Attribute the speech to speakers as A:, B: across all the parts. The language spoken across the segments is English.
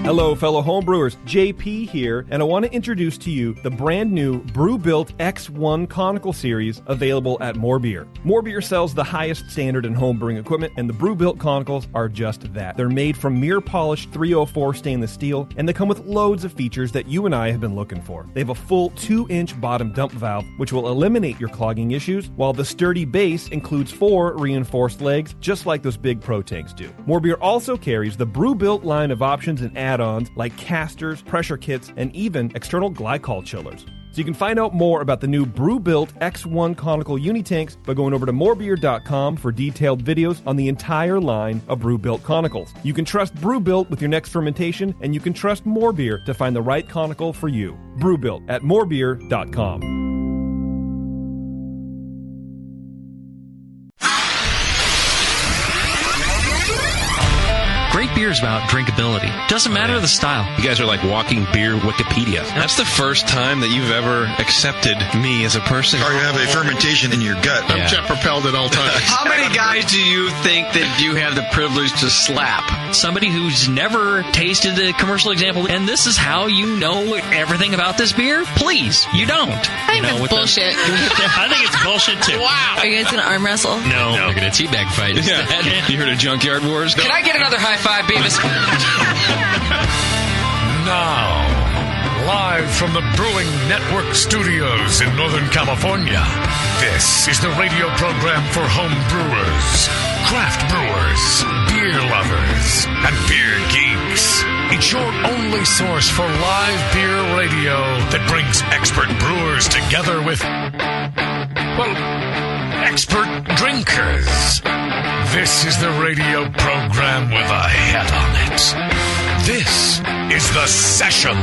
A: Hello, fellow homebrewers. JP here, and I want to introduce to you the brand new Brew-Built X1 Conical Series available at More Beer. More Beer sells the highest standard in homebrewing equipment, and the Brew-Built Conicals are just that. They're made from mirror-polished 304 stainless steel, and they come with loads of features that you and I have been looking for. They have a full 2-inch bottom dump valve, which will eliminate your clogging issues, while the sturdy base includes 4 reinforced legs, just like those big Pro tanks do. More Beer also carries the Brew-Built line of options and add-ons like casters, pressure kits, and even external glycol chillers. So you can find out more about the new Brew-Built X1 Conical Unitanks by going over to morebeer.com for detailed videos on the entire line of Brew-Built Conicals. You can trust Brew-Built with your next fermentation, and you can trust More Beer to find the right conical for you. Brew-Built at morebeer.com.
B: Great beer is about drinkability. Doesn't matter the style.
C: You guys are like walking beer Wikipedia. That's the first time that you've ever accepted me as a person.
D: Or you have a fermentation in your gut.
E: I'm jet propelled at all times.
F: How many guys do you think that you have the privilege to slap?
B: Somebody who's never tasted a commercial example, and this is how you know everything about this beer? Please, you don't.
G: I think that's bullshit.
B: I think it's bullshit too.
G: Wow. Are you guys going to arm wrestle?
B: No. We're going to teabag fight instead.
C: You heard of Junkyard Wars?
F: Can I get another high five, Beavis?
H: Now, live from the Brewing Network studios in Northern California, this is the radio program for home brewers, craft brewers, beer lovers, and beer geeks. It's your only source for live beer radio that brings expert brewers together with, well, expert drinkers. This is the radio program with a head on it. This is The Session.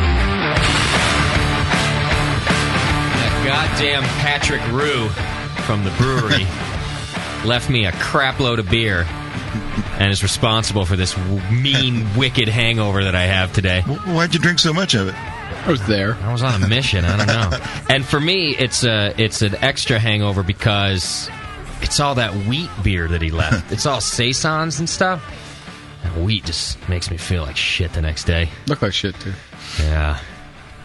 I: That goddamn Patrick Rue from the brewery left me a crap load of beer and is responsible for this mean, wicked hangover that I have today.
D: Why'd you drink so much of it?
E: I was there.
I: I was on a mission. I don't know. And for me, it's an extra hangover because it's all that wheat beer that he left. It's all saisons and stuff. That wheat just makes me feel like shit the next day.
E: Look like shit, too.
I: Yeah.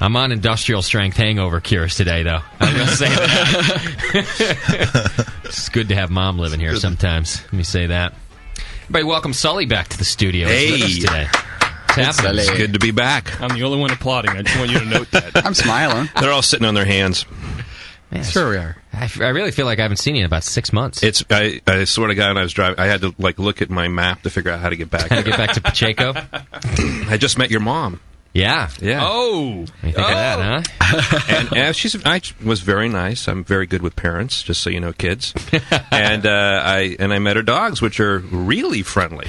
I: I'm on industrial strength hangover cures today, though. I'm going to say that. It's good to have Mom living here sometimes. Let me say that. Everybody, welcome Sully back to the studio today.
C: It's good to be back.
A: I'm the only one applauding. I just want you to note that.
E: I'm smiling.
C: They're all sitting on their hands.
I: Man,
E: sure we are.
I: I really feel like I haven't seen you in about 6 months.
C: I swear to God, when I was driving, I had to look at my map to figure out how to get back.
I: How to get back to Pacheco?
C: I just met your mom.
I: Yeah.
A: Oh.
I: What do you think of that, huh?
C: And I was very nice. I'm very good with parents, just so you know, kids. And I met her dogs, which are really friendly.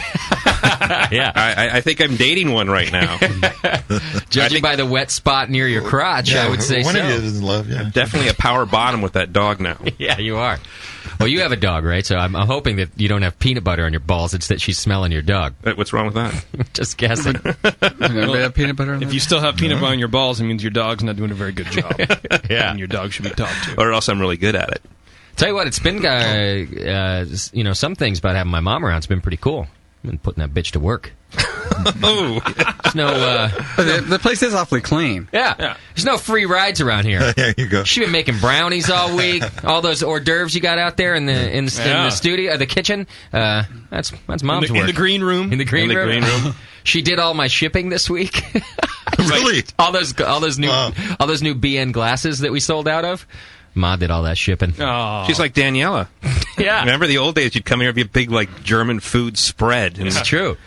I: Yeah.
C: I think I'm dating one right now.
I: Judging by the wet spot near your crotch, I would say
D: one
I: so.
D: of you is in love, yeah.
C: I'm definitely a power bottom with that dog now.
I: Yeah, you are. Well, you have a dog, right? So I'm hoping that you don't have peanut butter on your balls. It's that she's smelling your dog.
C: What's wrong with that?
I: Just guessing.
E: Anybody have peanut butter on
A: If
E: that?
A: you still have peanut butter on your balls, it means your dog's not doing a very good job.
I: Yeah.
A: And your dog should be talked to.
C: Or else I'm really good at it.
I: Tell you what, it's been, some things about having my mom around. It's been pretty cool. I've been putting that bitch to work.
C: Oh.
I: There's no,
E: the place is awfully clean.
I: Yeah. There's no free rides around here.
D: There you go.
I: She's been making brownies all week. All those hors d'oeuvres you got out there in the studio, the kitchen. That's mom's work.
A: In the green room.
I: In the green room. She did all my shipping this week.
D: Really?
I: all those new BN glasses that we sold out of. Ma did all that shipping.
A: Oh.
C: She's like Daniela.
I: Yeah.
C: Remember the old days? You'd come here and be a big German food spread.
I: It's true.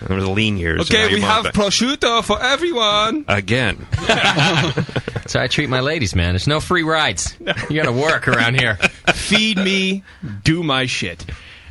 C: There was the lean years.
A: Okay, we have prosciutto for everyone.
C: Again.
I: That's how I treat my ladies, man. There's no free rides. You got to work around here.
A: Feed me, do my shit.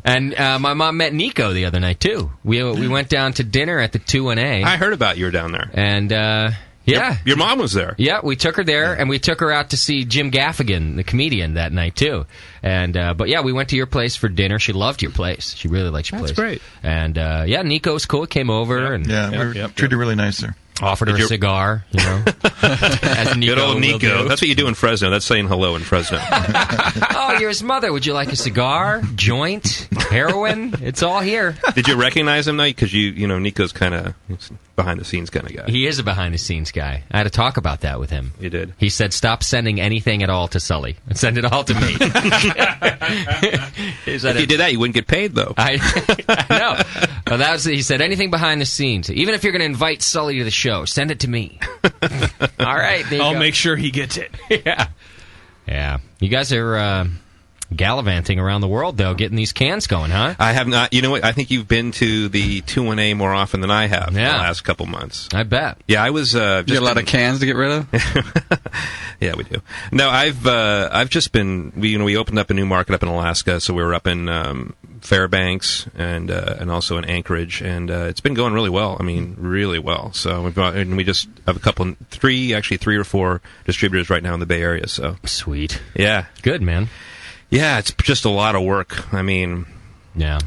I: And my mom met Nico the other night, too. We went down to dinner at the 2&A.
C: I heard about you were down there.
I: And, yeah.
C: Your mom was there.
I: Yeah, we took her there, and we took her out to see Jim Gaffigan, the comedian, that night, too. And but, yeah, we went to your place for dinner. She loved your place. She really likes your place.
C: That's great.
I: And, yeah, Nico's cool. Came over.
D: We were treated really nice there.
I: Offered her a cigar, as Nico
C: Good old
I: will
C: Nico.
I: do.
C: That's what you do in Fresno. That's saying hello in Fresno.
I: Oh, you're his mother. Would you like a cigar, joint, heroin? It's all here.
C: Did you recognize him, though? Because Nico's kind of behind-the-scenes kind of guy.
I: He is a behind-the-scenes guy. I had to talk about that with him.
C: You did?
I: He said, stop sending anything at all to Sully. And send it all to me.
C: If you did that, you wouldn't get paid, though.
I: I know. Well, he said, anything behind the scenes. Even if you're going to invite Sully to the show, send it to me. All right. There you
A: I'll
I: go.
A: make sure he gets it.
I: Yeah. You guys are gallivanting around the world, though, getting these cans going, huh?
C: I have not. You know what? I think you've been to the 2-1-A more often than I have in the last couple months.
I: I bet.
C: Yeah, I was.
E: You got a lot of cans to get rid of?
C: Yeah, we do. No, I've just been. We opened up a new market up in Alaska, so we were up in Fairbanks and also in Anchorage, and it's been going really well. I mean, really well. So we just have three or four distributors right now in the Bay Area. So
I: sweet.
C: Yeah,
I: good, man.
C: Yeah, it's just a lot of work. I mean,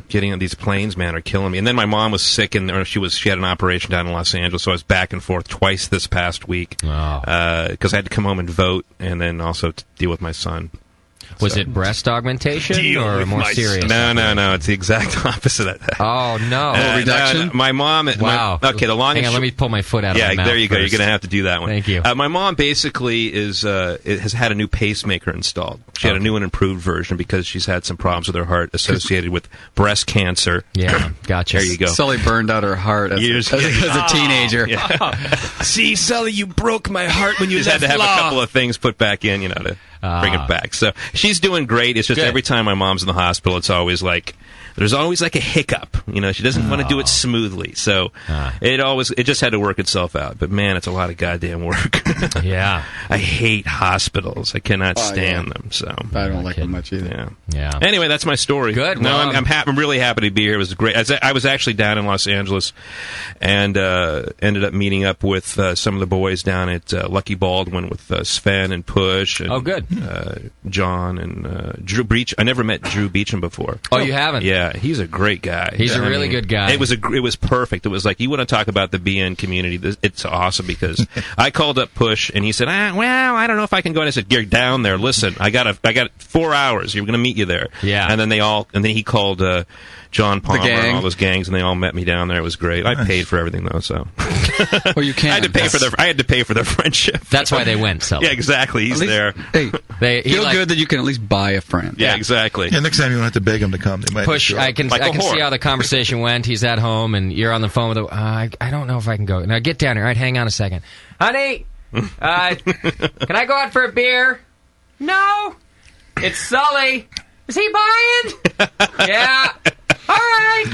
C: getting on these planes, man, are killing me. And then my mom was sick, and she had an operation down in Los Angeles, so I was back and forth twice this past week because I had to come home and vote, and then also to deal with my son.
I: Was it breast augmentation or more serious?
C: No. It's the exact opposite of that.
I: Oh, no.
E: Reduction?
C: My mom...
I: Wow.
C: Okay, the long
I: Hang on, let me pull my foot out of my mouth.
C: Yeah, there you go.
I: first.
C: You're going to have to do that one.
I: Thank you.
C: My mom basically has had a new pacemaker installed. She had a new and improved version because she's had some problems with her heart associated with breast cancer.
I: Yeah, gotcha.
C: There you go.
E: Sully burned out her heart as a teenager.
C: Yeah.
A: See, Sully, you broke my heart when you
C: Just had to have a couple of things put back in, to bring it back. So she's doing great. It's just every time my mom's in the hospital, it's always like there's always like a hiccup. She doesn't want to do it smoothly. So it just had to work itself out. But man, it's a lot of goddamn work.
I: Yeah.
C: I hate hospitals. I cannot stand them. So
E: I don't like them much either.
I: Yeah.
C: Anyway, that's my story.
I: Good.
C: No,
I: Well,
C: I'm really happy to be here. It was great. I was actually down in Los Angeles and ended up meeting up with some of the boys down at Lucky Baldwin with Sven and Push. And,
I: good.
C: John and Drew Beach. I never met Drew Beecham before.
I: Oh, you haven't?
C: Yeah, he's a great guy.
I: He's a really good guy.
C: It was perfect. It was like, you want to talk about the BN community. It's awesome because I called up Push and he said, well, I don't know if I can go. And I said, you're down there. Listen, I got 4 hours. You're going to meet you there.
I: Yeah.
C: And then he called John Palmer and all those gangs, and they all met me down there. It was great. I paid for everything though, so.
E: Well, you can't.
C: I had to pay for their friendship.
I: That's why they went, Sully.
C: Yeah, exactly. He's there.
E: Hey, feel good that you can at least buy a friend.
C: Yeah, exactly.
D: Yeah, next time you won't have to beg them to come. They might
I: Push,
D: show up.
I: I can see how the conversation went. He's at home, and you're on the phone with him. I don't know if I can go. Now, get down here. All right, hang on a second. Honey, can I go out for a beer? No. It's Sully. Is he buying? Yeah. All right.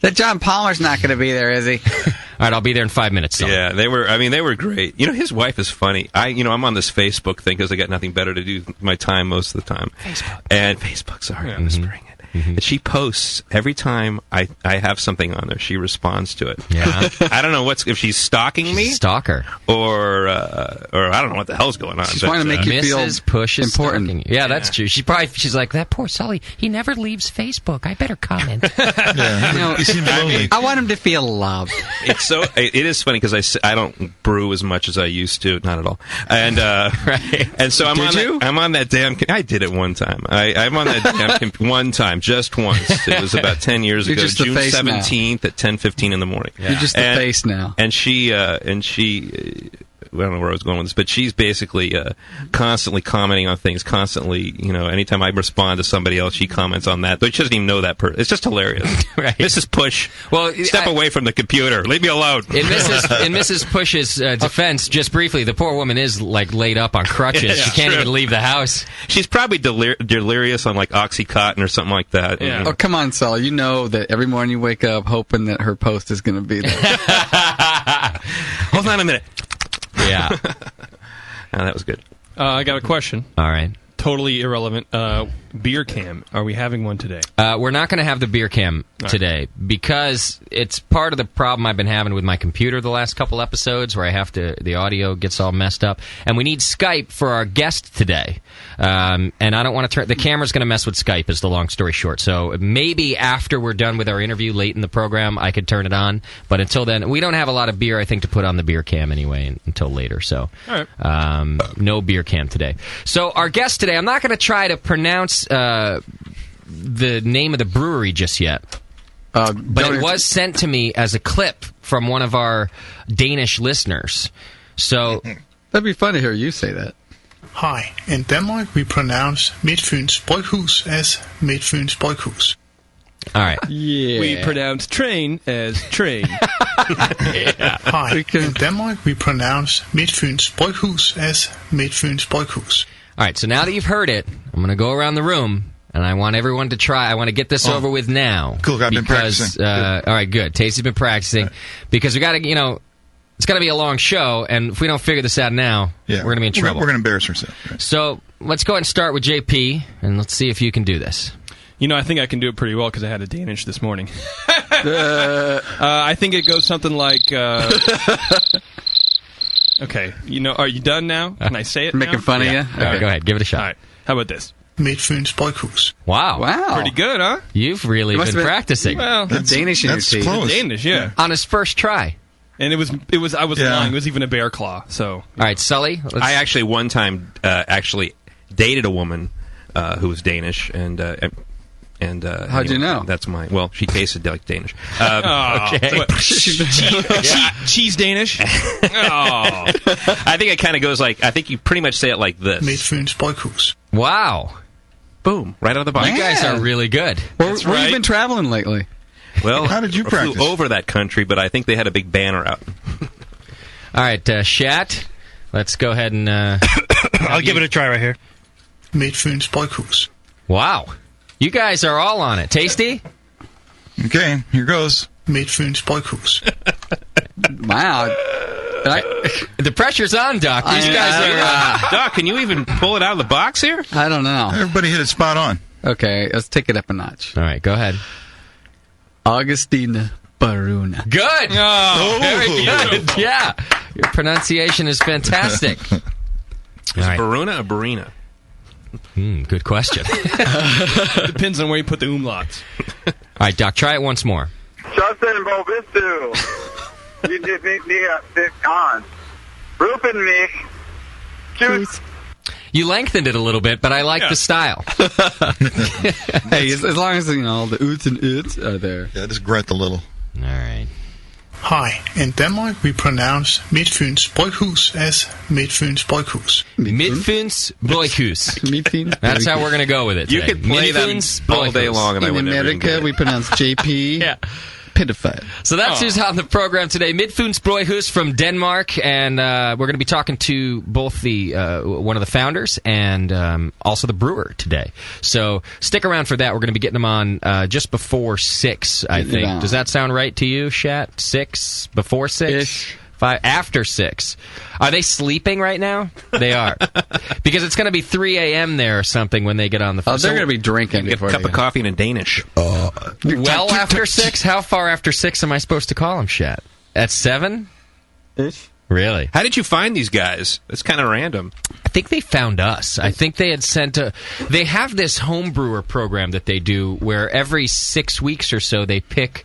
E: That John Palmer's not going to be there, is he?
I: All right, I'll be there in 5 minutes. Sully.
C: Yeah, they were great. His wife is funny. I'm on this Facebook thing because I got nothing better to do with my time most of the time. Facebook, sorry, I'm whispering it. And she posts every time I have something on there. She responds to it.
I: Yeah.
C: I don't know if she's stalking me,
I: stalker,
C: or I don't know what the hell's going on.
E: She's trying to make you feel
I: Mrs. Push is
E: important.
I: stalking you. Yeah, that's true. She's like, that poor Sully. He never leaves Facebook. I better comment.
D: Yeah, he seems lonely.
E: I want him to feel loved.
C: It is funny because I don't brew as much as I used to, not at all. And and so I'm on that damn. I did it one time. I'm on that damn one time. Just once. It was about 10 years ago, June 17th at 10:15 in the morning.
E: Yeah. You're just the face now.
C: And she I don't know where I was going with this, but she's basically constantly commenting on things, constantly, anytime I respond to somebody else, she comments on that. But she doesn't even know that person. It's just hilarious.
I: Right.
C: Mrs. Push, step away from the computer. Leave me alone.
I: In Mrs. Push's defense, just briefly, the poor woman is, laid up on crutches.
C: Yeah,
I: she can't even leave the house.
C: She's probably delirious on, Oxycontin or something like that.
I: Yeah.
E: Oh, come on, Sully. You know that every morning you wake up hoping that her post is going to be there.
C: Hold on a minute.
I: Yeah.
C: That was good.
J: I got a question.
I: All right.
A: Totally irrelevant. Beer cam. Are we having one today?
I: We're not going to have the beer cam today because it's part of the problem I've been having with my computer the last couple episodes where the audio gets all messed up. And we need Skype for our guest today. And I don't want to the camera's going to mess with Skype is the long story short. So maybe after we're done with our interview late in the program, I could turn it on. But until then, we don't have a lot of beer, I think, to put on the beer cam anyway until later. So no beer cam today. So our guest today, I'm not going to try to pronounce the name of the brewery just yet. But it was sent to me as a clip from one of our Danish listeners. So
E: that'd be fun to hear you say that.
J: Hi. In Denmark, we pronounce Midtfyns Bryghus as Midtfyns Bryghus.
I: All right.
E: Yeah.
A: We pronounce train as train.
J: Hi. In Denmark, we pronounce Midtfyns Bryghus as Midtfyns Bryghus.
I: All right, so now that you've heard it, I'm going to go around the room, and I want everyone to try. I want to get this over with now.
D: Cool, I've been practicing.
I: All right, good. Tasty's been practicing. Because we got to, it's going to be a long show, and if we don't figure this out now, we're going to be in trouble.
D: We're going to embarrass ourselves. Right.
I: So let's go ahead and start with JP, and let's see if you can do this.
A: I think I can do it pretty well because I had a Danish this morning. I think it goes something like... Okay, are you done now? Can I say it
E: Making fun of you?
I: Okay, go ahead, give it a shot.
A: All right, how about this?
J: Midtfyns Bryghus.
I: Wow.
A: Pretty good, huh?
I: You've really been practicing.
A: Well,
E: Danish in your teeth.
D: Close.
A: Danish, yeah.
I: On his first try.
A: And it was I was lying. It was even a bear claw, so...
I: All right, Sully?
C: I actually one time dated a woman who was Danish, and
E: how'd you know?
C: That's she tasted like Danish.
I: Okay.
A: Cheese Danish?
C: I think it kind of goes like, I think you pretty much say it like this.
J: Midtfyns Bryghus.
I: Wow.
C: Boom. Right out of the box.
I: You guys are really good.
E: Where have you been traveling lately?
C: Well,
D: how did you practice?
C: I flew over that country, but I think they had a big banner out.
I: All right, Shat, let's go ahead and...
K: I'll give it a try right here.
J: Midtfyns Bryghus.
I: Wow. You guys are all on it. Tasty?
D: Okay, here goes.
J: Midtfyns Bryghus.
E: Wow.
I: The pressure's on, Doc. These guys are...
C: Doc, can you even pull it out of the box here?
E: I don't know.
D: Everybody hit it spot on.
E: Okay, let's take it up a notch.
I: All right, go ahead.
E: Augustine Baruna.
I: Good! Oh, very good. Yeah. Your pronunciation is fantastic.
C: Is Baruna a Barina?
I: Good question.
A: Depends on where you put the umlauts.
I: All right, Doc, try it once more.
L: Justin Bobistu. You did me on. Rufen mich. Tschüss.
I: You lengthened it a little bit, but I like the style.
E: Hey, as long as, the oots and oots are there.
D: Yeah, just grunt a little.
I: All right.
J: Hi. In Denmark, we pronounce Midtfyns Bryghus as Midtfyns Bryghus.
I: Midtfyns Bryghus. That's how we're going to go with it today.
C: You could play them all day long, and I would never
E: America, we pronounce JP.
I: Yeah.
E: Pedophile.
I: So that's who's on the program today. Midtfyns Bryghus from Denmark, and we're going to be talking to both the one of the founders and also the brewer today. So stick around for that. We're going to be getting them on just before 6, I think. Does that sound right to you, Shat? 6? Before 6?
E: Ish.
I: 5? After 6. Are they sleeping right now? They are. Because it's going to be 3 a.m. there or something when they get on the phone.
E: Oh, they're going to be drinking.
C: Get a cup of coffee and a Danish.
I: Well after 6? How far after 6 am I supposed to call them, Shat? At 7?
E: Ish.
I: Really?
C: How did you find these guys? It's kind of random.
I: I think they found us. I think they had sent they have this home brewer program that they do where every 6 weeks or so they pick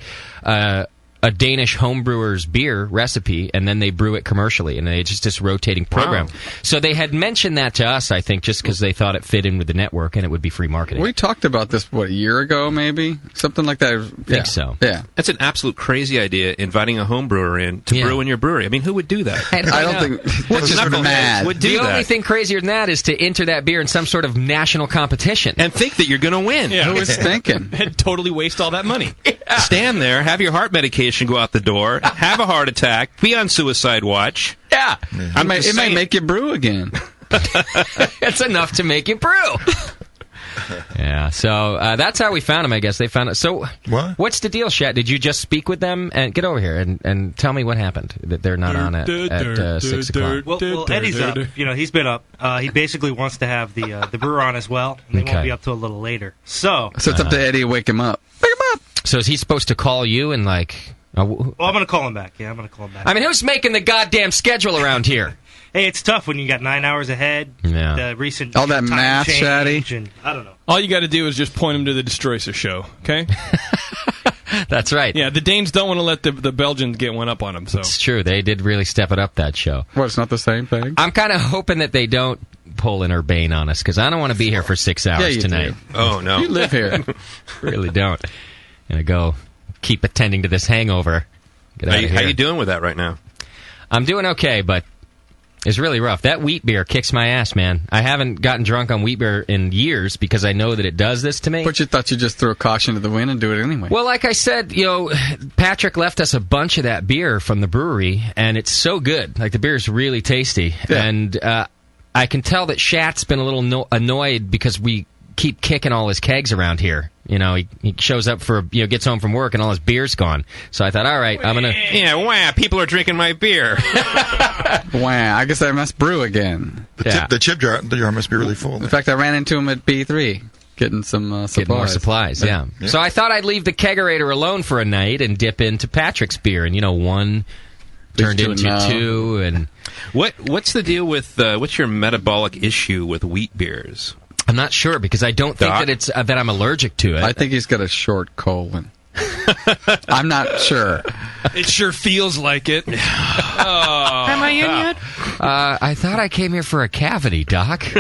I: a Danish homebrewer's beer recipe, and then they brew it commercially, and it's just this rotating program. Wow. So they had mentioned that to us, I think, just because they thought it fit in with the network and it would be free marketing.
E: We talked about this, a year ago, maybe? Something like that.
I: I think so.
E: Yeah.
C: That's an absolute crazy idea, inviting a home brewer in to brew in your brewery. I mean, who would do that?
I: I don't think...
E: That's just mad.
C: Would do
I: the
C: that.
I: only thing crazier than that is to enter that beer in some sort of national competition.
C: And think that you're going to win.
A: Yeah.
E: Who was thinking?
A: And totally waste all that money.
I: Yeah.
C: Stand there, have your heart medication go out the door, have a heart attack, be on suicide watch.
I: Yeah.
E: It might make you brew again.
I: It's enough to make you brew. Yeah, so that's how we found him, I guess. They found it. So, what's the deal, Shat? Did you just speak with them? And get over here and tell me what happened, that they're not on at 6 o'clock.
K: Well, Eddie's up. He's been up. He basically wants to have the brewer on as well, and they won't be up till a little later. So
E: it's up to Eddie to wake him up. Wake him up!
I: So is he supposed to call you and, like...
K: well, I'm going to call him back. Yeah, I'm going to call him back.
I: I mean, who's making the goddamn schedule around here?
K: Hey, it's tough when you got 9 hours ahead.
I: Yeah.
K: The recent
E: all that
K: time
E: math,
K: change,
E: Shaddy.
K: and I don't know.
A: All you got to do is just point him to the Destroyer show, okay?
I: That's right.
A: Yeah, the Danes don't want to let the Belgians get one up on them. So
I: it's true. They did really step it up, that show.
E: Well, it's not the same thing.
I: I'm kind of hoping that they don't pull an Urbane on us, because I don't want to be here for 6 hours tonight.
E: Do.
C: Oh, no.
E: You live here.
I: Really don't. Gonna go keep attending to this hangover. Get out of here.
C: How you doing with that right now?
I: I'm doing okay, but it's really rough. That wheat beer kicks my ass, man. I haven't gotten drunk on wheat beer in years because I know that it does this to me.
E: But you thought you'd just throw caution to the wind and do it anyway.
I: Well, like I said, Patrick left us a bunch of that beer from the brewery, and it's so good. Like, the beer is really tasty. Yeah. And I can tell that Shat's been a little annoyed because we keep kicking all his kegs around here. He shows up for, gets home from work and all his beer's gone. So I thought, all right, I'm going to...
C: Yeah, wow, people are drinking my beer.
E: Wow, I guess I must brew again.
D: The chip jar must be really full.
E: In fact, I ran into him at B3 getting some supplies.
I: Getting more supplies, yeah. So I thought I'd leave the kegerator alone for a night and dip into Patrick's beer. And, one turned into two. And
C: what's the deal with... what's your metabolic issue with wheat beers?
I: I'm not sure, because I don't think that it's that I'm allergic to it.
E: I think he's got a short colon. I'm not sure.
A: It sure feels like it.
G: Am I in yet?
I: I thought I came here for a cavity, Doc.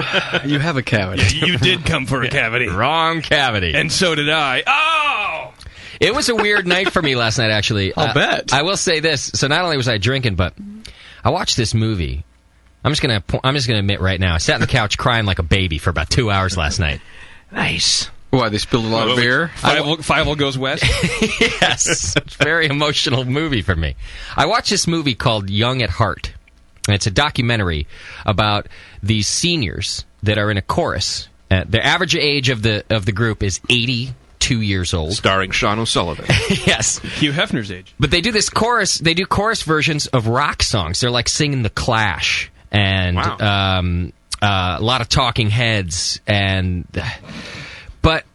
E: You have a cavity.
A: You did come for a cavity.
I: Wrong cavity.
A: And so did I. Oh!
I: It was a weird night for me last night, actually.
E: I'll bet.
I: I will say this. So not only was I drinking, but I watched this movie. I'm just gonna admit right now, I sat on the couch crying like a baby for about 2 hours last night.
E: Nice. Why, they spilled a lot of beer?
A: Five goes west?
I: Yes. It's a very emotional movie for me. I watched this movie called Young at Heart. And it's a documentary about these seniors that are in a chorus. The average age of the group is 82 years old.
C: Starring Sean O'Sullivan.
I: Yes.
A: Hugh Hefner's age.
I: But they do this chorus. They do chorus versions of rock songs. They're like singing The Clash. And a lot of Talking Heads, but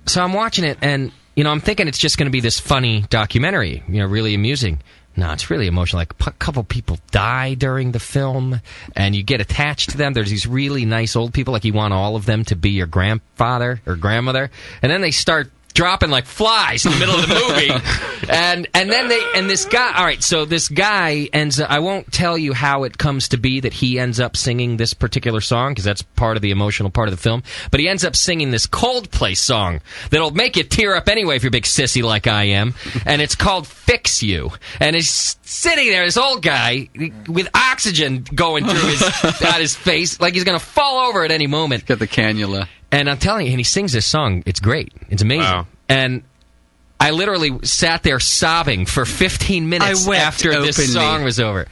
I: so I'm watching it, and I'm thinking it's just going to be this funny documentary, really amusing. No, it's really emotional. Like, a couple people die during the film, and you get attached to them. There's these really nice old people, like you want all of them to be your grandfather or grandmother, and then they start dropping like flies in the middle of the movie. and this guy, all right, so this guy ends up, I won't tell you how it comes to be that he ends up singing this particular song, because that's part of the emotional part of the film, but he ends up singing this Coldplay song that'll make you tear up anyway if you're a big sissy like I am, and it's called Fix You. And he's sitting there, this old guy, with oxygen going through out his face, like he's going to fall over at any moment.
E: He's got the cannula.
I: And I'm telling you, and he sings this song. It's great. It's amazing. Wow. And I literally sat there sobbing for 15 minutes after this song was over.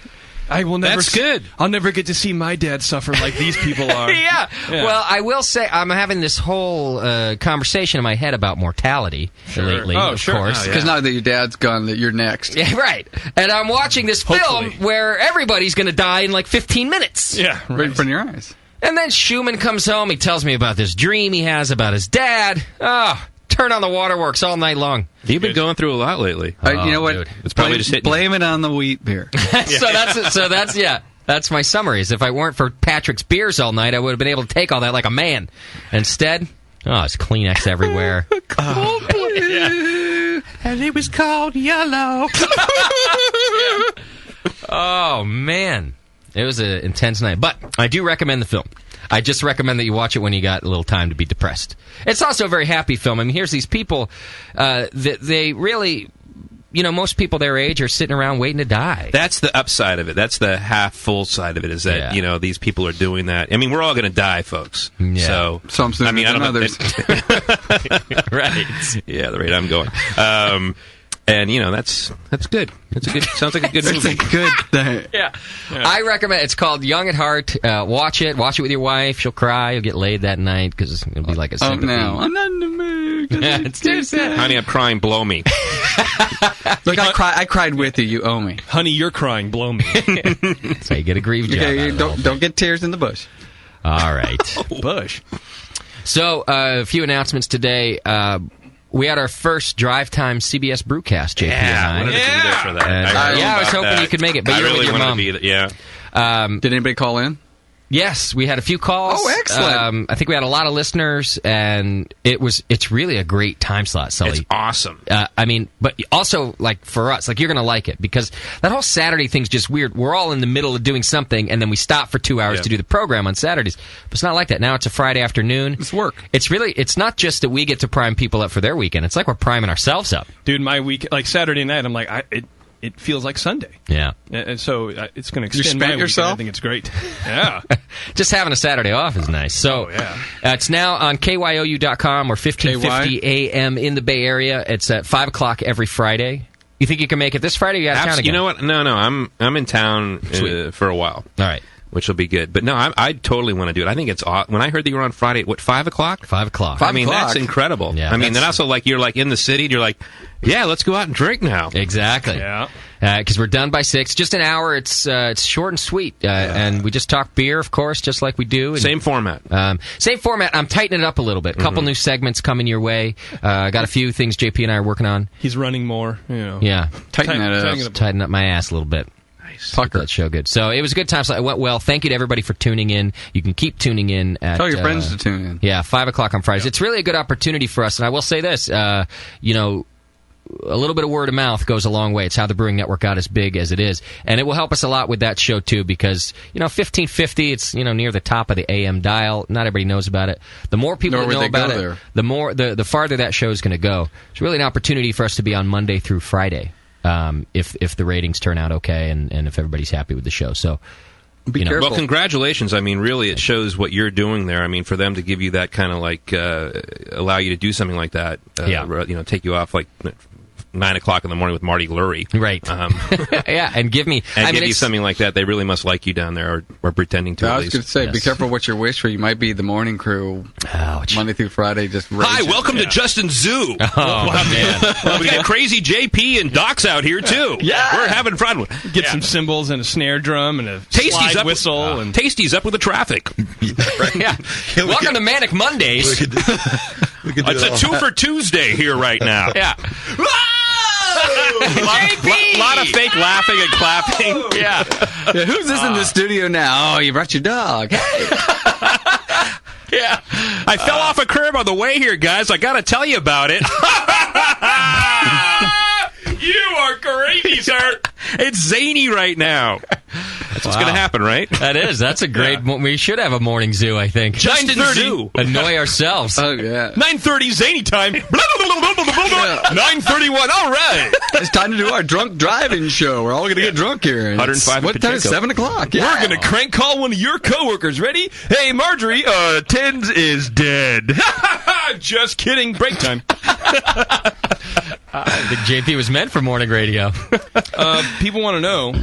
A: I will never.
C: That's good.
A: I'll never get to see my dad suffer like these people are.
I: Yeah. Well, I will say I'm having this whole conversation in my head about mortality lately, of course.
E: Because now that your dad's gone, that you're next.
I: Yeah, right. And I'm watching this film where everybody's going to die in like 15 minutes.
A: Yeah,
E: right in front of your eyes.
I: And then Schumann comes home. He tells me about this dream he has about his dad. Oh, turn on the waterworks all night long.
C: You've been going through a lot lately.
E: You know what?
C: Dude. It's probably just hitting.
E: Blame it on the wheat beer.
I: That's my summary. Is if I weren't for Patrick's beers all night, I would have been able to take all that like a man. Instead, it's Kleenex everywhere.
A: And it was called Yellow.
I: Oh, man. It was an intense night. But I do recommend the film. I just recommend that you watch it when you got a little time to be depressed. It's also a very happy film. I mean, here's these people that they really, most people their age are sitting around waiting to die.
C: That's the upside of it. That's the half-full side of it, is that, these people are doing that. I mean, we're all going to die, folks.
I: Yeah.
C: So,
E: some sooner than others.
C: Right. Yeah, the rate I'm going. And that's good. It's a good. Sounds like a good movie.
E: It's a good thing.
I: Yeah. I recommend. It's called Young at Heart. Watch it. Watch it with your wife. She'll cry. You'll get laid that night because it'll be like a sympathy.
E: Oh no, I'm not in the mood.
I: It's too sad.
C: Honey, I'm crying. Blow me.
E: Look, I cried with you. You owe me.
A: Honey, you're crying. Blow me.
I: So you get a grieved job.
E: Okay, don't get tears in the bush.
I: All right.
A: Bush.
I: So a few announcements today. We had our first drive time CBS Brewcast, JP and I.
C: Wanted to be there for that.
I: And, I was hoping you could make it, but you're
C: really
I: with your
C: wanted
I: mom.
C: to be there. Yeah.
E: Did anybody call in?
I: Yes, we had a few calls.
E: Oh, excellent.
I: I think we had a lot of listeners, and it's really a great time slot, Sully.
C: It's awesome.
I: But also, like, for us, like, you're going to like it, because that whole Saturday thing's just weird. We're all in the middle of doing something, and then we stop for 2 hours to do the program on Saturdays. But it's not like that. Now it's a Friday afternoon.
E: It's work.
I: It's not just that we get to prime people up for their weekend. It's like we're priming ourselves up.
A: Dude, my week, like Saturday night, I'm like, it feels like Sunday.
I: Yeah.
A: And so it's going to
E: You
A: extend
E: spent
A: my
E: yourself?
A: weekend. I think it's great. Yeah.
I: Just having a Saturday off is nice. So it's now on KYOU.com or 1550 AM in the Bay Area. It's at 5 o'clock every Friday. You think you can make it this Friday? Or you out of town again?
C: You know what? No. I'm in town for a while.
I: All right.
C: Which will be good. But no, I totally want to do it. I think it's when I heard that you were on Friday at 5 o'clock?
I: 5 o'clock.
C: That's incredible.
I: Yeah,
C: then also, like, you're like in the city and you're like, yeah, let's go out and drink now.
I: Exactly.
A: Yeah.
I: Because we're done by 6. Just an hour. It's short and sweet. And we just talk beer, of course, just like we do. And,
C: same format.
I: Same format. I'm tightening it up a little bit. A couple new segments coming your way. Got a few things JP and I are working on.
A: He's running more.
I: Yeah. Tighten up my ass a little bit. Tucker. That show good. So it was a good time. So it went well. Thank you to everybody for tuning in. You can keep tuning in.
E: Tell your friends to tune in.
I: Yeah, 5 o'clock on Fridays. It's really a good opportunity for us. And I will say this, a little bit of word of mouth goes a long way. It's how the Brewing Network got as big as it is. And it will help us a lot with that show, too, because, 1550, it's, near the top of the AM dial. Not everybody knows about it. The more people that know about it, the farther that show is going to go. It's really an opportunity for us to be on Monday through Friday. If the ratings turn out okay and if everybody's happy with the show. So,
E: be careful.
C: Well, congratulations. I mean, really, it shows what you're doing there. I mean, for them to give you that kind of like, allow you to do something like that, take you off like 9 o'clock in the morning with Marty Lurie.
I: Right. Yeah, and give me...
C: give you something like that. They really must like you down there, or pretending to,
E: I
C: at
E: was
C: least.
E: going to say, be careful what you wish for. You might be the morning crew, Monday through Friday, just raging.
C: Hi, welcome to Justin Zoo.
I: Man.
C: We got Crazy JP and Doc's out here, too.
A: Yeah.
C: We're having fun.
A: Get some cymbals and a snare drum and a slide whistle. And
C: Tasty's up with the traffic.
I: Yeah. Welcome to Manic Mondays.
C: It's a 2 for Tuesday here right now.
I: Yeah.
C: A lot of fake laughing and clapping.
I: Yeah.
E: Who's this in the studio now? Oh, you brought your dog. Hey.
C: Yeah. I fell off a curb on the way here, guys. I got to tell you about it. You are crazy, sir. It's zany right now. That's what's going to happen, right?
I: That is. That's a great... We should have a morning zoo, I think.
C: Justin Zoo.
I: Annoy ourselves.
E: Oh, yeah.
C: 9:30 zany time. 9:31. All right.
E: It's time to do our drunk driving show. We're all going to get drunk here.
C: 105
E: What time is 7 o'clock? Yeah.
A: We're going to crank call one of your coworkers. Ready? Hey, Marjorie, Tens is dead. Just kidding. Break time.
I: I think JP was meant for morning radio.
A: People want to know.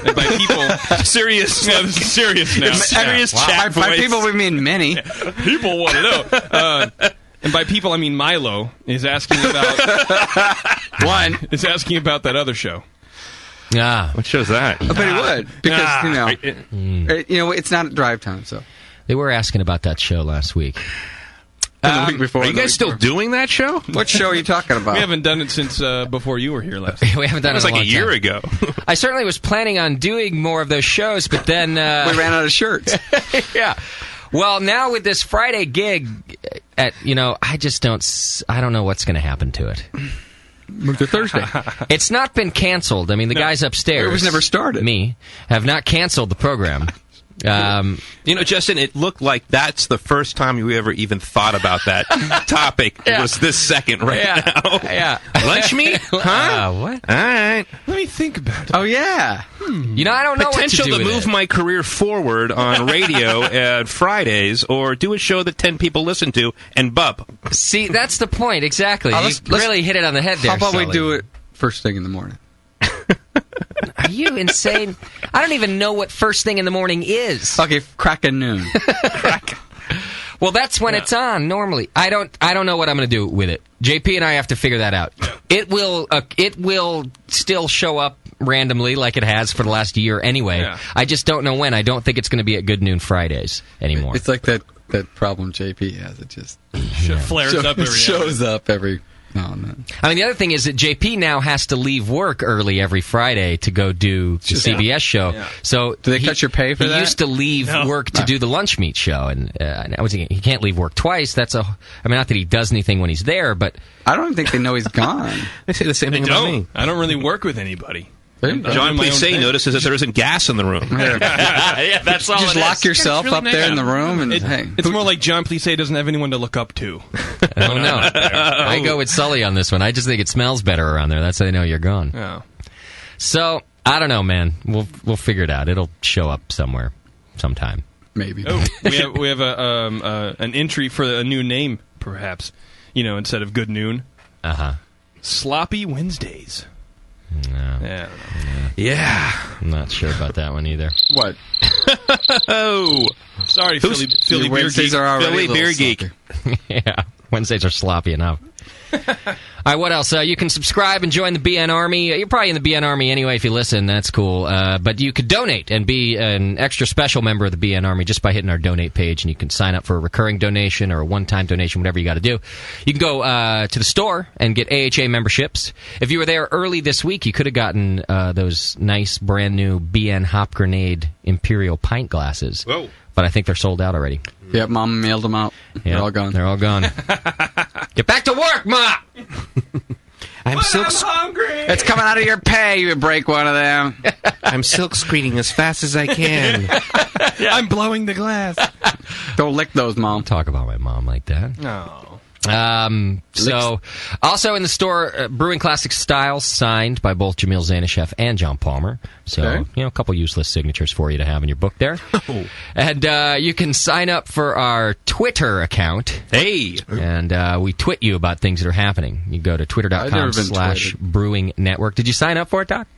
A: And by people,
C: serious.
A: Yeah, this is serious now.
C: Serious chat
E: By people, we mean many.
A: People want to know. And by people, I mean Milo is asking about is asking about that other show.
C: What show's that?
E: I bet he would because it's not drive time. So
I: they were asking about that show last week.
E: The week before.
C: Are you guys still doing that show?
E: What show are you talking about?
A: We haven't done it since before you were here last.
I: We haven't done it.
C: It was like a year ago.
I: I certainly was planning on doing more of those shows, but then
E: we ran out of shirts.
I: Yeah. Well, now with this Friday gig, I don't know what's going to happen to it.
E: Move to Thursday.
I: It's not been canceled. I mean, the guys upstairs.
E: It was never started.
I: Have not canceled the program.
C: Justin, it looked like that's the first time you ever even thought about that topic. Was this second now.
I: Yeah.
C: Lunch meat? Huh?
I: What?
C: All right.
A: Let me think about it.
E: Oh, yeah.
I: I don't know
C: Potential
I: what to do
C: move my career forward on radio at Fridays, or do a show that 10 people listen to and bub.
I: See, that's the point, exactly. You really hit it on the head there,
E: How about
I: Sully.
E: we do it first thing in the morning?
I: Are you insane? I don't even know what first thing in the morning is.
E: Okay, crack at noon.
I: Well, that's when it's on normally. I don't know what I'm going to do with it. JP and I have to figure that out. It will still show up randomly like it has for the last year anyway.
M: Yeah.
I: I just don't know when. I don't think it's going to be at Good Noon Fridays anymore.
E: It's like that problem JP has. It just
M: flares up every
E: shows up every now and then.
I: I mean, the other thing is that JP now has to leave work early every Friday to go do the CBS show. Yeah. So
E: do they cut your pay for that?
I: He used to leave work to do the lunch meat show, and he can't leave work twice. I mean, not that he does anything when he's there, but
E: I don't think they know he's gone.
C: They say the same thing about me.
M: I don't really work with anybody.
C: John Plissé notices that there isn't gas in the room.
I: Yeah, that's all.
E: Just lock yourself up there in the room, and
M: it's more like John Plissé doesn't have anyone to look up to.
I: Oh no, I go with Sully on this one. I just think it smells better around there. That's how they know you're gone.
M: Oh.
I: So I don't know, man. We'll figure it out. It'll show up somewhere, sometime.
E: Maybe.
M: Oh, we have an entry for a new name, perhaps. Instead of Good Noon. Sloppy Wednesdays.
I: No.
C: Yeah.
I: I'm not sure about that one either.
E: What?
M: Oh. Sorry, Philly Beer Geek.
C: Philly Beer Geek.
I: Yeah. Wednesdays are sloppy enough. All right, what else? You can subscribe and join the BN Army. You're probably in the BN Army anyway if you listen. That's cool. But you could donate and be an extra special member of the BN Army just by hitting our donate page. And you can sign up for a recurring donation or a one-time donation, whatever you got to do. You can go to the store and get AHA memberships. If you were there early this week, you could have gotten those nice brand-new BN Hop Grenade Imperial pint glasses.
C: Whoa.
I: But I think they're sold out already.
E: Yep, Mom mailed them out. They're all gone.
I: They're all gone. Get back to work, Ma!
C: I'm
M: hungry!
E: It's coming out of your pay. You break one of them.
C: I'm silk screening as fast as I can.
M: I'm blowing the glass.
E: Don't lick those, Mom.
I: Don't talk about my mom like that.
M: No.
I: So, also in the store, Brewing Classic Styles signed by both Jamil Zanishev and John Palmer. So, a couple useless signatures for you to have in your book there.
C: Oh.
I: And you can sign up for our Twitter account.
C: Hey!
I: And we twit you about things that are happening. You go to twitter.com/Brewing Network. Did you sign up for it, Doc?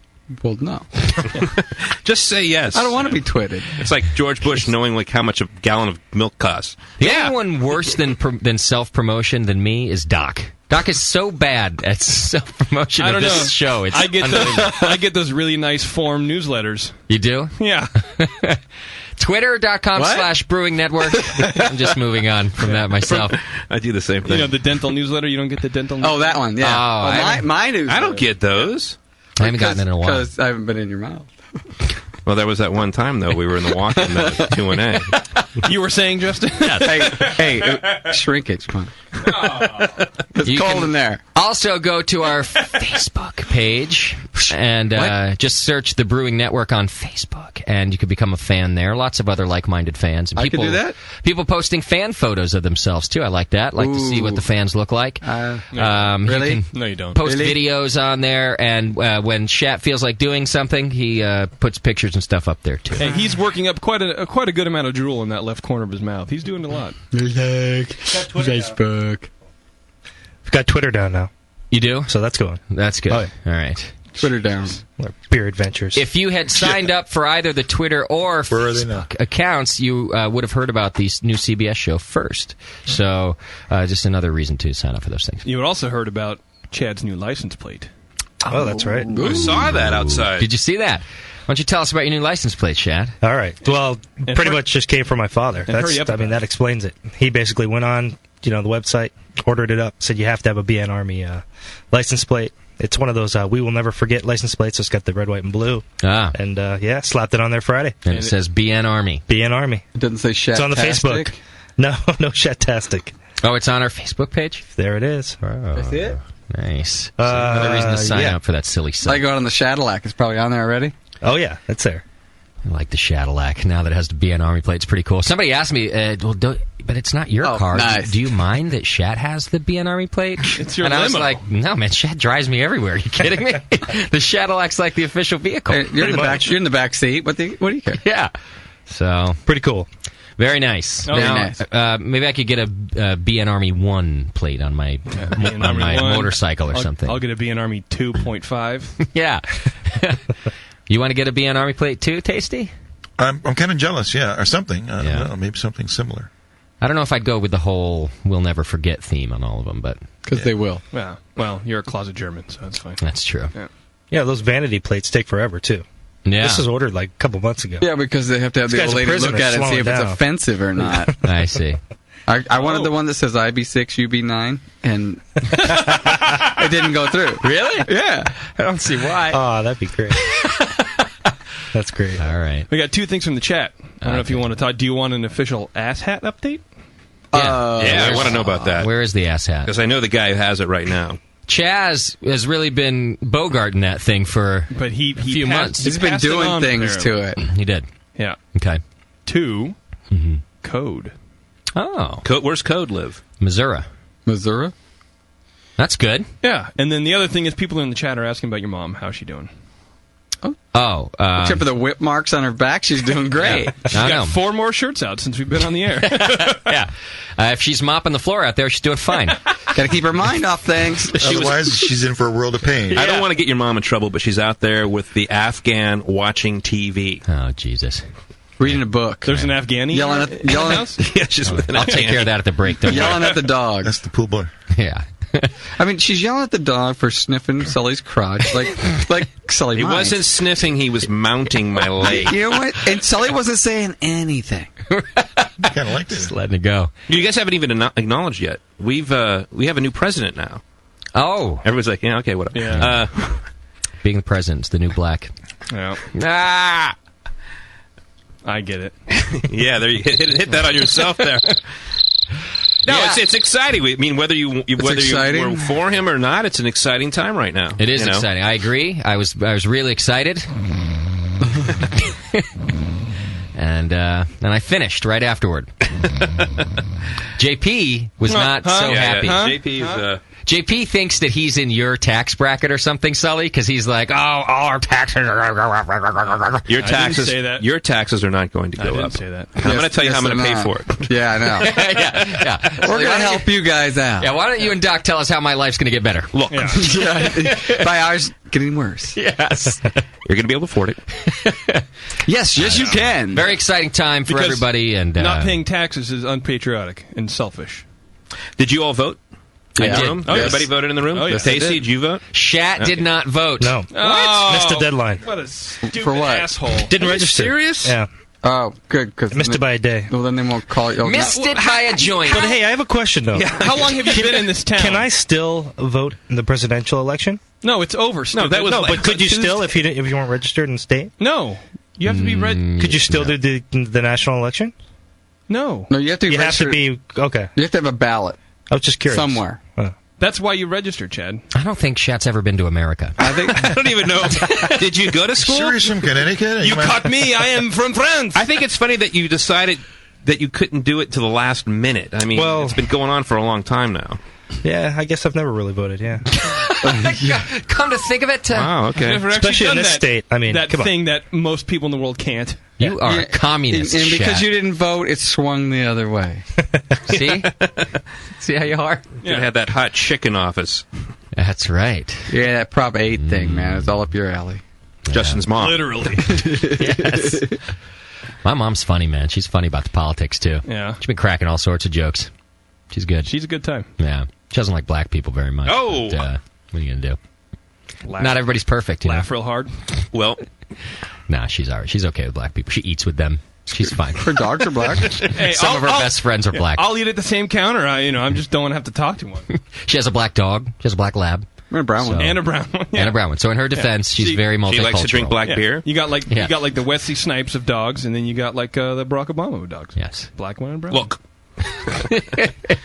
E: Well, no.
C: Just say yes.
E: I don't want to be twitted.
C: It's like George Bush knowing how much a gallon of milk costs.
I: The only one worse than self-promotion than me is Doc. Doc is so bad at self-promotion of this show. It's
M: I get those really nice form newsletters.
I: You do?
M: Yeah.
I: Twitter.com/Brewing Network. I'm just moving on from that myself.
C: I do the same thing.
M: The dental newsletter? You don't get the dental newsletter?
E: Oh, that one, yeah. My newsletter.
C: I don't get those.
I: I haven't gotten it in a while.
E: Because I haven't been in your mouth.
C: Well, there was that one time, though. We were in the walk-in Q&A.
M: You were saying, Justin?
E: Hey, shrinkage. Come on. It's cold in there.
I: Also, go to our Facebook page and just search the Brewing Network on Facebook, and you can become a fan there. Lots of other like-minded fans. And
E: I can do that?
I: People posting fan photos of themselves, too. I like that. Like to see what the fans look like.
E: Really?
M: No, you don't.
I: Post videos on there, and when Shat feels like doing something, he puts pictures and stuff up there, too.
M: Hey, he's working up quite a good amount of drool in that left corner of his mouth. He's doing a lot.
E: Facebook.
N: We've got Twitter down now.
I: You do?
N: So that's going.
I: That's good.
N: Oh, yeah.
I: All right.
E: Twitter down.
N: Beer adventures.
I: If you had signed up for either the Twitter or Facebook accounts, you would have heard about the new CBS show first. So just another reason to sign up for those things.
M: You would also heard about Chad's new license plate.
N: Oh, that's right.
C: I saw that outside.
I: Did you see that? Why don't you tell us about your new license plate, Chad?
N: All right. Well, pretty much just came from my father. That explains it. He basically went on, the website, ordered it up, said you have to have a BN Army license plate. It's one of those we will never forget license plates. It's got the red, white, and blue. And slapped it on there Friday.
I: And it says BN Army.
N: BN Army.
E: It doesn't say Shatastic?
N: It's on the Facebook. No Shatastic.
I: Oh, it's on our Facebook page?
N: There it is.
I: Oh.
E: I see it.
I: Nice. So another reason to sign up for that silly site.
E: I go on the Shadalac. It's probably on there already.
N: Oh, yeah. It's there.
I: I like the Shadalac. Now that it has the BN Army plate, it's pretty cool. Somebody asked me, but it's not your car.
E: Nice.
I: Do you mind that Shat has the BN Army plate?
M: It's your
I: limo.
M: I was
I: like, no, man, Shat drives me everywhere. Are you kidding me? The Shadalac's like the official vehicle.
E: Hey, you're in the back seat. What do you care?
I: Yeah. So
N: pretty cool.
I: Very nice.
M: Oh,
I: Now,
E: nice.
I: Maybe I could get a BN Army 1 plate on my motorcycle or something.
M: I'll get a BN Army 2.5.
I: Yeah. You want to get a BN Army plate too, Tasty?
D: I'm kind of jealous, yeah, or something. I don't know, maybe something similar.
I: I don't know if I'd go with the whole "we'll never forget" theme on all of them, but
E: because they will.
M: Yeah. Well, you're a closet German, so that's fine.
I: That's true.
N: Yeah, those vanity plates take forever too.
I: Yeah.
N: This was ordered like a couple months ago.
E: Yeah, because they have to have
N: This
E: the old
N: guy's a
E: lady look
N: prisoner,
E: at it and see if
N: slow
E: it's
N: it down.
E: offensive or not.
I: I see.
E: I wanted the one that says IB6, UB9, and it didn't go through.
I: Really?
E: Yeah.
I: I don't see why.
N: Oh, that'd be great. That's great.
I: All right.
M: We got 2 things from the chat. I don't know if you want to talk. Do you want an official ass hat update?
C: I want to know about that.
I: Where is the ass hat?
C: Because I know the guy who has it right now.
I: Chaz has really been bogarting that thing for
M: But he
I: a few months.
E: He's been
M: passed it
E: doing
M: on,
E: things
M: apparently.
E: to it.
I: He did.
M: Yeah.
I: Okay.
M: 2, code.
I: Oh.
C: Where's Code live?
I: Missouri.
E: Missouri?
I: That's good.
M: Yeah. And then the other thing is people in the chat are asking about your mom. How's she doing?
I: Oh.
E: Except for the whip marks on her back, she's doing great.
M: She's got 4 more shirts out since we've been on the air.
I: Yeah. If she's mopping the floor out there, she's doing fine.
E: Got to keep her mind off things.
D: Otherwise, she's in for a world of pain.
C: I don't want to get your mom in trouble, but she's out there with the Afghan watching TV.
I: Oh, Jesus.
E: Reading a book.
M: There's an Afghani
E: Yelling
M: in the house?
C: Yeah, she's with an
I: I'll take care of that at the break. Don't
E: Yelling
I: worry.
E: at the dog.
D: That's the pool boy.
I: Yeah.
E: I mean, she's yelling at the dog for sniffing Sully's crotch, like Sully.
C: He
E: minds.
C: wasn't sniffing, he was mounting my leg.
E: You know what? And Sully wasn't saying anything.
D: Kind of like this.
I: Just letting it go.
C: You guys haven't even acknowledged yet. We have a new president now.
I: Oh.
C: Everyone's like, yeah, okay, whatever.
M: Yeah.
I: Being the president's the new black.
M: Yeah.
I: Ah!
M: I get it.
C: Yeah, there you hit that on yourself there. No,
I: Yeah.
C: it's exciting. I mean, whether you were for him or not, it's an exciting time right now.
I: It is
C: you know?
I: exciting. I agree. I was really excited. And I finished right afterward. JP was not so happy. JP thinks that he's in your tax bracket or something, Sully, because he's like, oh, all our taxes are...
C: Your taxes,
M: I didn't say that.
C: Your taxes are not going to go
M: I didn't
C: up.
M: say that.
C: I'm going to tell you how I'm going to pay for it.
E: Yeah, I know.
I: yeah.
E: We're going to help you guys out.
I: Yeah, why don't you and Doc tell us how my life's going to get better?
C: Look,
E: by ours getting worse.
I: Yes.
C: You're going to be able to afford it.
E: Yes, you can.
I: Very exciting time for
M: Because
I: everybody. And
M: not paying taxes is unpatriotic and selfish.
C: Did you all vote?
I: I
C: In the
I: did.
C: room?
M: Oh, yes.
C: Everybody voted in the room?
M: Oh, yes.
C: Stacey, did you vote?
I: Shat did not vote.
N: No.
M: What?
N: Missed the deadline.
M: What a stupid
E: For what?
M: asshole.
N: Didn't
C: Are you
N: register.
C: serious?
N: Yeah.
E: Oh, good. Cause
N: Missed it by a day.
E: Well, then they won't call you.
I: Missed it by a joint.
N: But hey, I have a question though.
M: How long have you been in this town?
N: Can I still vote in the presidential election?
M: No, it's over.
C: No,
M: Stupid.
C: that was
N: But could you still, if you weren't registered in the state?
M: No. You have to be read.
N: Could you still do the national election?
M: No.
E: No, you have to.
N: You have to be okay.
E: You have to have a ballot
N: I was just curious.
E: somewhere.
M: That's why you registered, Chad.
I: I don't think Shat's ever been to America.
C: I don't even know. Did you go to school?
D: Serious from Connecticut?
M: You caught me. I am from France.
C: I think it's funny that you decided that you couldn't do it to the last minute. I mean,
N: Well-
C: it's been going on for a long time now.
N: Yeah, I guess I've never really voted. Yeah,
I: Come to think of it,
C: Wow,
M: I've
C: okay.
M: never actually
N: especially in
M: done
N: this
M: that,
N: state. I mean,
M: that
N: come on.
M: thing that most people in the world can't.
I: you are a communist,
E: and because
I: Shat.
E: you didn't vote, it swung the other way.
I: See? See how you are?
C: You had that hot chicken office.
I: That's right.
E: Yeah, that Prop 8 thing, man, it's all up your alley.
C: Justin's mom.
M: Literally.
I: Yes. My mom's funny, man. She's funny about the politics, too.
M: Yeah.
I: She's been cracking all sorts of jokes. She's good.
M: She's a good time.
I: Yeah. She doesn't like black people very much.
C: Oh!
I: But, what are you going to do?
M: Laugh,
I: Not everybody's perfect, you know?
M: laugh real hard.
C: Well,
I: Nah, she's all right. She's okay with black people. She eats with them. She's fine.
E: Her dogs are black.
M: Hey,
I: Some of her best friends are black.
M: I'll eat at the same counter. I just don't want to have to talk to one.
I: She has a black dog. She has a black lab.
E: And a brown one.
M: And a brown one. Yeah.
I: And a brown one. So in her defense, she's very multicultural.
C: she likes to drink black
M: Yeah.
C: beer.
M: You got like
I: Yeah.
M: the Wesley Snipes of dogs, and then you got like the Barack Obama of dogs.
I: Yes.
M: Black one and brown.
C: Look.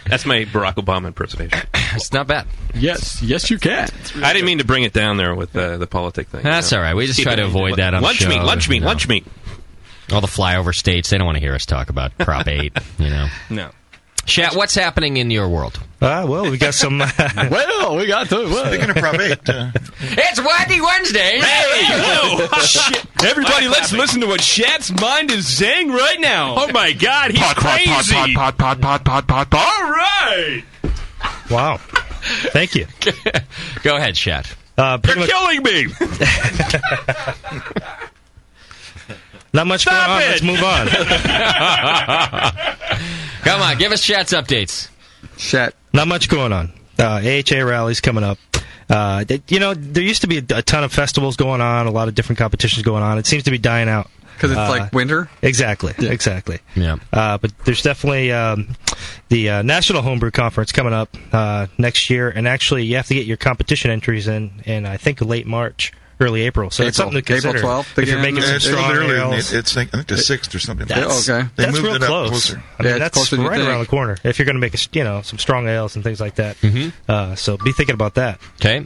C: That's my Barack Obama impersonation.
I: It's not bad.
E: Yes, you can.
C: I didn't mean to bring it down there with the politic thing.
I: That's all right. We just
C: Keep
I: try
C: it
I: to
C: in.
I: avoid that on
C: lunch
I: the show.
C: meat, lunch meat,
I: you know.
C: lunch meat.
I: All the flyover states, they don't want to hear us talk about Prop 8, you know.
M: No.
I: Chat, what's happening in your world?
N: Well, we got some...
D: Speaking of Prop 8...
I: It's Wacky Wednesday!
M: Hey! Whoa! Shit. Everybody, let's listen to what Shat's mind is saying right now.
C: Oh, my God, he's crazy!
M: All right!
N: Wow. Thank you.
I: Go ahead, Shat.
C: You're killing me!
N: Not much going on. Let's move on.
I: Come on, give us Shat's updates.
E: Shat.
N: Not much going on. AHA rally's coming up. There used to be a ton of festivals going on, a lot of different competitions going on. It seems to be dying out.
E: Because it's like winter?
N: Exactly.
I: Yeah.
N: But there's definitely the National Homebrew Conference coming up next year, and actually you have to get your competition entries in I think, late March, early April. So it's something to consider.
E: April 12th
N: if you're making some strong ales.
D: It's I think the 6th or something.
N: That's real close. I mean, that's right around the corner. If you're going to make some strong ales and things like that.
I: Mm-hmm.
N: So be thinking about that.
I: Okay.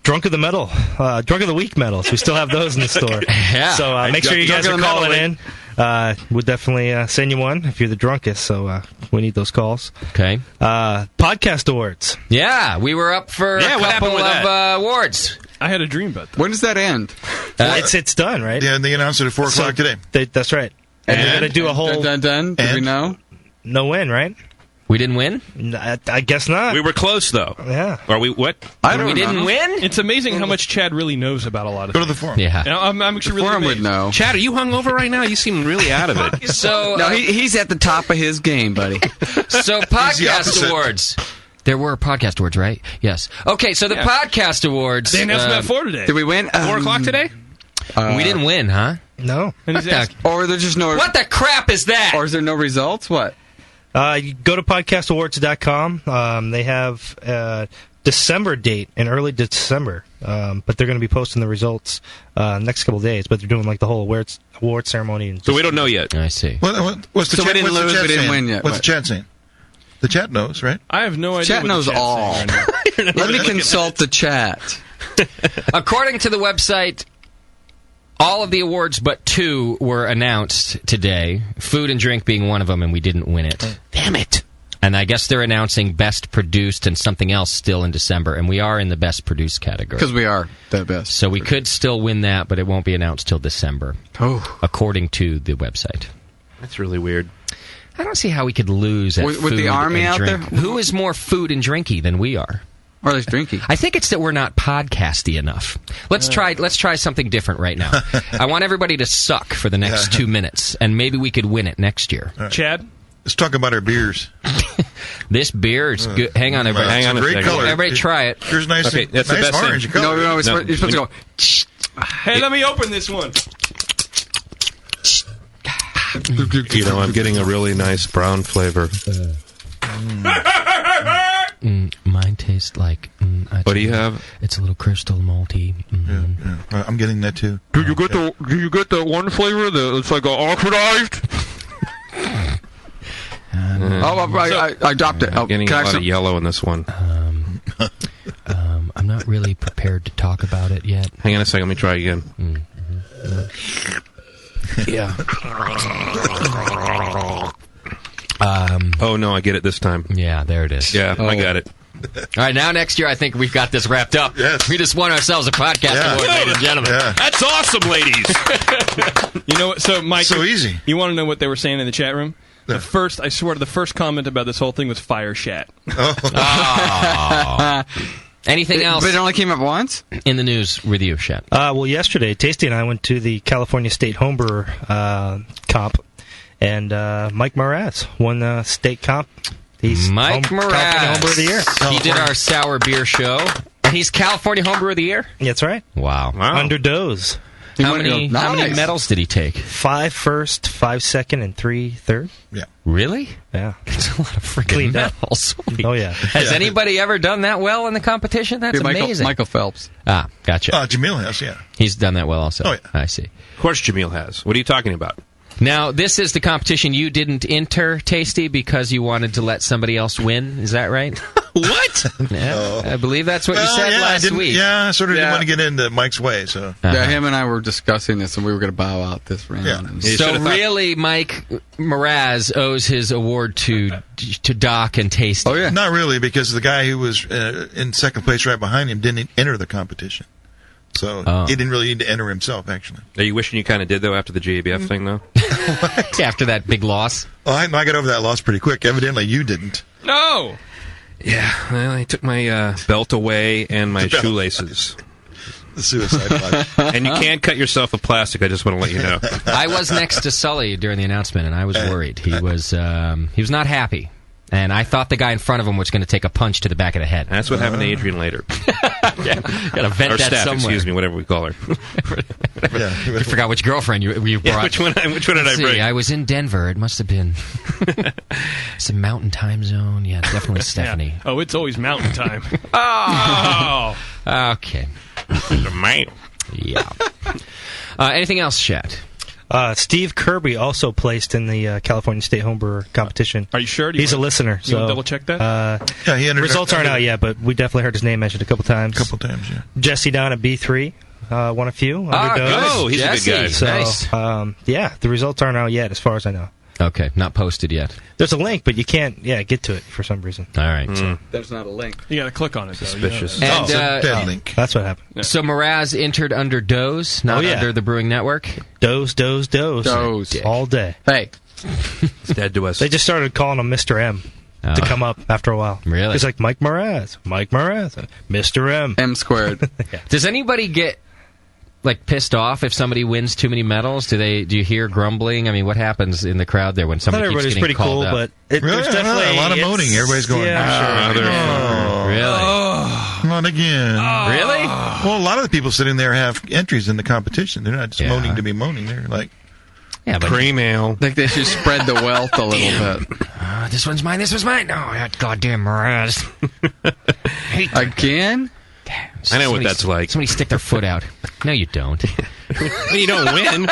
N: Drunk of the Metal, Drunk of the Week medals. We still have those in the store.
I: Yeah.
N: So make sure you guys are calling in. We'll definitely send you one if you're the drunkest. So we need those calls.
I: Okay.
N: Podcast awards.
I: Yeah, we were up for a couple of awards.
M: I had a dream about that.
E: When does that end?
N: It's done, right?
D: Yeah, and they announced it at 4 o'clock today.
N: That's right. And they're going to do a whole...
E: Done. Did we know?
N: No win, right?
I: We didn't win?
N: I guess not.
C: We were close, though.
N: Yeah.
C: Are we what?
I: We didn't win?
M: It's amazing how much Chad really knows about a lot of things.
D: Go to the forum.
I: Yeah.
M: I'm actually really
E: Forum
M: amazed.
E: would know.
C: Chad, are you hungover right now? You seem really out of it.
I: So
E: No, he's at the top of his game, buddy.
I: So podcast awards. There were podcast awards, right? Yes. Okay, so the podcast awards...
M: They announced that for today.
E: Did we win?
C: 4 o'clock today?
I: We didn't win, huh?
N: No.
E: Or there's just no...
I: What the crap is that?
E: Or is there no results? What?
N: You go to podcastawards.com. They have December date in early December, but they're going to be posting the results next couple of days. But they're doing like the whole award ceremony.
C: So we don't know yet.
I: I see.
D: What's the
E: So we
D: chat,
E: didn't
D: what's the
E: lose,
D: chat
E: we didn't
D: saying?
E: win yet.
D: What's the chat saying? The chat knows, right?
M: I have no idea.
E: Chat
M: what
E: knows
M: the chat's
E: all.
M: saying right now.
E: Let me consult the chat.
I: According to the website, all of the awards but 2 were announced today. Food and drink being one of them, and we didn't win it.
C: Damn it.
I: And I guess they're announcing best produced and something else still in December, and we are in the best produced category.
E: Because we are the best.
I: So we could still win that, but it won't be announced till December, according to the website.
C: That's really weird.
I: I don't see how we could lose at
E: With
I: food
E: the army
I: and
E: out
I: drink.
E: there?
I: Who is more food and drinky than we are?
E: Or at least drinky.
I: I think it's that we're not podcasty enough. Let's try something different right now. I want everybody to suck for the next 2 minutes, and maybe we could win it next year.
D: Right.
M: Chad?
D: Let's talk about our beers.
I: This beer is good. Hang on, everybody.
D: Hang on,
C: a second.
D: color.
I: Everybody try it.
D: Here's nice,
C: Okay, that's the
D: nice
C: best
D: orange
C: thing.
D: color.
E: No, you're supposed to go...
M: Hey, let me open this one.
C: You know, I'm getting a really nice brown flavor.
I: Mine tastes like...
C: What do you have?
I: It's a little crystal malty.
D: Yeah. I'm getting that too.
C: Do you get that one flavor that's like oxidized?
E: I dropped it.
C: I'm getting a lot of yellow in this one.
I: I'm not really prepared to talk about it yet.
C: Hang on a second, let me try again.
I: Yeah.
C: Oh no, I get it this time.
I: Yeah, there it is.
C: Yeah, I got it.
I: All right, now next year I think we've got this wrapped up.
D: Yes.
I: We just won ourselves a podcast award, ladies and gentlemen.
D: Yeah.
C: That's awesome, ladies.
M: You know what? So, Mike,
D: So easy.
M: You want to know what they were saying in the chat room? I swear, the first comment about this whole thing was fire Shat.
I: Anything else?
E: But it only came up once?
I: In the news with you, Shat.
N: Well, yesterday, Tasty and I went to the California State Homebrewer comp, and Mike Mraz won the state comp. He's
I: Mike
N: California
I: Mraz.
N: Homebrewer of the Year.
I: He did our sour beer show. And he's California Homebrewer of the Year?
N: That's right.
I: Wow.
N: Under Doze.
I: How many medals did he take?
N: 5 first, 5 second, and 3 third.
D: Yeah.
I: Really?
N: Yeah.
I: That's a lot of freaking
N: Cleaned up.
I: medals.
N: Oh, yeah.
I: Has anybody ever done that well in the competition? That's amazing.
E: Michael Phelps.
I: Ah, gotcha.
D: Jamil has, yeah.
I: He's done that well also.
D: Oh, yeah.
I: I see.
C: Of course Jamil has. What are you talking about?
I: Now, this is the competition you didn't enter, Tasty, because you wanted to let somebody else win. Is that right?
C: What?
I: Yeah, I believe that's what you said last week.
D: Yeah, I sort of didn't want to get into Mike's way. So
E: Yeah, him and I were discussing this, and we were going to bow out this round.
D: Yeah.
I: So really, Mike Mraz owes his award to Doc and Tasty.
E: Oh, yeah.
D: Not really, because the guy who was in second place right behind him didn't enter the competition. So he didn't really need to enter himself, actually.
C: Are you wishing you kind of did, though, after the GABF thing, though?
I: After that big loss?
D: Oh, I got over that loss pretty quick. Evidently, you didn't.
M: No!
C: Yeah, well, I took my belt away and my shoelaces.
D: The suicide watch.
C: And you can't cut yourself with plastic, I just want to let you know.
I: I was next to Sully during the announcement, and I was worried. He was not happy. And I thought the guy in front of him was going to take a punch to the back of the head.
C: That's what happened to Adrian later.
I: Got to vent
C: or
I: that
C: Steph,
I: somewhere.
C: excuse me, whatever we call her.
I: You forgot which girlfriend you brought.
C: Yeah, which one did I bring?
I: I was in Denver. It must have been some mountain time zone. Yeah, definitely Stephanie.
M: Yeah. Oh, it's always mountain time.
I: Oh! Okay.
C: Man.
I: Yeah. Anything else, Chat?
N: Steve Kirby also placed in the California State Homebrewer competition.
M: Are you sure?
N: He's a listener.
M: You want
N: So
M: to double check that?
D: Yeah, he entered.
N: results aren't out yet, but we definitely heard his name mentioned a couple times.
D: Yeah.
N: Jesse down at B3 won a few.
I: Ah,
N: Underdogs.
C: Oh, he's
I: Jesse.
C: a good guy.
N: So,
I: Nice.
N: yeah, the results aren't out yet, as far as I know.
I: Okay, not posted yet.
N: There's a link, but you can't, get to it for some reason.
I: All right.
E: There's not a link.
M: You got to click on it, though.
C: Suspicious.
M: You know
I: And,
D: It's a dead link.
N: That's what happened.
I: So Mraz entered under Doze, not under the Brewing Network.
N: Doze.
E: Doze.
N: All day.
E: Hey.
C: It's dead to us.
N: They just started calling him Mr. M to come up after a while.
I: Really?
N: He's like, Mike Mraz, Mr. M.
E: M squared.
I: Does anybody get pissed off if somebody wins too many medals? Do you hear grumbling? I mean, what happens in the crowd there when
N: I thought
I: somebody keeps
N: everybody's
I: getting
N: pretty
I: called
N: cool,
I: up?
N: but
D: Really?
N: there's definitely
D: a lot of moaning. Everybody's going,
I: Really?
D: Not again.
I: Really?
D: Well, a lot of the people sitting there have entries in the competition. They're not just moaning to be moaning. They're like,
I: Yeah, but
C: cream ale.
E: I think they should spread the wealth a little bit.
I: This one's mine. This was mine. No, that goddamn Mraz.
E: Again?
C: I know what that's like.
I: Somebody stick their foot out. No, you don't.
C: You don't win.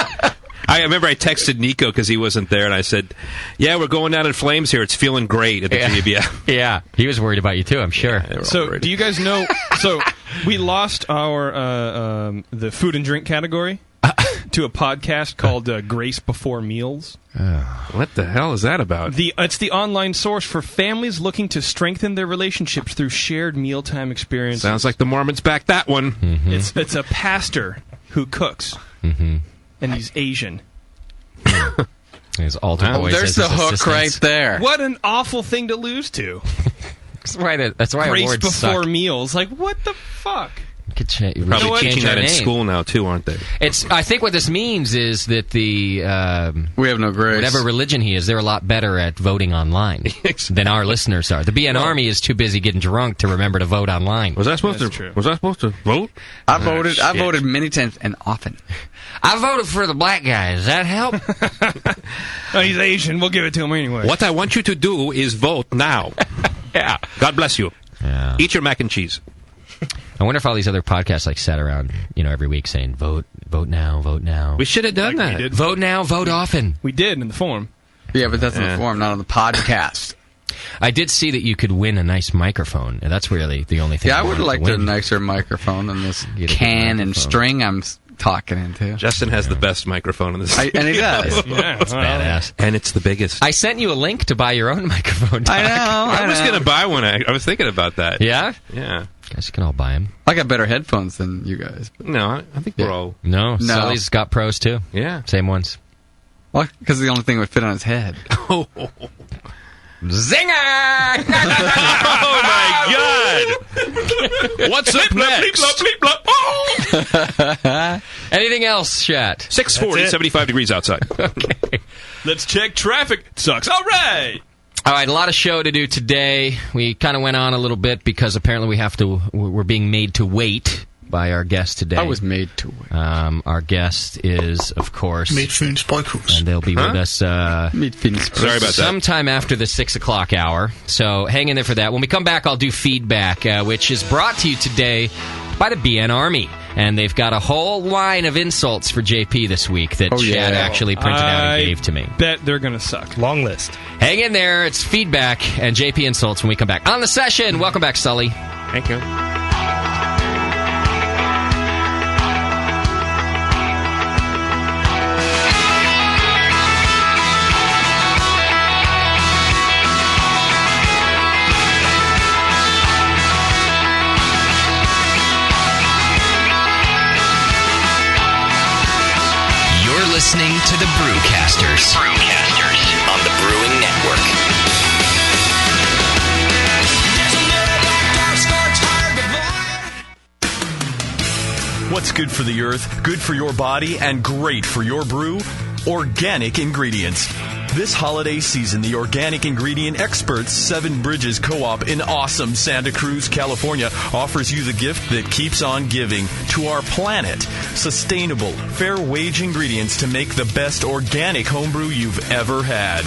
C: I remember I texted Nico because he wasn't there, and I said, "Yeah, we're going down in flames here. It's feeling great at the GBF."
I: Yeah, he was worried about you too, I'm sure.
M: So, do you guys know? So, we lost our the food and drink category to a podcast called Grace Before Meals.
C: What the hell is that about?
M: It's the online source for families looking to strengthen their relationships through shared mealtime experiences.
C: Sounds like the Mormons backed that one.
I: Mm-hmm.
M: It's a pastor who cooks, and he's Asian.
I: His altar boys
E: There's
I: as
E: the
I: his
E: hook
I: assistants.
E: right there.
M: What an awful thing to lose to.
I: That's why
M: Grace
I: awards
M: Before
I: suck.
M: Meals. Like, what the fuck?
C: Probably teaching that in school now too, aren't they?
I: I think what this means is that we
E: have no grace.
I: Whatever religion he is, they're a lot better at voting online than our listeners are. The BN Army is too busy getting drunk to remember to vote online.
C: Was I supposed to vote?
E: I voted many times and often.
I: I voted for the black guy. Does that help?
M: Oh, he's Asian. We'll give it to him anyway.
C: What I want you to do is vote now.
I: Yeah.
C: God bless you.
I: Yeah.
C: Eat your mac and cheese.
I: I wonder if all these other podcasts sat around, every week saying, vote now, vote now.
C: We should have done that.
I: Vote now, vote often.
M: We did in the forum.
E: Yeah, but that's in the forum, not on the podcast.
I: I did see that you could win a nice microphone, and that's really the only thing.
E: Yeah, I would have liked a
I: win.
E: nicer microphone than this can and string I'm talking into.
C: Justin has the best microphone in this.
E: And he does.
I: Yeah, it's badass.
C: And it's the biggest.
I: I sent you a link to buy your own microphone. Doc.
E: I know.
C: I was going to buy one. I was thinking about that.
I: Yeah?
C: Yeah.
I: Guys, you can all buy them.
E: I got better headphones than you guys.
C: No, I think we're all...
I: No, Sully's got pros too.
C: Yeah.
I: Same ones.
E: Well, because the only thing would fit on his head.
C: Oh.
I: Zinger!
C: Oh, my God! What's up next?
I: Anything else, chat?
C: 640, 75 degrees outside.
I: Okay.
M: Let's check traffic. It sucks. All right.
I: All right, a lot of show to do today. We kind of went on a little bit because apparently we're being made to wait by our guest today.
E: I was made to wait.
I: Our guest is, of course...
J: Midtfyns Bryghus.
I: And they'll be with us
C: Sorry about that.
I: sometime after the 6 o'clock hour. So hang in there for that. When we come back, I'll do feedback, which is brought to you today by the BN Army. And they've got a whole line of insults for JP this week that Chad actually printed out and gave to me.
M: Bet they're going to suck.
N: Long list.
I: Hang in there. It's feedback and JP insults when we come back. On the session. Welcome back, Sully.
C: Thank you.
O: Listening to the Brewcasters. On the Brewing Network.
P: What's good for the earth, good for your body, and great for your brew? Organic ingredients. This holiday season, the organic ingredient experts, Seven Bridges Co-op in awesome Santa Cruz, California, offers you the gift that keeps on giving to our planet. Sustainable, fair-wage ingredients to make the best organic homebrew you've ever had.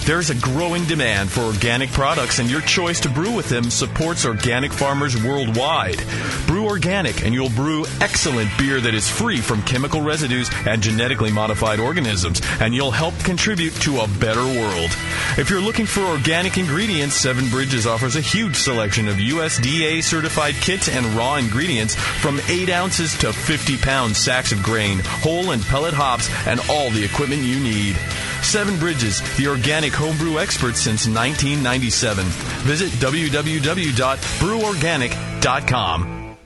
P: There's a growing demand for organic products, and your choice to brew with them supports organic farmers worldwide. Brew organic, and you'll brew excellent beer that is free from chemical residues and genetically modified organisms, and you'll help contribute to a better world. If you're looking for organic ingredients, Seven Bridges offers a huge selection of USDA-certified kits and raw ingredients from 8 ounces to 50-pound sacks of grain, whole and pellet hops, and all the equipment you need. Seven Bridges, the organic homebrew experts since 1997. Visit www.breworganic.com.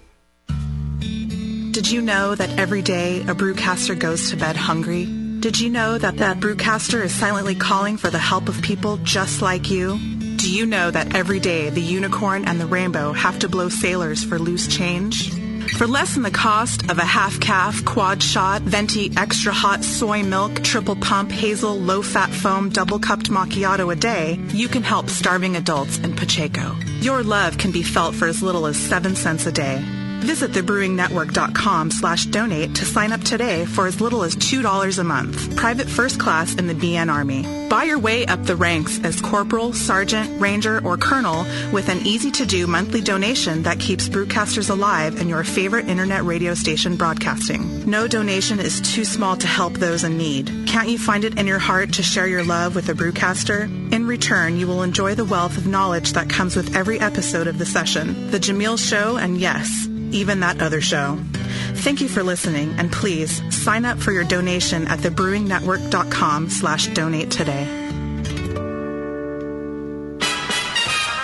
Q: Did you know that every day a brewcaster goes to bed hungry? Did you know that brewcaster is silently calling for the help of people just like you? Do you know that every day the unicorn and the rainbow have to blow sailors for loose change? For less than the cost of a half-calf, quad-shot, venti, extra-hot soy milk, triple-pump, hazel, low-fat foam, double-cupped macchiato a day, you can help starving adults in Pacheco. Your love can be felt for as little as 7 cents a day. Visit thebrewingnetwork.com/donate to sign up today for as little as $2 a month. Private first class in the BN Army. Buy your way up the ranks as corporal, sergeant, ranger, or colonel with an easy-to-do monthly donation that keeps brewcasters alive and your favorite internet radio station broadcasting. No donation is too small to help those in need. Can't you find it in your heart to share your love with a brewcaster? In return, you will enjoy the wealth of knowledge that comes with every episode of the session, The Jameel Show, and yes, even that other show. Thank you for listening, and please sign up for your donation at thebrewingnetwork.com/donate today.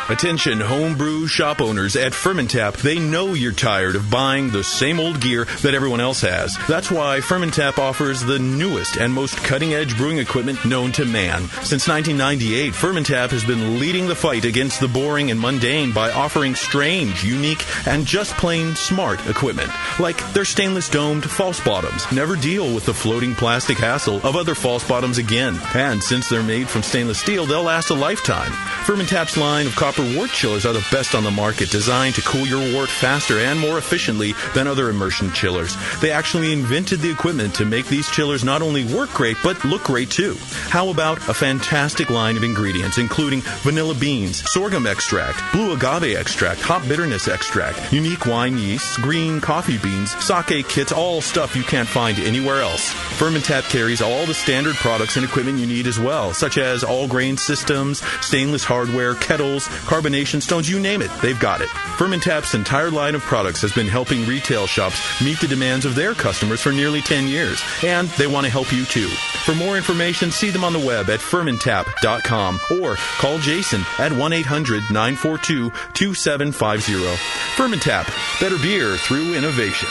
P: Attention homebrew shop owners at Fermentap. They know you're tired of buying the same old gear that everyone else has. That's why Fermentap offers the newest and most cutting-edge brewing equipment known to man. Since 1998, Fermentap has been leading the fight against the boring and mundane by offering strange, unique, and just plain smart equipment. Like their stainless domed false bottoms. Never deal with the floating plastic hassle of other false bottoms again. And since they're made from stainless steel, they'll last a lifetime. Fermentap's line of copper wort chillers are the best on the market, designed to cool your wort faster and more efficiently than other immersion chillers. They actually invented the equipment to make these chillers not only work great, but look great too. How about a fantastic line of ingredients, including vanilla beans, sorghum extract, blue agave extract, hop bitterness extract, unique wine yeasts, green coffee beans, sake kits, all stuff you can't find anywhere else. Fermentap carries all the standard products and equipment you need as well, such as all-grain systems, stainless hardware, kettles, carbonation stones, you name it, they've got it. Fermentap's entire line of products has been helping retail shops meet the demands of their customers for nearly 10 years, and they want to help you too. For more information, see them on the web at fermentap.com or call Jason at 1-800-942-2750. Fermentap, better beer through innovation.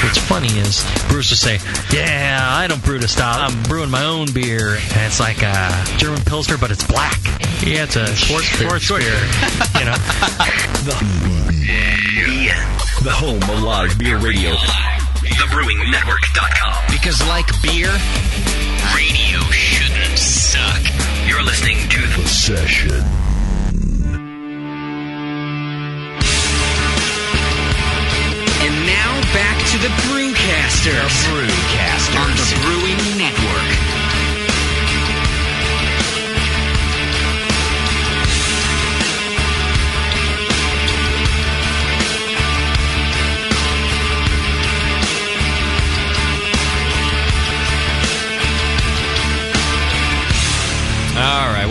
I: What's funny is brewers will say, yeah, I don't brew to style. I'm brewing my own beer. And it's like a German Pilsner, but it's black. Yeah, it's a sports beer. You know.
O: The home of live beer radio. TheBrewingNetwork.com.
I: Because like beer,
O: radio shouldn't suck. You're listening to The Session. Back to the Brewcasters. On the Brewing Network.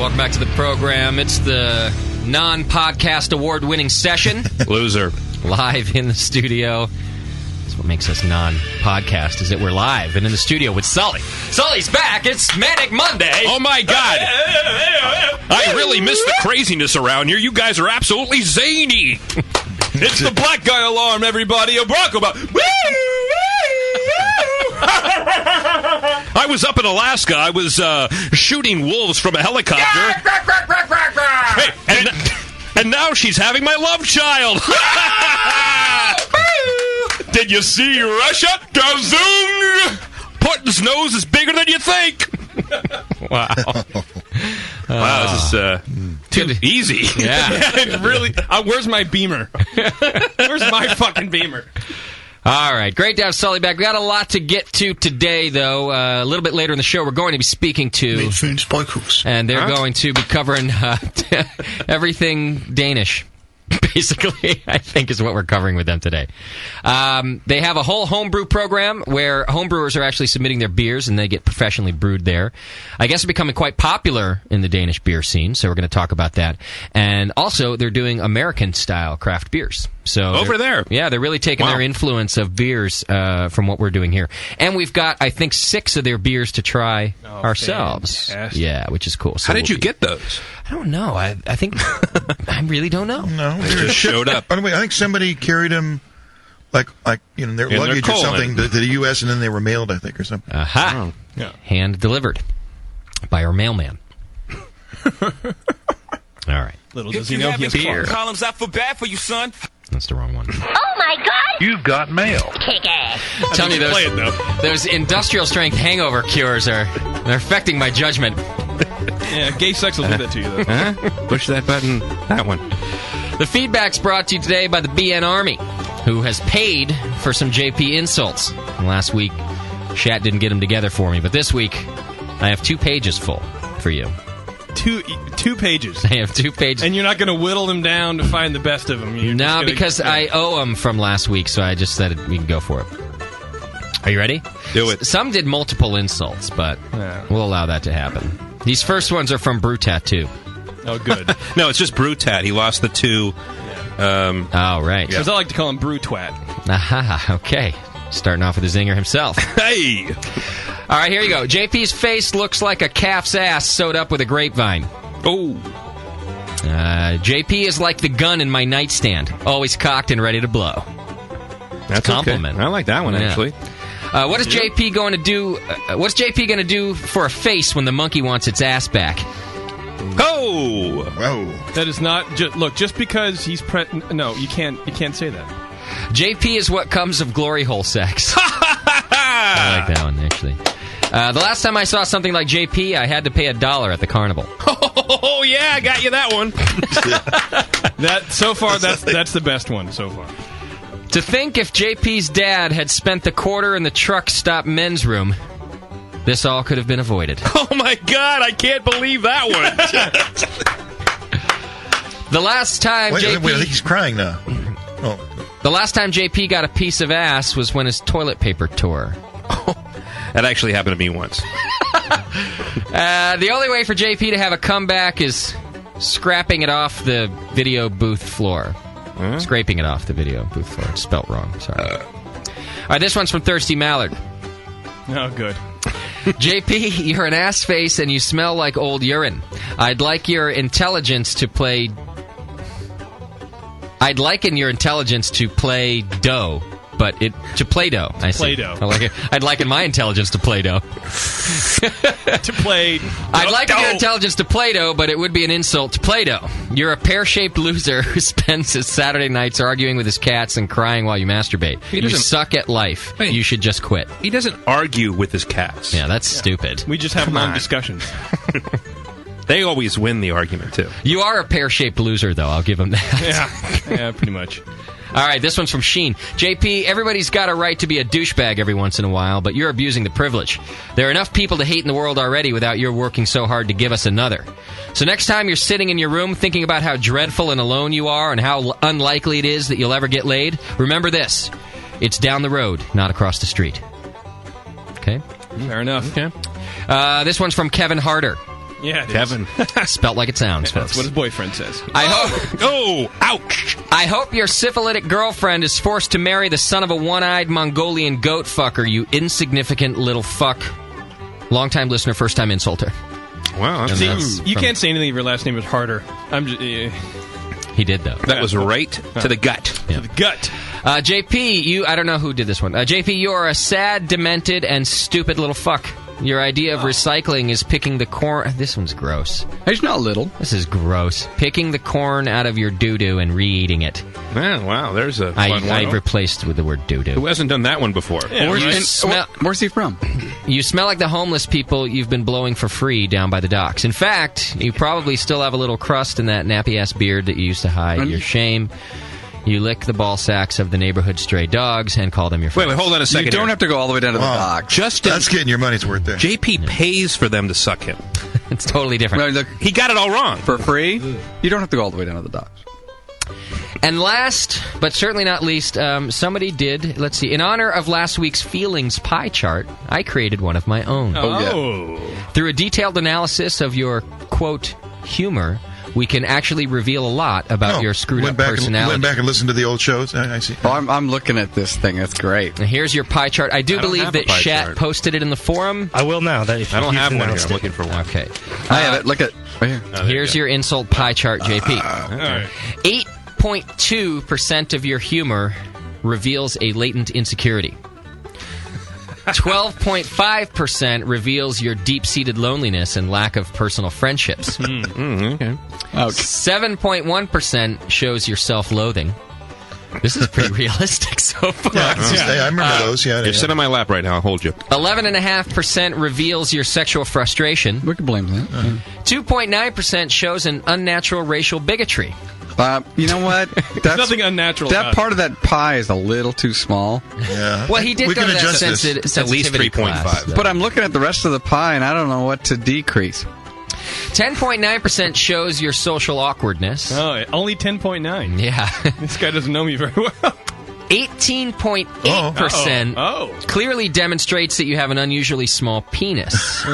I: welcome back to the program. It's the non-podcast award-winning session.
C: Loser.
I: Live in the studio. That's what makes us non-podcast, is that we're live and in the studio with Sully. Sully's back. It's Manic Monday.
C: Oh, my God. I really miss the craziness around here. You guys are absolutely zany.
M: It's the black guy alarm, everybody. A Barack Obama.
C: I was up in Alaska. I was shooting wolves from a helicopter. Hey, and now she's having my love child. Did you see Russia? Gazoon! Putin's nose is bigger than you think.
I: Wow.
C: Wow, this is too easy.
I: Yeah.
M: Really? Where's my beamer? Where's my fucking beamer?
I: All right, great to have Sully back. We got a lot to get to today, though. A little bit later in the show, we're going to be speaking to
J: Midtfyns, Bryghus.
I: And they're going to be covering everything Danish. Basically, I think is what we're covering with them today. They have a whole homebrew program where homebrewers are actually submitting their beers and they get professionally brewed there. I guess it's becoming quite popular in the Danish beer scene, so we're going to talk about that. And also, they're doing American-style craft beers. So
C: over there.
I: Yeah, they're really taking their influence of beers from what we're doing here. And we've got, I think, 6 of their beers to try ourselves.
M: Fantastic.
I: Yeah, which is cool. So
C: How did you get those?
I: I don't know. I think I really don't know.
D: No,
C: they just showed up.
D: By the way, I think somebody carried them like their luggage or something to the U.S. and then they were mailed, I think, or something.
I: Aha! Yeah. Hand delivered by our mailman. All right.
M: Little does he know he has beer.
R: Columns, I feel bad for you, son.
I: That's the wrong one.
S: Oh my God!
R: You've got mail.
S: Kick ass.
I: I'm telling you, those industrial strength hangover cures they're affecting my judgment.
M: Yeah, gay sex will do that to you, though.
C: Push that button. That one.
I: The feedback's brought to you today by the BN Army, who has paid for some JP insults. And last week, Shat didn't get them together for me, but this week, I have 2 pages full for you.
M: Two pages.
I: I have 2 pages.
M: And you're not going to whittle them down to find the best of them.
I: No, because I owe them from last week, so I just said we can go for it. Are you ready?
C: Do it.
I: Some did multiple insults, but we'll allow that to happen. These first ones are from Brew Tattoo.
M: Oh, good.
C: No, it's just Brew Tat. He lost the 2.
I: Oh, right.
M: Because I like to call him Brew Twat.
I: Aha, okay. Starting off with the zinger himself.
C: Hey!
I: All right, here you go. JP's face looks like a calf's ass sewed up with a grapevine.
C: Oh.
I: JP is like the gun in my nightstand, always cocked and ready to blow.
C: That's
I: a compliment.
C: Okay. I like that one, actually.
I: What is JP going to do? What's JP going to do for a face when the monkey wants its ass back?
C: Oh!
D: Whoa!
M: That is not look. Just because he's no, you can't say that.
I: JP is what comes of glory hole sex. I like that one actually. The last time I saw something like JP, I had to pay $1 at the carnival.
C: Oh yeah, I got you that one.
M: That's the best one so far.
I: To think if JP's dad had spent the quarter in the truck stop men's room, this all could have been avoided.
C: Oh my God, I can't believe that one.
I: The last time
D: Wait,
I: JP...
D: I think he's crying now. Oh.
I: The last time JP got a piece of ass was when his toilet paper tore.
C: That actually happened to me once.
I: The only way for JP to have a comeback is scrapping it off the video booth floor. Scraping it off the video booth floor. It's spelt wrong. Sorry. All right, this one's from Thirsty Mallard.
M: Oh, good.
I: JP, you're an ass face and you smell like old urine. I'd liken your intelligence to play dough. But to Play-Doh, I see.
M: Play-Doh.
I: I'd liken my intelligence to Play-Doh.
M: To play.
I: I'd liken your intelligence to Play-Doh, but it would be an insult to Play-Doh. You're a pear-shaped loser who spends his Saturday nights arguing with his cats and crying while you masturbate. You suck at life.
C: Wait.
I: You should just quit.
C: He doesn't argue with his cats.
I: Yeah, that's stupid.
M: We just have long discussions.
C: They always win the argument, too.
I: You are a pear-shaped loser, though. I'll give him that.
M: Yeah, pretty much.
I: All right, this one's from Sheen. JP, everybody's got a right to be a douchebag every once in a while, but you're abusing the privilege. There are enough people to hate in the world already without your working so hard to give us another. So next time you're sitting in your room thinking about how dreadful and alone you are and how unlikely it is that you'll ever get laid, remember this. It's down the road, not across the street. Okay?
M: Fair enough.
I: Okay. This one's from Kevin Harder.
M: Yeah, it is.
C: Kevin.
I: Spelt like it sounds, folks.
M: That's what his boyfriend says.
I: I hope.
C: Oh, ouch!
I: I hope your syphilitic girlfriend is forced to marry the son of a one-eyed Mongolian goat fucker. You insignificant little fuck. Long-time listener, first-time insulter.
C: Wow,
M: you can't say anything if your last name is harder. I'm just.
I: He did, though.
C: That was right to the gut.
M: To the gut.
I: JP, I don't know who did this one. JP, you're a sad, demented, and stupid little fuck. Your idea of recycling is picking the corn. This one's gross.
E: He's not little.
I: This is gross. Picking the corn out of your doo-doo and re-eating it.
C: Man, wow, there's a fun one.
I: I replaced with the word doo-doo.
C: Who hasn't done that one before?
E: Yeah, where's he from?
I: You smell like the homeless people you've been blowing for free down by the docks. In fact, you probably still have a little crust in that nappy-ass beard that you used to hide your shame. You lick the ball sacks of the neighborhood stray dogs and call them your friends.
C: Wait, hold on a second.
E: You don't have to go all the way down to the dock.
D: That's getting your money's worth there.
C: JP pays for them to suck him.
I: It's totally different.
E: Well, look,
C: he got it all wrong.
E: For free? You don't have to go all the way down to the docks.
I: And last, but certainly not least, somebody did, let's see, in honor of last week's feelings pie chart, I created one of my own.
M: Oh.
I: Through a detailed analysis of your, quote, humor, we can actually reveal a lot about your screwed up personality.
D: Went back and listened to the old shows. I see.
E: Oh, I'm looking at this thing. That's great.
I: And here's your pie chart. I do believe that Shat posted it in the forum.
N: I will now.
C: I don't have one here. I'm looking for one.
I: Okay.
E: I have it. Look at right here.
I: Here's your insult pie chart, JP.
C: Okay.
I: 8.2% of your humor reveals a latent insecurity. 12.5% reveals your deep-seated loneliness and lack of personal friendships.
C: Okay.
I: 7.1% shows your self-loathing. This is pretty realistic so far.
D: I remember those. Yeah,
C: You're sitting on my lap right now. I'll hold you.
I: 11.5% reveals your sexual frustration.
E: We can blame that.
I: 2.9% shows an unnatural racial bigotry.
E: You know what?
M: There's nothing unnatural about
E: that part of that pie is a little too small.
D: Yeah.
I: Well, he did go to that
C: at least 3.5.
E: But I'm looking at the rest of the pie, and I don't know what to decrease.
I: 10.9% shows your social awkwardness.
M: Oh, only 10.9.
I: Yeah.
M: This guy doesn't know me very well.
I: 18.8% clearly demonstrates that you have an unusually small penis.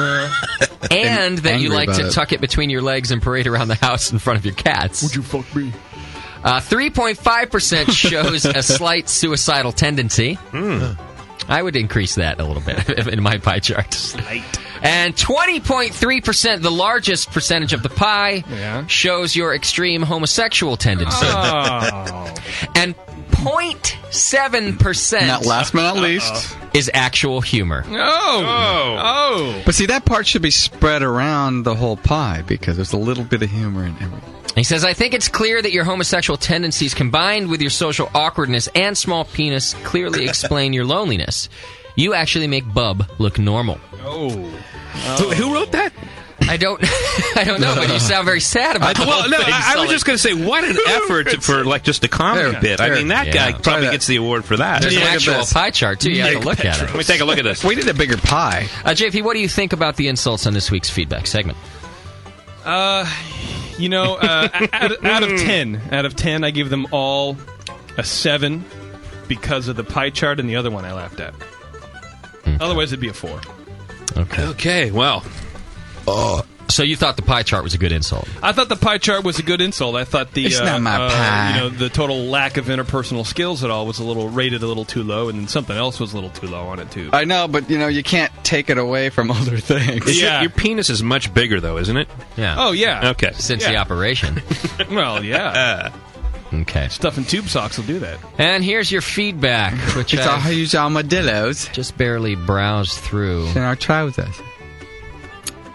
I: And that you like to tuck it between your legs and parade around the house in front of your cats.
M: Would you fuck me?
I: 3.5% shows a slight suicidal tendency. I would increase that a little bit in my pie chart.
M: Slight.
I: And 20.3%, the largest percentage of the pie, shows your extreme homosexual tendency.
M: Oh.
I: And 0.7%,
E: not last but not least,
I: is actual humor.
M: Oh.
E: But see, that part should be spread around the whole pie because there's a little bit of humor in everything.
I: He says, I think it's clear that your homosexual tendencies combined with your social awkwardness and small penis clearly explain your loneliness. You actually make Bub look normal.
C: Who wrote that?
I: I don't know, but you sound very sad about it.
C: Well, no, I was just going to say, what an effort for just a comedy bit. I mean, that guy probably gets the award for that.
I: There's an actual pie chart, too. You have to look at it.
C: Let me take a look at this.
E: We need a bigger pie.
I: JP, what do you think about the insults on this week's feedback segment?
M: Out of 10, I give them all a 7 because of the pie chart, and the other one I laughed at. Otherwise, it'd be a 4.
C: Okay, well.
I: So you thought the pie chart was a good insult?
M: I thought the pie chart was a good insult. I thought the
E: it's not my pie.
M: The total lack of interpersonal skills at all was rated a little too low, and then something else was a little too low on it too.
E: I know, but you can't take it away from other things.
C: Your penis is much bigger, though, isn't it?
I: Yeah.
M: Oh yeah.
C: Okay.
I: Since the operation.
M: Well, yeah.
I: Okay.
M: Stuffing tube socks will do that.
I: And here's your feedback, which
E: it's all use armadillos.
I: Just barely browsed through.
E: In our trousers.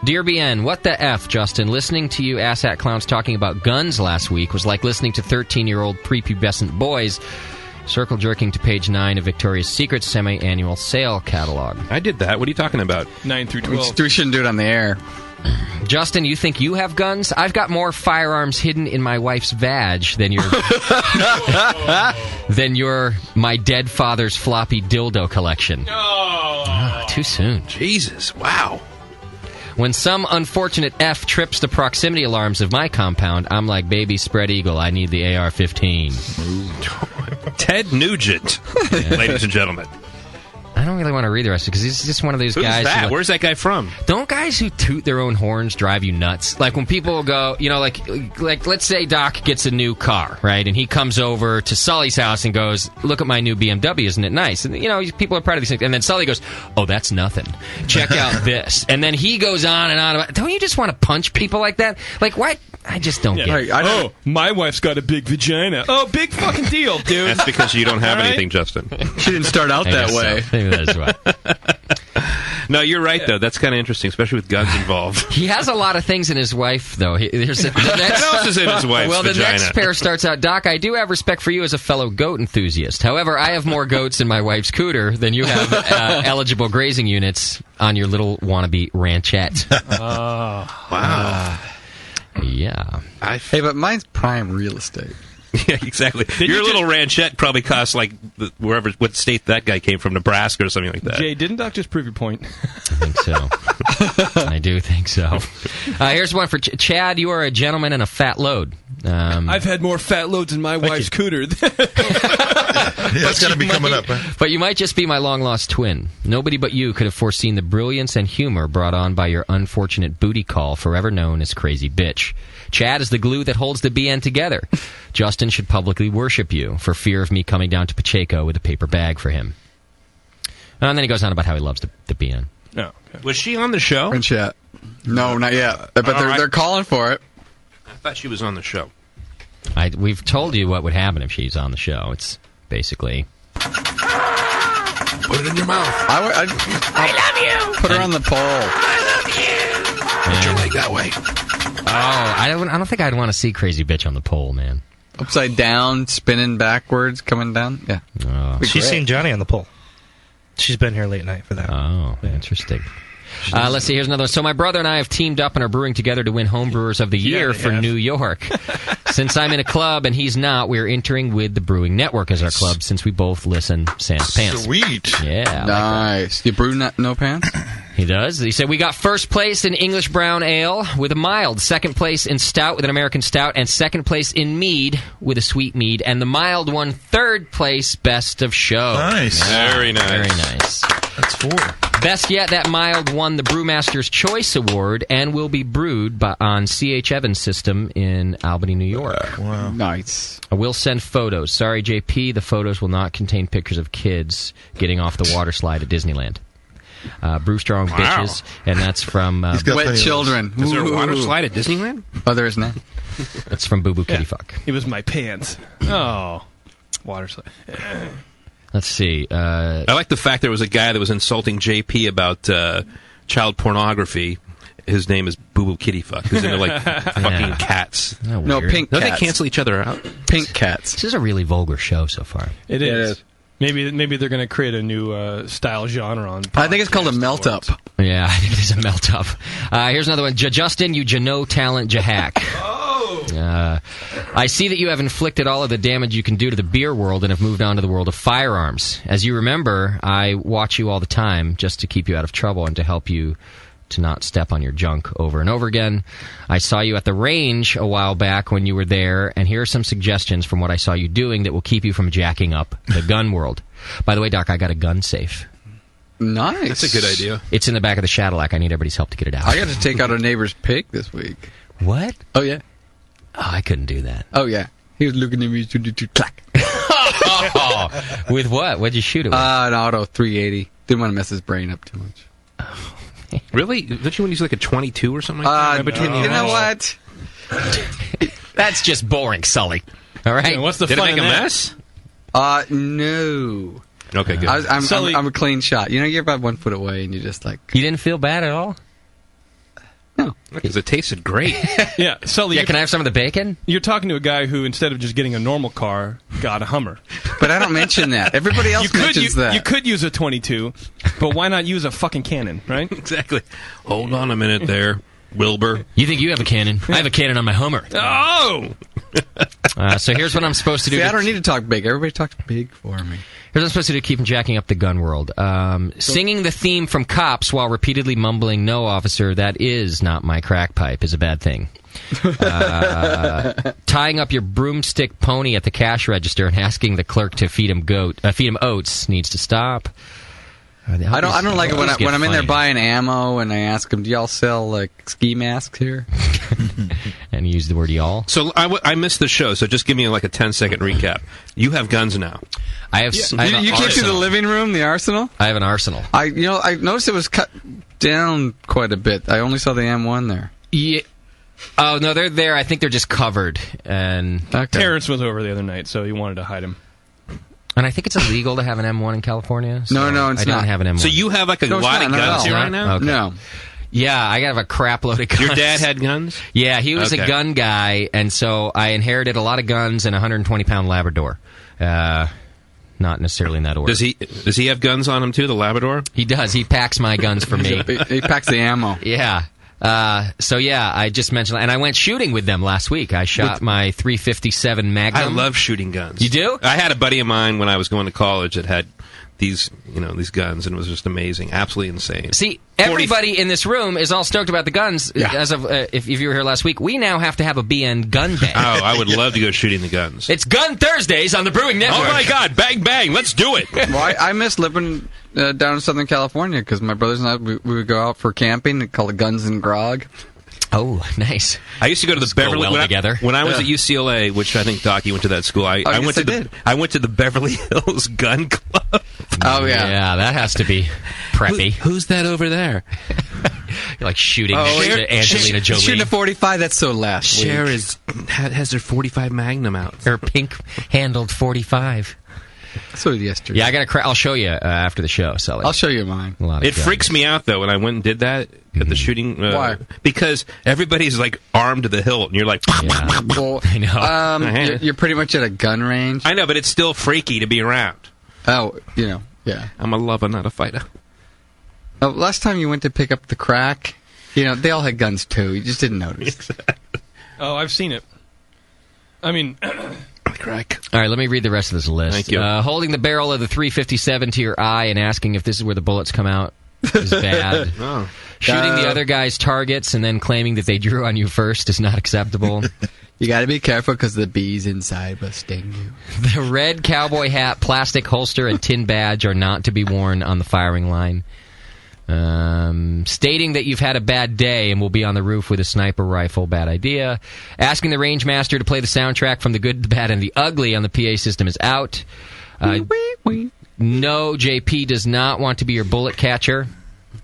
I: Dear BN, what the F, Justin? Listening to you asshat clowns talking about guns last week was like listening to 13-year-old prepubescent boys circle jerking to page 9 of Victoria's Secret semi-annual sale catalog.
C: I did that. What are you talking about?
M: 9 through 12.
E: We shouldn't do it on the air.
I: Justin, you think you have guns? I've got more firearms hidden in my wife's vag than your my dead father's floppy dildo collection. Too soon.
C: Jesus, wow.
I: When some unfortunate F trips the proximity alarms of my compound, I'm like, baby spread eagle, I need the AR-15.
C: Ted Nugent, ladies and gentlemen.
I: I don't really want to read the rest of it because he's just one of those guys.
C: That?
I: Who,
C: Where's that guy from?
I: Don't guys who toot their own horns drive you nuts? Like when people go, like let's say Doc gets a new car, right? And he comes over to Sully's house and goes, "Look at my new BMW, isn't it nice?" And people are proud of these things. And then Sully goes, "Oh, that's nothing. Check out this." And then he goes on and on about. Don't you just want to punch people like that? Like why? I just don't get it.
M: My wife's got a big vagina. Oh, big fucking deal, dude.
C: That's because you don't have anything, Justin.
E: She didn't start out that way.
I: So. Maybe that is why.
C: No, you're right, though. That's kind of interesting, especially with guns involved.
I: He has a lot of things in his wife, though.
C: What else is in his wife's
I: Well, the
C: vagina?
I: next pair starts out, Doc, I do have respect for you as a fellow goat enthusiast. However, I have more goats in my wife's cooter than you have eligible grazing units on your little wannabe ranchette.
C: Oh, wow.
I: Yeah.
E: Hey, but mine's prime real estate.
C: Yeah, exactly. Your little ranchette probably costs like what state that guy came from, Nebraska or something like that.
M: Jay, didn't Doc just prove your point?
I: I think so. I do think so. Here's one for Chad. You are a gentleman and a fat load.
M: I've had more fat loads in my wife's cooter.
D: That's going to be coming up. Huh?
I: But you might just be my long-lost twin. Nobody but you could have foreseen the brilliance and humor brought on by your unfortunate booty call, forever known as Crazy Bitch. Chad is the glue that holds the BN together. Justin should publicly worship you for fear of me coming down to Pacheco with a paper bag for him. And then he goes on about how he loves the BN.
M: Oh, okay.
C: Was she on the show?
E: In chat. No, not yet. But they're calling for it.
C: I thought she was on the show.
I: We've told you what would happen if she's on the show. It's basically...
R: Put it in your mouth.
E: I love you. Put her on the pole.
R: I love you. Put your leg that way.
I: Oh, I don't think I'd want to see Crazy Bitch on the pole, man.
E: Upside down, spinning backwards, coming down. Yeah.
I: Oh.
N: She's seen Johnny on the pole. She's been here late night for that.
I: Oh, interesting. Let's see, here's another one. So my brother and I have teamed up and are brewing together to win Homebrewers of the Year for New York. Since I'm in a club and he's not, we're entering with the Brewing Network as our club since we both listen sans pants.
D: Sweet.
I: Yeah.
E: Nice. You brew no pants?
I: He does. He said, we got first place in English Brown Ale with a mild, second place in Stout with an American Stout, and second place in Mead with a Sweet Mead, and the mild won third place Best of Show.
D: Nice.
C: Very nice.
I: Very nice.
D: That's 4.
I: Best yet, that mild won the Brewmaster's Choice Award and will be brewed on C.H. Evans System in Albany, New York.
D: Wow.
E: Nice.
I: I will send photos. Sorry, JP, the photos will not contain pictures of kids getting off the water slide at Disneyland. Brew Strong Bitches, and that's from...
E: Wet Children.
C: Is there a water slide at Disneyland?
E: Oh, there is not.
I: That's from Boo Boo Kitty Fuck.
M: It was my pants. Oh. Water slide.
I: Let's see.
C: I like the fact there was a guy that was insulting JP about child pornography. His name is Boo Boo Kitty Fuck. Who's into like fucking cats.
E: No, pink
C: Don't
E: cats.
C: they cancel each other out?
E: Pink cats.
I: This is a really vulgar show so far.
M: It is. Maybe they're going to create a new style genre on.
E: I think it's called a melt up.
I: Yeah, I think it is a melt up. Here's another one. Justin, you Jano talent Jahack. I see that you have inflicted all of the damage you can do to the beer world and have moved on to the world of firearms. As you remember, I watch you all the time just to keep you out of trouble and to help you to not step on your junk over and over again. I saw you at the range a while back when you were there, and here are some suggestions from what I saw you doing that will keep you from jacking up the gun world. By the way, Doc, I got a gun safe.
E: Nice.
C: That's a good idea.
I: It's in the back of the Cadillac. I need everybody's help to get it out.
E: I got to take out a neighbor's pig this week.
I: What?
E: Oh, yeah.
I: Oh, I couldn't do that.
E: Oh, yeah. He was looking at me to clack.
I: With what? What'd you shoot it with?
E: An auto 380. Didn't want to mess his brain up too much.
C: Really? Don't you want to use like a 22 or something like that?
E: No. You know what?
I: That's just boring, Sully. All right?
M: Yeah, what's the
C: Did
M: fun
C: it make
M: in
C: a
M: that?
C: mess?
E: No.
C: Okay, good.
E: I'm a clean shot. You know, you're about 1 foot away and you just like...
I: You didn't feel bad at all?
E: No.
C: Because it tasted great.
M: Yeah, Sully.
I: Yeah, can I have some of the bacon?
M: You're talking to a guy who, instead of just getting a normal car, got a Hummer.
E: But I don't mention that. Everybody else mentions that.
M: You could use a 22, but why not use a fucking cannon, right?
C: Exactly. Hold on a minute there, Wilbur.
I: You think you have a cannon? I have a cannon on my Hummer.
M: Oh!
I: So here's what I'm supposed to do.
E: See, I don't need to talk big. Everybody talks big for me.
I: Here's what I'm supposed to do to keep from jacking up the gun world. Singing the theme from Cops while repeatedly mumbling, "No, officer, that is not my crack pipe," is a bad thing. Tying up your broomstick pony at the cash register and asking the clerk to feed him oats needs to stop.
E: I don't like it when I'm in there buying ammo and I ask them, do y'all sell like ski masks here?
I: And you use the word y'all.
C: So I missed the show, so just give me like a 10-second recap. You have guns now.
I: I have.
E: Yeah. You came to the living room, the arsenal?
I: I have an arsenal.
E: I noticed it was cut down quite a bit. I only saw the M1 there.
I: Yeah. Oh no, they're there. I think they're just covered. And
M: Terrence was over the other night, so he wanted to hide him.
I: And I think it's illegal to have an M1 in California. So
E: no, it's not.
I: I don't have an M1.
C: So you have like a lot of guns here right now?
I: Okay.
E: No.
I: Yeah, I have a crap load of guns.
C: Your dad had guns?
I: Yeah, he was a gun guy, and so I inherited a lot of guns and a 120-pound Labrador. Not necessarily in that order.
C: Does he have guns on him too, the Labrador?
I: He does. He packs my guns for me.
E: He packs the ammo.
I: Yeah. So yeah, I just mentioned, and I went shooting with them last week. I shot my .357 Magnum.
C: I love shooting guns.
I: You do?
C: I had a buddy of mine when I was going to college that had these guns, and it was just amazing, absolutely insane.
I: See, everybody in this room is all stoked about the guns. Yeah. As of if you were here last week, we now have to have a BN gun day.
C: Oh, I would love to go shooting the guns.
I: It's Gun Thursdays on the Brewing Network.
C: Oh my God! Bang bang! Let's do it.
E: Well, I miss living down in Southern California because my brothers and I we would go out for camping and call it Guns and Grog.
I: Oh, nice.
C: I used to go to the Beverly
I: together.
C: When I was at UCLA, which I think Doc, you went to that school. I went to the Beverly Hills Gun Club.
E: Oh yeah,
I: yeah, that has to be preppy.
C: Who's that over there?
I: You're like shooting Angelina Jolie.
E: Shooting a .45. That's so last.
C: Cher has her .45 Magnum out.
I: Her pink-handled .45.
E: So yesterday.
I: Yeah, I got I'll show you after the show, Sully.
E: I'll show you mine.
C: It freaks me out though when I went and did that at the shooting.
E: Why?
C: Because everybody's like armed to the hilt, and you're like,
E: well,
I: I know.
E: You're pretty much at a gun range.
C: I know, but it's still freaky to be around.
E: Oh, yeah.
C: I'm a lover, not a fighter.
E: Oh, last time you went to pick up the crack, they all had guns too. You just didn't notice.
C: Exactly.
M: Oh, I've seen it. I mean.
C: Crack.
I: All right, let me read the rest of this list.
C: Thank you.
I: Holding the barrel of the .357 to your eye and asking if this is where the bullets come out is bad.
C: Oh.
I: Shooting the other guy's targets and then claiming that they drew on you first is not acceptable.
E: You got to be careful because the bees inside will sting you.
I: The red cowboy hat, plastic holster, and tin badge are not to be worn on the firing line. Stating that you've had a bad day and will be on the roof with a sniper rifle, bad idea. Asking the range master to play the soundtrack from The Good, the Bad, and the Ugly on the PA system is out. No, JP does not want to be your bullet catcher.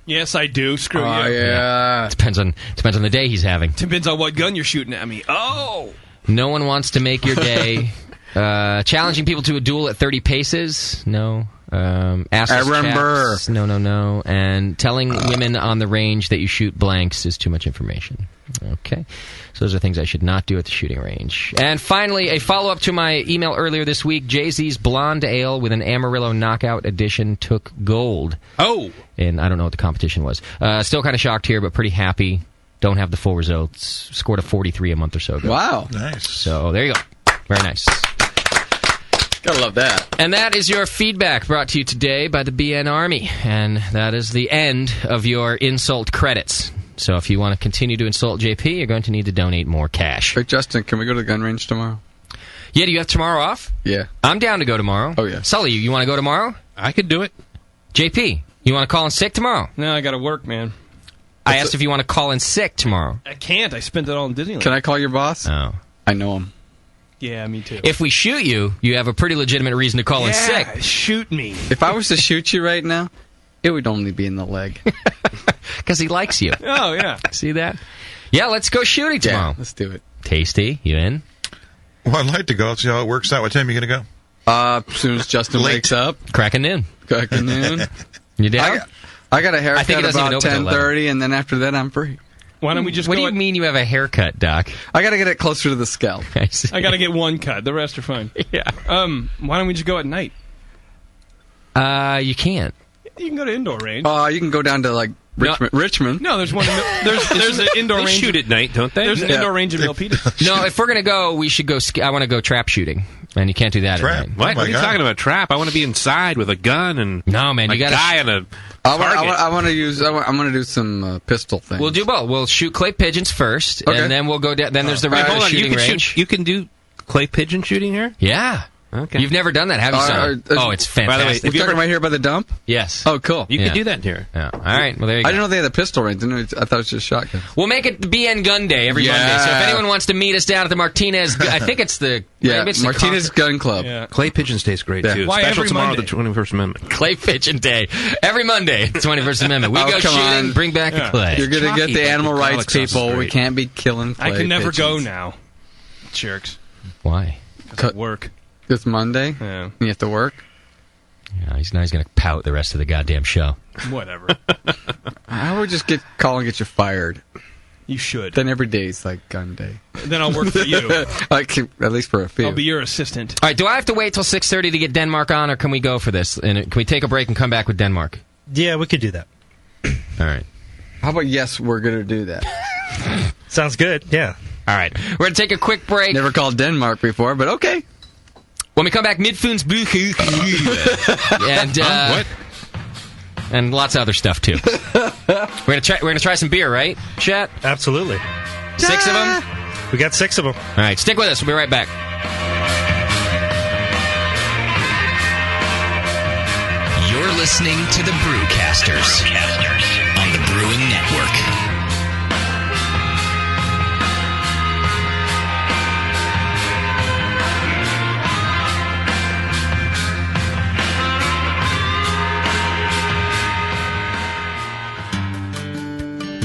M: Yes, I do. Screw you.
E: Oh, yeah.
I: Depends on the day he's having.
M: Depends on what gun you're shooting at me. Oh!
I: No one wants to make your day. Challenging people to a duel at 30 paces. No.
E: I remember.
I: Chaps, no. And telling women on the range that you shoot blanks is too much information. Okay. So those are things I should not do at the shooting range. And finally, a follow-up to my email earlier this week. Jay-Z's Blonde Ale with an Amarillo Knockout Edition took gold.
C: Oh!
I: And I don't know what the competition was. Still kind of shocked here, but pretty happy. Don't have the full results. Scored a 43 a month or so ago.
E: Wow.
D: Nice.
I: So there you go. Very nice.
E: Gotta love that.
I: And that is your feedback brought to you today by the BN Army. And that is the end of your insult credits. So if you want to continue to insult JP, you're going to need to donate more cash.
E: Hey, Justin, can we go to the gun range tomorrow?
I: Yeah, do you have tomorrow off?
E: Yeah.
I: I'm down to go tomorrow.
E: Oh, yeah.
I: Sully, you want to go tomorrow?
C: I could do it.
I: JP, you want to call in sick tomorrow?
M: No, I got to work, man.
I: I asked if you want to call in sick tomorrow.
M: I can't. I spent it all in Disneyland.
E: Can I call your boss?
I: Oh.
E: I know him.
M: Yeah, me too.
I: If we shoot you, you have a pretty legitimate reason to call in sick.
M: Shoot me.
E: If I was to shoot you right now, it would only be in the leg.
I: Because he likes you.
M: Oh, yeah.
I: See that? Yeah, let's go shooting tomorrow.
E: Yeah, let's do it.
I: Tasty, you in?
D: Well, I'd like to go. See how it works out. What time are you going to go?
E: As soon as Justin wakes up.
I: Cracking noon.
E: Cracking noon.
I: You down?
E: I got a haircut
I: I think it doesn't
E: about
I: even open till
E: 10:30, and then after that, I'm free.
M: Why don't we just
I: What
M: go
I: do you mean you have a haircut, Doc?
E: I got to get it closer to the scalp.
M: I got to get one cut. The rest are fine.
I: Yeah.
M: Why don't we just go at night?
I: You can't.
M: You can go to indoor range.
E: You can go down to, like, Richmond.
M: No, there's one. There's an indoor
C: They
M: range.
C: shoot at night, don't they?
M: There's an indoor range in Milpitas.
I: No, if we're going to go, we should go. I want to go trap shooting. And you can't do that
D: Trap?
I: at night.
C: What are you talking about? Trap? I want to be inside with a gun and
I: no, man,
C: a
I: you got
C: guy and a
E: I want to use. I'm going to do some pistol things.
I: We'll do both. We'll shoot clay pigeons first,
E: Okay.
I: and then we'll go down. Then there's the regular shooting range.
C: You can do clay pigeon shooting here?
I: Yeah.
C: Okay.
I: You've never done that, have you, son? It's fantastic.
E: By the way, we're talking right here by the dump?
I: Yes.
E: Oh, cool.
C: You can do that here.
I: Yeah. All right. Well, there you go.
E: I didn't know they had a pistol range. I thought it was just shotguns.
I: We'll make it the BN Gun Day every Monday. So if anyone wants to meet us down at the Martinez, I think it's the
E: Martinez Gun Club.
C: Yeah. Clay pigeons taste great too.
M: Why
C: Special
M: every
C: tomorrow,
M: Monday?
C: the 21st Amendment.
I: Clay Pigeon Day every Monday. 21st Amendment. We go shooting. Bring back the clay.
E: You're gonna get the animal rights people. We can't be killing clay
M: I can never go
E: pigeons.
M: now. Jerks.
I: Why?
M: Because work.
E: It's Monday.
M: Yeah.
E: You have to work.
I: Yeah, he's going to pout the rest of the goddamn show.
M: Whatever.
E: I would just call and get you fired.
M: You should.
E: Then every day is like gun day.
M: Then I'll work for you.
E: At least for a few.
M: I'll be your assistant.
I: All right, do I have to wait till 6:30 to get Denmark on, or can we go for this? And can we take a break and come back with Denmark?
N: Yeah, we could do that.
I: All right.
E: How about yes, we're going to do that?
N: Sounds good, yeah.
I: All right. We're going to take a quick break.
E: Never called Denmark before, but okay.
I: When we come back, Midtfyns and
C: what?
I: And lots of other stuff too. We're gonna try some beer, right, Chat?
N: Absolutely.
I: 6 of them.
N: We got 6 of them.
I: All right, stick with us. We'll be right back.
O: You're listening to the Brewcasters on the Brewing Network.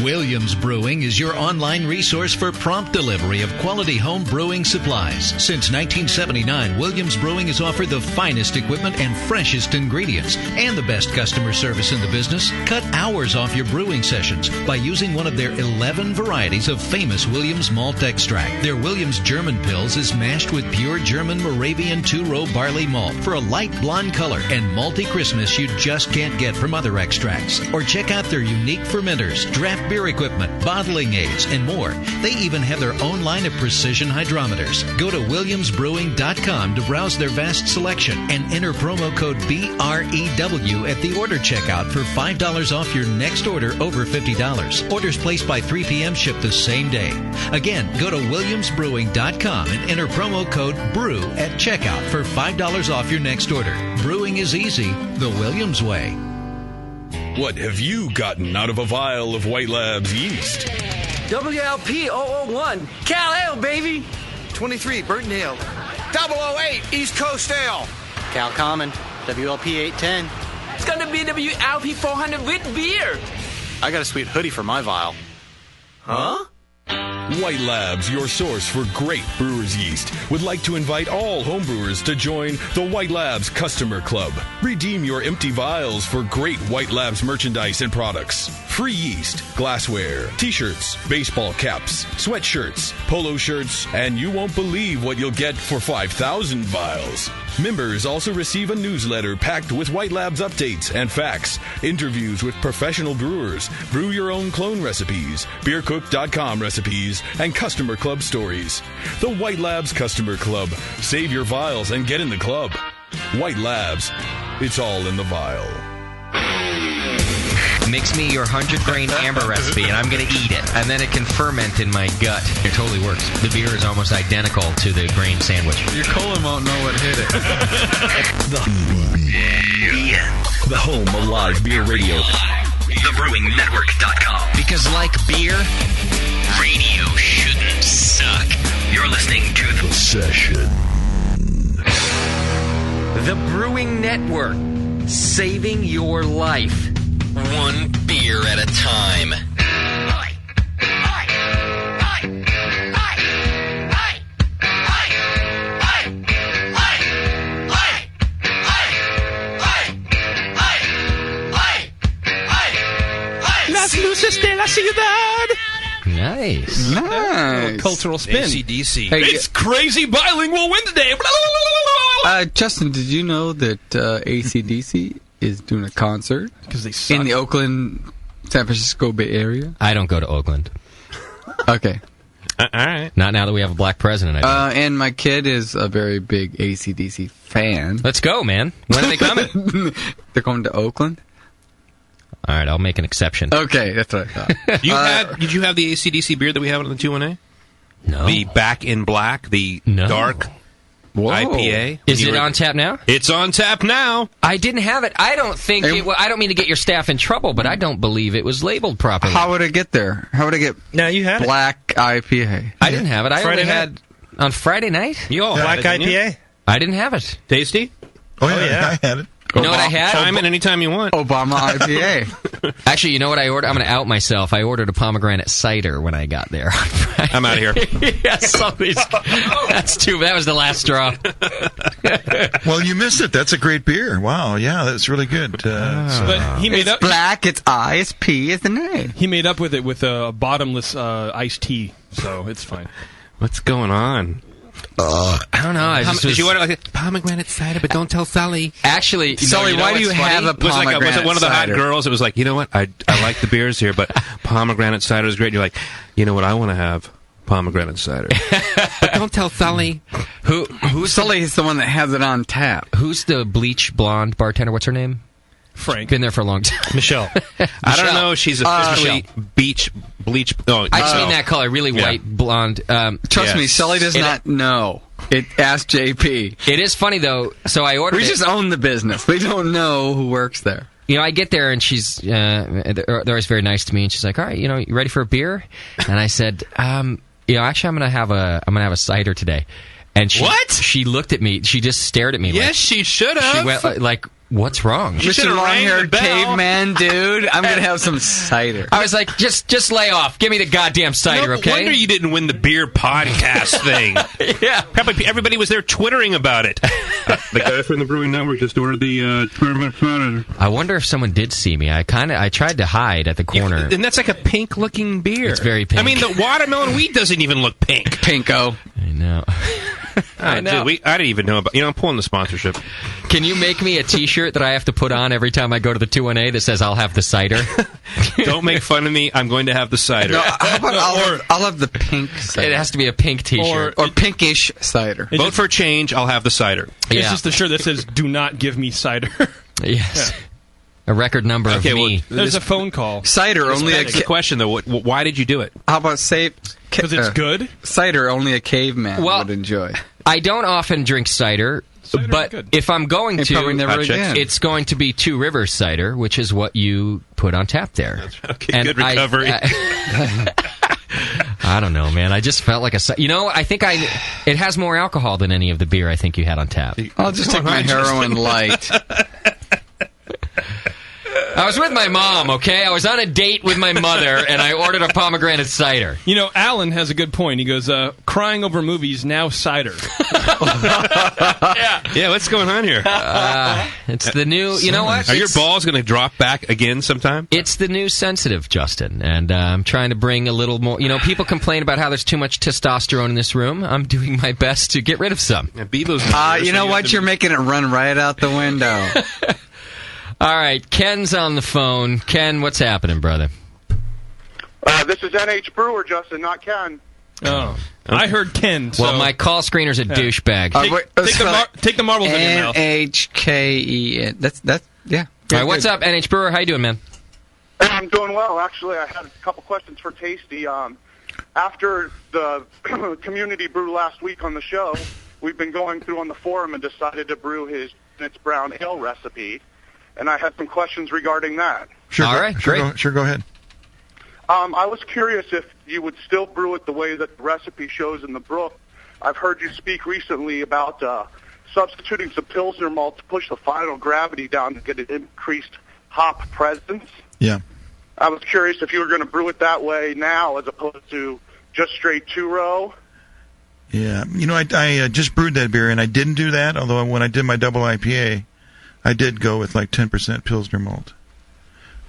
S: Williams Brewing is your online resource for prompt delivery of quality home brewing supplies. Since 1979, Williams Brewing has offered the finest equipment and freshest ingredients and the best customer service in the business. Cut hours off your brewing sessions by using one of their 11 varieties of famous Williams malt extract. Their Williams German Pils is mashed with pure German Moravian 2-row barley malt for a light blonde color and malty crispness you just can't get from other extracts. Or check out their unique fermenters, draft beer equipment, bottling aids, and more. They even have their own line of precision hydrometers. Go to williamsbrewing.com to browse their vast selection and enter promo code BREW at the order checkout for $5 off your next order over $50. Orders placed by 3 p.m. ship the same day. Again, go to williamsbrewing.com and enter promo code BREW at checkout for $5 off your next order. Brewing is easy the Williams way.
P: What have you gotten out of a vial of White Labs yeast?
T: WLP 001, Cal Ale, baby. 23, Burton Ale. 008, East Coast Ale. Cal Common, WLP 810. It's gonna be WLP 400 with beer. I got a sweet hoodie for my vial. Huh?
P: White Labs, your source for great brewer's yeast, would like to invite all homebrewers to join the White Labs Customer Club. Redeem your empty vials for great White Labs merchandise and products. Free yeast, glassware, t-shirts, baseball caps, sweatshirts, polo shirts, and you won't believe what you'll get for 5,000 vials. Members also receive a newsletter packed with White Labs updates and facts, interviews with professional brewers, brew your own clone recipes, beercook.com recipes, and customer club stories. The White Labs Customer Club. Save your vials and get in the club. White Labs. It's all in the vial.
I: Mix me your 100-grain amber recipe, and I'm going to eat it. And then it can ferment in my gut. It totally works. The beer is almost identical to the grain sandwich.
E: Your colon won't know what hit it.
O: The home of live beer radio. TheBrewingNetwork.com. Because like beer, radio shouldn't suck. You're listening to The Session.
I: The Brewing Network. Saving your life.
O: One beer at a time.
M: Las luces de la ciudad.
I: Nice.
M: Cultural spin.
C: AC/DC.
E: Hey,
M: It's crazy bilingual win today.
E: Justin, did you know that AC/DC is doing a concert
M: Because they suck.
E: in the Oakland, San Francisco Bay Area?
I: I don't go to Oakland.
E: Okay.
C: All right.
I: Not now that we have a black president. I think.
E: And my kid is a very big AC/DC fan.
I: Let's go, man. When are they coming?
E: They're coming to Oakland?
I: All right, I'll make an exception.
E: Okay, that's what I thought.
C: Did you have the AC/DC beer that we have on the 2-1A?
I: No.
C: The Back in Black, the dark IPA.
I: Is it on tap now?
C: It's on tap now.
I: I didn't have it. I don't think I don't mean to get your staff in trouble, but I don't believe it was labeled properly.
E: How would it get there? How would it get
N: No, you had
E: black IPA?
I: I didn't have it. I
N: Friday
I: only had on Friday night.
C: You all
N: Black
C: had it, didn't you?
N: IPA?
I: I didn't have it.
C: Tasty?
D: Oh, yeah, I had it.
I: You know what I had?
C: Chime in anytime you want.
E: Obama IPA.
I: Actually, you know what I ordered? I'm going to out myself. I ordered a pomegranate cider when I got there.
C: I'm out of here.
I: Yes, that's too. That was the last straw.
D: Well, you missed it. That's a great beer. Wow, yeah, that's really good.
M: But he made
E: It's
M: up.
E: black. It's I. It's P. It's an A.
M: He made up with it with a bottomless iced tea, so it's fine.
C: What's going on?
I: I don't know.
C: Did you order like a pomegranate cider, but don't tell Sully?
I: Actually,
E: Sully,
I: you know
E: why do you
I: what's
E: have
I: funny?
E: a pomegranate
C: Was it one of the hot
E: cider?
C: girls? It was like, you know what? I like the beers here, but pomegranate cider is great. You're like, you know what? I want to have pomegranate cider. But don't tell Sully.
E: Who's Sully is the one that has it on tap.
I: Who's the bleach blonde bartender? What's her name?
M: Frank.
I: Been there for a long time.
N: Michelle.
C: I don't know. She's officially bleach. No,
I: I just mean that color, really white, blonde.
E: Trust me, Sully does not know. Ask JP.
I: It is funny though. So I ordered.
E: We just own the business. We don't know who works there.
I: You know, I get there and she's they're always very nice to me, and she's like, "All right, you know, you ready for a beer?" And I said, "You know, actually, I'm gonna have a cider today." And she looked at me. She just stared at me.
C: Yes, she should have.
I: She went like, "What's wrong?"
E: Mr. Long-haired caveman dude, I'm going to have some cider.
I: I was like, just lay off. Give me the goddamn cider,
C: No
I: okay?
C: wonder you didn't win the beer podcast thing.
I: Yeah.
C: Probably everybody was there twittering about it. The guy from the Brewing Network just ordered the tournament cider.
I: I wonder if someone did see me. I tried to hide at the corner.
C: And that's like a pink-looking beer.
I: It's very pink.
C: I mean, the watermelon wheat doesn't even look pink.
E: Pinko.
I: I know.
C: I know. Dude, I didn't even know about. I'm pulling the sponsorship.
I: Can you make me a T-shirt that I have to put on every time I go to the 2-1-A that says "I'll have the cider"?
C: Don't make fun of me. I'm going to have the cider.
E: No, how about I'll have the pink cider.
I: It has to be a pink T-shirt
E: or pinkish cider.
C: Vote for change. I'll have the cider.
M: It's just the shirt that says "Do not give me cider."
I: Yes. Yeah. A record number of me.
M: There's a phone call.
E: Cider only a
C: question though. Why did you do it?
E: How about
M: because it's good?
E: Cider only a caveman would enjoy.
I: I don't often drink cider, but if I'm going to,
E: never again.
I: It's going to be Two Rivers cider, which is what you put on tap there.
C: That's right. Okay, good recovery.
I: I don't know, man. I just felt like I think it has more alcohol than any of the beer I think you had on tap.
E: I'll just take my heroin light.
I: I was with my mom, okay? I was on a date with my mother, and I ordered a pomegranate cider.
M: You know, Alan has a good point. He goes, crying over movies, now cider.
C: Yeah, what's going on here?
I: It's the new, you know what?
C: Are your balls going to drop back again sometime?
I: It's the new sensitive, Justin, and I'm trying to bring a little more, people complain about how there's too much testosterone in this room. I'm doing my best to get rid of some.
C: Yeah, be those
E: you know what? You're making it run right out the window.
I: All right, Ken's on the phone. Ken, what's happening, brother?
L: This is NH Brewer, Justin, not Ken.
M: Oh. I heard Ken. So.
I: Well, my call screener's a douchebag.
M: Take the marbles in your mouth.
E: NHKEN. That's yeah.
I: All right, what's up, NH Brewer? How you doing, man?
L: I'm doing well. Actually, I had a couple questions for Tasty. After the community brew last week on the show, we've been going through on the forum and decided to brew his Nitz's Brown Ale recipe. And I had some questions regarding that.
D: Sure.
I: All right, great.
D: Go ahead.
L: I was curious if you would still brew it the way that the recipe shows in the book. I've heard you speak recently about substituting some Pilsner malt to push the final gravity down to get an increased hop presence.
D: Yeah.
L: I was curious if you were going to brew it that way now as opposed to just straight two-row.
D: Yeah. You know, I just brewed that beer, and I didn't do that, although when I did my double IPA, I did go with like 10% Pilsner malt.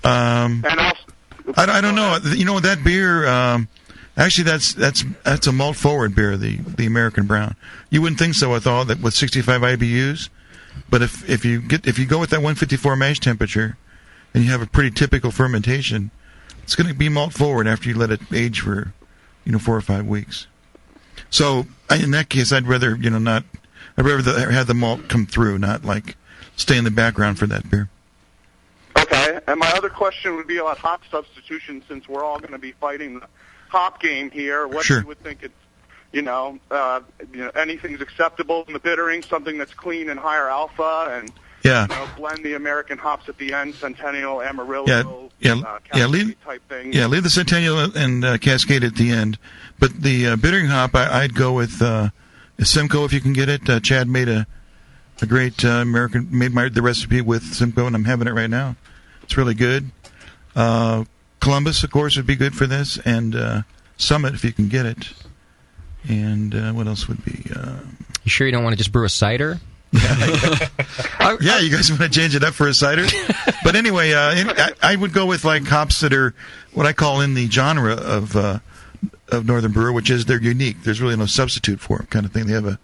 L: And also,
D: I don't know. You know, that beer, actually that's a malt forward beer, the American Brown. You wouldn't think so with all that with 65 IBUs, but if you go with that 154 mash temperature and you have a pretty typical fermentation, it's going to be malt forward after you let it age for 4 or 5 weeks. So in that case, I'd rather have the malt come through, not like stay in the background for that beer.
L: Okay, and my other question would be about hop substitution, since we're all going to be fighting the hop game here. What
D: Sure.
L: you would think it's, anything's acceptable in the bittering, something that's clean and higher alpha, and blend the American hops at the end, Centennial, Amarillo,
D: leave
L: type thing.
D: Yeah, leave the Centennial and Cascade at the end. But the bittering hop, I'd go with Simcoe if you can get it. Chad made a great the recipe with Simcoe, and I'm having it right now. It's really good. Columbus, of course, would be good for this, and Summit if you can get it. And what else would be?
I: You sure you don't want to just brew a cider?
D: Yeah, you guys want to change it up for a cider? But anyway, I would go with like hops that are what I call in the genre of Northern Brewer, which is they're unique. There's really no substitute for them, kind of thing. They have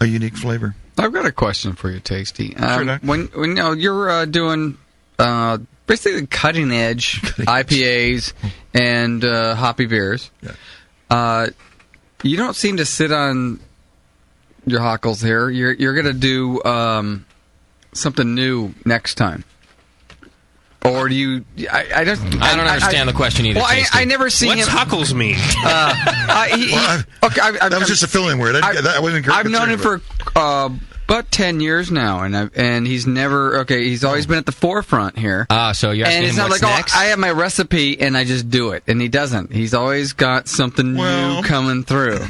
D: a unique flavor.
E: I've got a question for you, Tasty.
D: Sure, Doc.
E: When you're doing basically cutting edge IPAs and hoppy beers, you don't seem to sit on your hockles here. You're going to do something new next time. Or do you? I don't
I: understand the question either.
E: Well, I never see
C: What's
E: him.
C: huckles mean?
D: That was just a fill-in word. I wasn't.
E: I've known him for about 10 years now, and he's never. He's always been at the forefront here.
I: So you're asking
E: and it's
I: him
E: not
I: what's
E: like
I: next?
E: I have my recipe and I just do it, and he doesn't. He's always got something new coming through.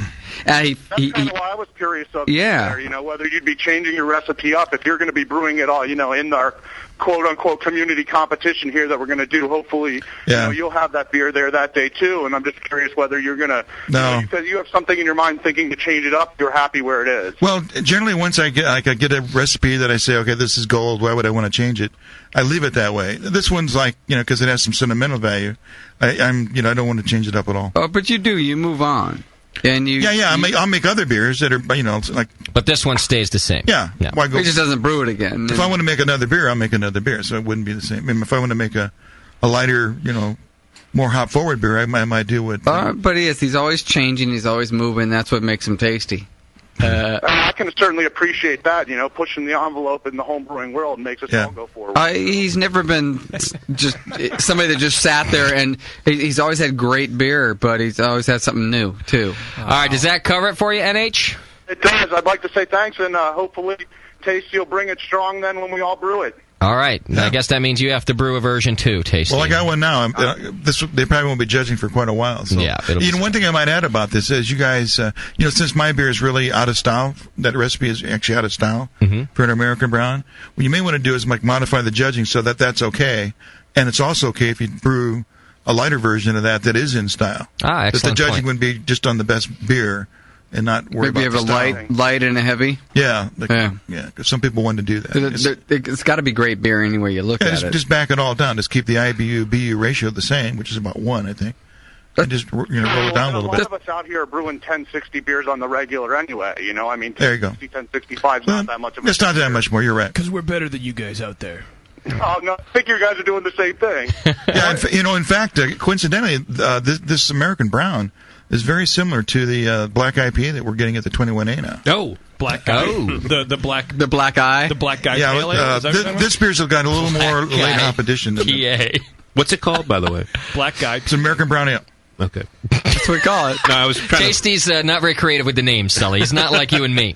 L: That's kind of why I was curious of there, whether you'd be changing your recipe up if you're going to be brewing it all, in our quote-unquote community competition here that we're going to do. Hopefully, you'll have that beer there that day, too, and I'm just curious whether you're going to, because you have something in your mind thinking to change it up, you're happy where it is.
D: Well, generally, once I get a recipe that I say, okay, this is gold, why would I want to change it? I leave it that way. This one's like, because it has some sentimental value, I don't want to change it up at all.
E: Oh, but you do. You move on. And
D: I'll make other beers that are, like.
I: But this one stays the same.
D: Yeah. Why go?
E: He just doesn't brew it again.
D: If I want to make another beer, I'll make another beer, so it wouldn't be the same. I mean, if I want to make a lighter, more hop forward beer, I might do what.
E: But he's always changing. He's always moving. That's what makes him tasty.
L: I can certainly appreciate that. Pushing the envelope in the home brewing world makes us all go forward.
E: He's never been just somebody that just sat there, and he's always had great beer, but he's always had something new too.
I: All right, does that cover it for you, NH?
L: It does. I'd like to say thanks, and hopefully Tasty will bring it strong then when we all brew it.
I: All right. Yeah. I guess that means you have to brew a version 2, Tasty.
D: Well, I got one now. They probably won't be judging for quite a while. So.
I: Yeah.
D: One thing I might add about this is you guys, since my beer is really out of style, that recipe is actually out of style for an American brown, what you may want to do is modify the judging so that that's okay. And it's also okay if you brew a lighter version of that is in style.
I: Excellent
D: Because the judging
I: point.
D: would be just on the best beer. And not worry
E: Maybe
D: about
E: you have a light and a heavy.
D: Yeah, because some people want to do that.
E: It's got to be great beer anyway you look at it.
D: Just back it all down. Just keep the IBU-BU ratio the same, which is about 1, I think. And just roll it down a little bit.
L: A lot of us out here are brewing 1060 beers on the regular anyway. There you go. 1065 is not that much of a
D: It's not that much more. You're right.
M: Because we're better than you guys out there.
L: Oh, no, I think you guys are doing the same thing.
D: In fact, coincidentally, this American Brown is very similar to the black IPA that we're getting at the 21A now.
M: Oh, black guy. The black
E: eye.
M: The black guy.
D: Yeah,
M: pale ale?
D: this beer's got a little more late hop addition than
C: PA. What's it called, by the way?
M: Black guy.
D: It's American Brown Ale.
C: Okay.
E: That's what we call it.
C: No, I was trying
I: Tasty's not very creative with the names, Sully. He's not like you and me.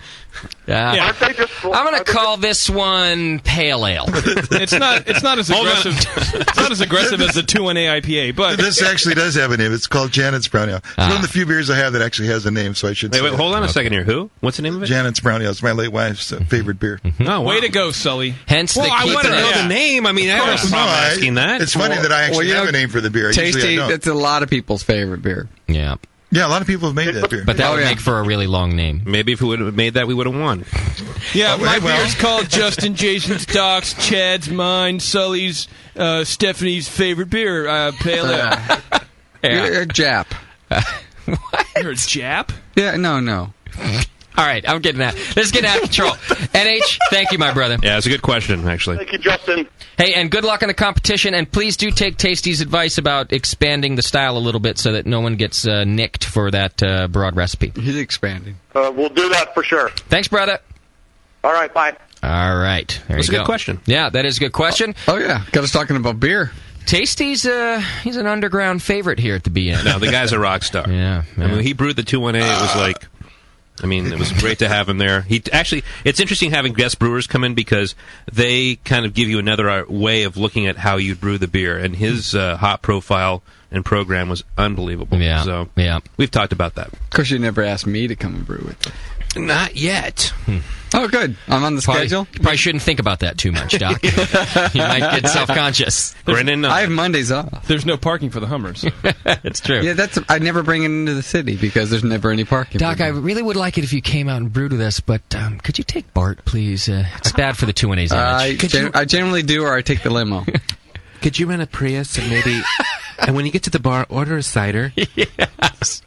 I: I'm going to call this one Pale Ale.
M: It's not as aggressive. It's not as aggressive as the 2NA IPA, but
D: this actually does have a name. It's called Janet's Brown Ale. It's one of the few beers I have that actually has a name, so I should.
C: Wait, hold on a second here. Who? What's the name of it?
D: Janet's Brown Ale. It's my late wife's favorite beer.
C: Oh, wow.
M: Way to go, Sully.
I: Hence
C: I want to know the name. I mean, I was asking that.
D: It's funny that I actually have a name for the beer.
E: Tasty. That's a lot of people's favorite beer.
I: Yeah.
D: Yeah, a lot of people have made that beer.
I: But that would make for a really long name.
C: Maybe if we would have made that, we would have won.
M: Yeah, my beer's called Justin, Jason's, Doc's, Chad's, mine, Sully's, Stephanie's favorite beer, Pale Ale.
E: You're a Jap.
M: What? You're a Jap?
E: Yeah, no.
I: All right, I'm getting that. This is getting out of control. NH, thank you, my brother.
C: Yeah, it's a good question, actually.
L: Thank you, Justin.
I: Hey, and good luck in the competition, and please do take Tasty's advice about expanding the style a little bit so that no one gets nicked for that broad recipe.
E: He's expanding.
L: We'll do that for sure.
I: Thanks, brother.
L: All right, bye.
I: All right, there
C: That's
I: you go.
C: a good question.
I: Yeah, that is a good question.
E: Oh yeah, got us talking about beer.
I: Tasty's he's an underground favorite here at the BN.
C: No, the guy's a rock star.
I: Yeah.
C: I mean, he brewed the 218. It was like I mean, it was great to have him there. It's interesting having guest brewers come in because they kind of give you another way of looking at how you brew the beer. And his hop profile and program was unbelievable.
I: Yeah.
C: So
I: yeah.
C: We've talked about that.
E: Of course, you never asked me to come and brew with you.
C: Not yet.
E: Oh, good. I'm on the schedule.
I: Probably shouldn't think about that too much, Doc. You might get self-conscious.
C: Brennan,
E: I have Mondays off.
M: There's no parking for the Hummers.
I: It's true.
E: Yeah, I never bring it into the city because there's never any parking.
I: Doc, I really would like it if you came out and brewed with us, but could you take Bart, please? It's bad for the 2-1-A's image.
E: I generally do, or I take the limo.
C: Could you rent a Prius and maybe... And when you get to the bar, order a cider.
I: Yes.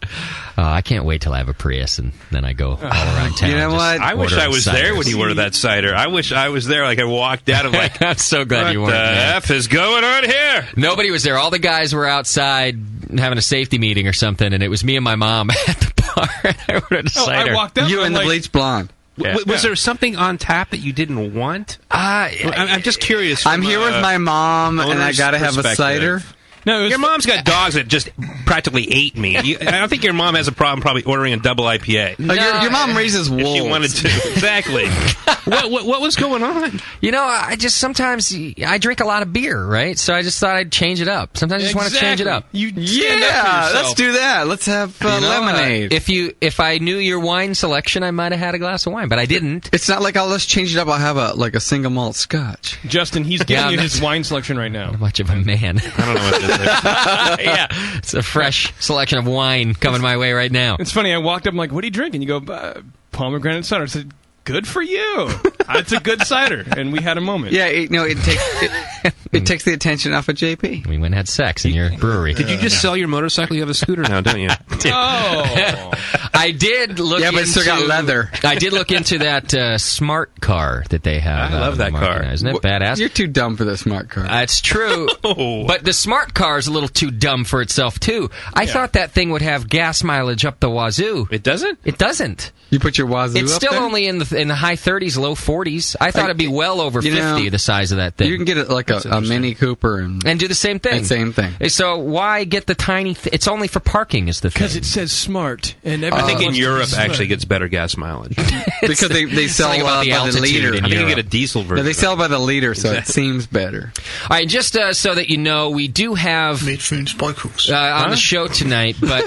I: I can't wait till I have a Prius and then I go all around town.
E: You know what?
C: I wish I was there when you ordered that cider. I wish I was there. Like I walked out. I'm like,
I: I'm so glad you weren't.
C: What the F is going on here?
I: Nobody was there. All the guys were outside having a safety meeting or something, and it was me and my mom at the bar. I ordered a cider.
M: I walked out.
E: You and the bleach blonde.
C: Yeah. Was there something on tap that you didn't want? I'm just curious.
E: I'm here with my mom, and I got to have a cider.
C: No, your mom's got dogs that just practically ate me. I don't think your mom has a problem probably ordering a double IPA.
E: No. Your mom raises wolves.
C: If she wanted to. Exactly. What was going on?
I: You know, sometimes I drink a lot of beer, right? So I just thought I'd change it up. Sometimes I just want to change it up.
E: Let's do that. Let's have lemonade.
I: If I knew your wine selection, I might have had a glass of wine, but I didn't.
E: It's not like let's change it up. I'll have a single malt scotch.
M: Justin, he's giving you his wine selection right now.
I: Not much of a man.
C: I don't know what it is.
I: Yeah, it's a fresh selection of wine coming my way right now.
M: It's funny. I walked up, I'm like, "What are you drinking?" You go, "Pomegranate cider." I said, "Good for you. It's a good cider." And we had a moment.
E: Yeah, it takes the attention off of JP.
I: We went and had sex in your brewery.
C: Did you just sell your motorcycle? You have a scooter now, don't you?
M: Oh,
I: I did look.
E: Yeah, but it's still got leather.
I: I did look into that smart car that they have.
C: I love that car.
I: Now. Isn't it badass?
E: You're too dumb for the smart car.
I: It's true. But the smart car is a little too dumb for itself too. I thought that thing would have gas mileage up the wazoo.
C: It doesn't.
I: It doesn't.
E: You put your wazoo.
I: It's
E: up
I: still
E: there?
I: only in the high 30s, low 40s. I thought it'd be well over 50. The size of that thing.
E: You can get it like a Mini Cooper and
I: do the same thing.
E: Same thing.
I: So why get the tiny? It's only for parking, is the thing.
M: Because it says smart, and
C: I think in Europe actually gets better gas mileage
E: because they sell
I: by the
E: liter.
C: I think you get a diesel version.
E: No, they sell by the liter, so it seems better.
I: All right, just so that you know, we do have
J: Midtfyns Bryghus
I: on the show tonight, but.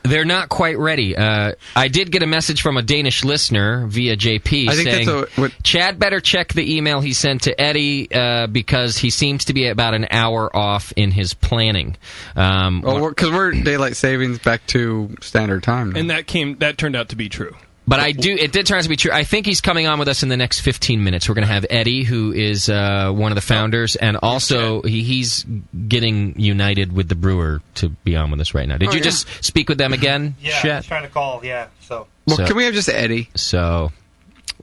I: They're not quite ready. I did get a message from a Danish listener via JP saying Chad better check the email he sent to Eddie because he seems to be about an hour off in his planning.
E: Because we're daylight savings back to standard time now.
M: And that turned out to be true.
I: But it did turn out to be true. I think he's coming on with us in the next 15 minutes. We're going to have Eddie, who is one of the founders, and also he's getting united with the brewer to be on with us right now. Did you just speak with them again?
K: Yeah, I was trying to call,
E: can we have just Eddie?
I: So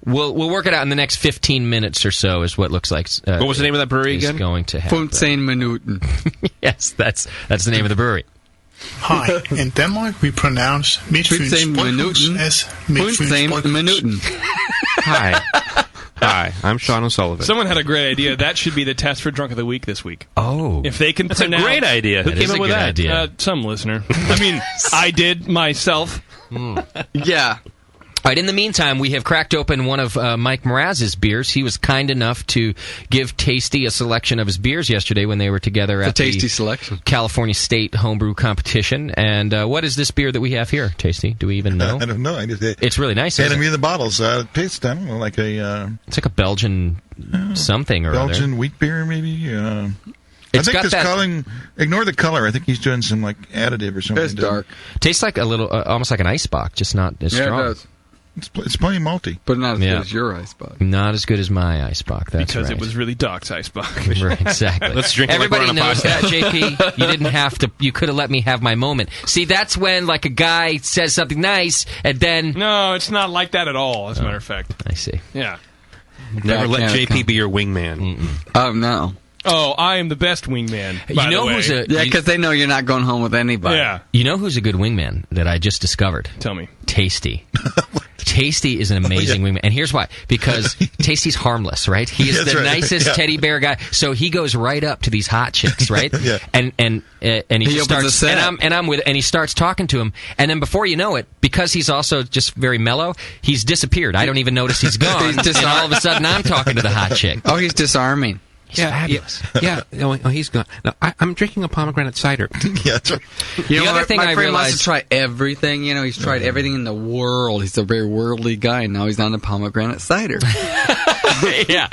I: we'll work it out in the next 15 minutes or so is what looks like.
C: What was the name of that brewery again?
I: Going to happen.
E: 15 minuten.
I: Yes, that's the name of the brewery.
J: Hi, in Denmark we pronounce Midtfyns Bryghus as Midtfyns Bryghus.
C: Hi, I'm Sean O'Sullivan.
M: Someone had a great idea. That should be the test for Drunk of the Week this week.
I: Oh.
M: If they can
C: That's
M: pronounce...
C: a great idea. Who came up with that?
I: Idea.
M: Some listener. I mean, I did myself.
E: Yeah.
I: All right, in the meantime, we have cracked open one of Mike Mraz's beers. He was kind enough to give Tasty a selection of his beers yesterday when they were together at
E: Tasty selection.
I: California State Homebrew Competition. And what is this beer that we have here, Tasty? Do we even know?
D: I don't know.
I: It's really nice.
D: Handed me the bottles. Tastes, I don't know, like a...
I: it's like a Belgian something or
D: Belgian
I: other.
D: wheat beer, maybe? I think this calling... Ignore the color. I think he's doing some like additive or something.
E: It's dark.
I: Tastes like a little, almost like an Eisbach, just not as strong.
E: Yeah, it does.
D: It's plenty malty.
E: But not as good as your Eisbach.
I: Not as good as my Eisbach, that's
M: because
I: right.
M: it was really Doc's Eisbach.
I: Right, exactly.
C: Let's drink it
I: Everybody
C: like we're on a
I: knows
C: podcast.
I: that, JP. You didn't have to. You could have let me have my moment. See, that's when like a guy says something nice, and then...
M: No, it's not like that at all, as a matter of fact.
I: I see.
M: Yeah.
C: Never let JP be your wingman.
E: Oh, no.
M: Oh, I am the best wingman, by
I: You know
M: the way.
I: who's a...
E: Yeah, because they know you're not going home with anybody.
M: Yeah.
I: You know who's a good wingman that I just discovered?
M: Tell me.
I: Tasty. Tasty is an amazing wingman, and here's why: because Tasty's harmless, right? He is the nicest teddy bear guy, so he goes right up to these hot chicks, right? And he just starts, and I'm with, and he starts talking to him, and then before you know it, because he's also just very mellow, he's disappeared. I don't even notice he's gone, and all of a sudden I'm talking to the hot chick.
E: Oh, he's disarming.
I: He's fabulous.
C: Oh, he's gone. No, I'm drinking a pomegranate cider.
D: That's right.
E: The other thing my friend wants to try everything. He's tried everything in the world. He's a very worldly guy, and now he's on the pomegranate cider.
I: Yeah.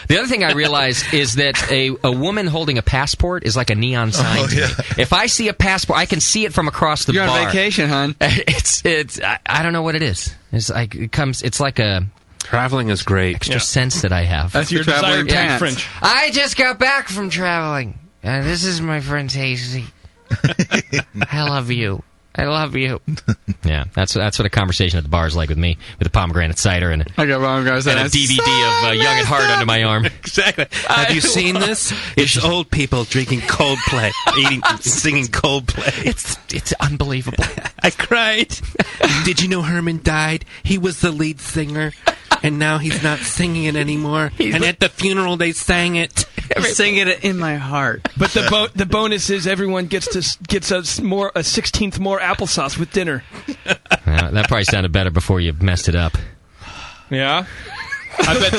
I: The other thing I realized is that a woman holding a passport is like a neon sign to me. If I see a passport, I can see it from across the bar.
E: You're on vacation, hon.
I: It's I don't know what it is. It's like it's like a
C: traveling is great.
I: Extra sense that I have.
M: That's your desired type French.
I: I just got back from traveling. This is my friend Tasty. I love you. I love you. Yeah, that's what a conversation at the bar is like with me, with a pomegranate cider and a DVD of Young at Heart under my arm.
C: Exactly. Have you seen this? It's old people drinking Coldplay, singing Coldplay.
I: It's unbelievable.
C: I cried. Did you know Herman died? He was the lead singer, and now he's not singing it anymore. And at the funeral, they sang it.
E: Sing it in my heart.
M: But the bonus is everyone gets a 16th more applesauce with dinner.
I: That probably sounded better before you messed it up.
M: Yeah. I bet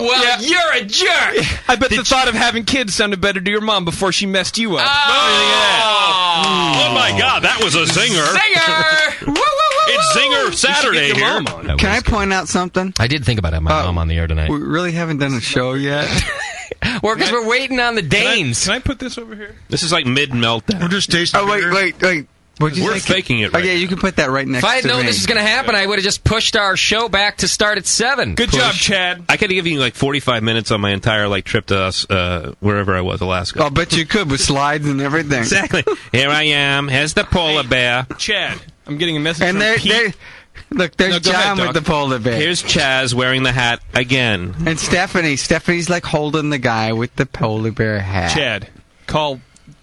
I: Well, you're a jerk.
M: I bet the thought of having kids sounded better to your mom before she messed you up.
C: Oh my God, that was a zinger.
I: Zinger! Woo, woo, woo,
C: it's Zinger Saturday here.
E: Can I point out something?
I: I did think about having my mom on the air tonight.
E: We really haven't done a show yet.
I: Because we're waiting on the Danes.
M: Can I put this over here?
C: This is like mid-meltdown.
D: We're just tasting
E: wait.
C: We're faking it right
E: Okay, you can put that right next to me.
I: If I had known this was going to happen, I would have just pushed our show back to start at 7.
M: Good job, Chad.
C: I could give you like 45 minutes on my entire trip to us, wherever I was, Alaska.
E: I'll bet you could with slides and everything.
C: Exactly. Here I am. Here's the polar bear.
M: Chad, I'm getting a message from Pete.
E: Look, there's John with the polar bear.
C: Here's Chaz wearing the hat again.
E: And Stephanie's like holding the guy with the polar bear hat.
M: Chad, call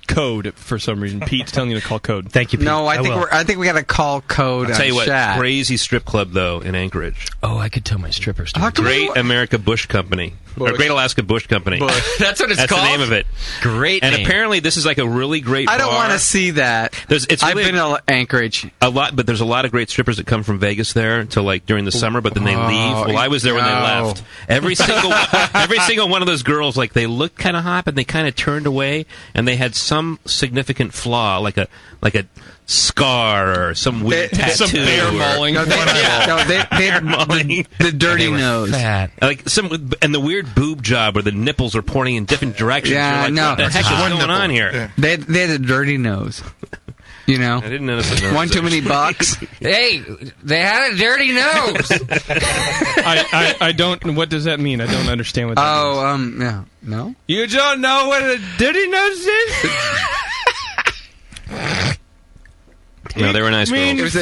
M: code for some reason. Pete's telling you to call code.
N: Thank you, Pete.
E: No, I think we got to call code.
C: I'll tell you what,
E: chat.
C: crazy strip club though in Anchorage.
I: Oh, I could tell my strippers.
C: Great America Bush Company. Or Great Alaska Bush Company.
I: That's what it's
C: That's
I: called?
C: the name of it.
I: Great
C: And
I: name.
C: apparently this is like a really great bar.
E: I don't want to see that.
C: I've
E: been to Anchorage.
C: A lot, but there's a lot of great strippers that come from Vegas there to during the summer, but then they leave. Well, I was there when they left. Every single one of those girls, they looked kind of hot, but they kind of turned away, and they had some significant flaw, like a scar or some weird tattoo.
M: Some bear mauling.
E: They had the dirty nose.
I: Fat.
C: And the weird boob job where the nipples are pointing in different directions.
E: Yeah,
C: You're like, what the heck is going on here?
D: Yeah.
E: They had a dirty nose. I
C: didn't notice the nose.
E: One too many bucks.
I: Hey, they had a dirty nose.
M: I don't. What does that mean? I don't understand what that means.
E: No.
M: You don't know what a dirty nose is?
C: No, they were nice girls.
E: It was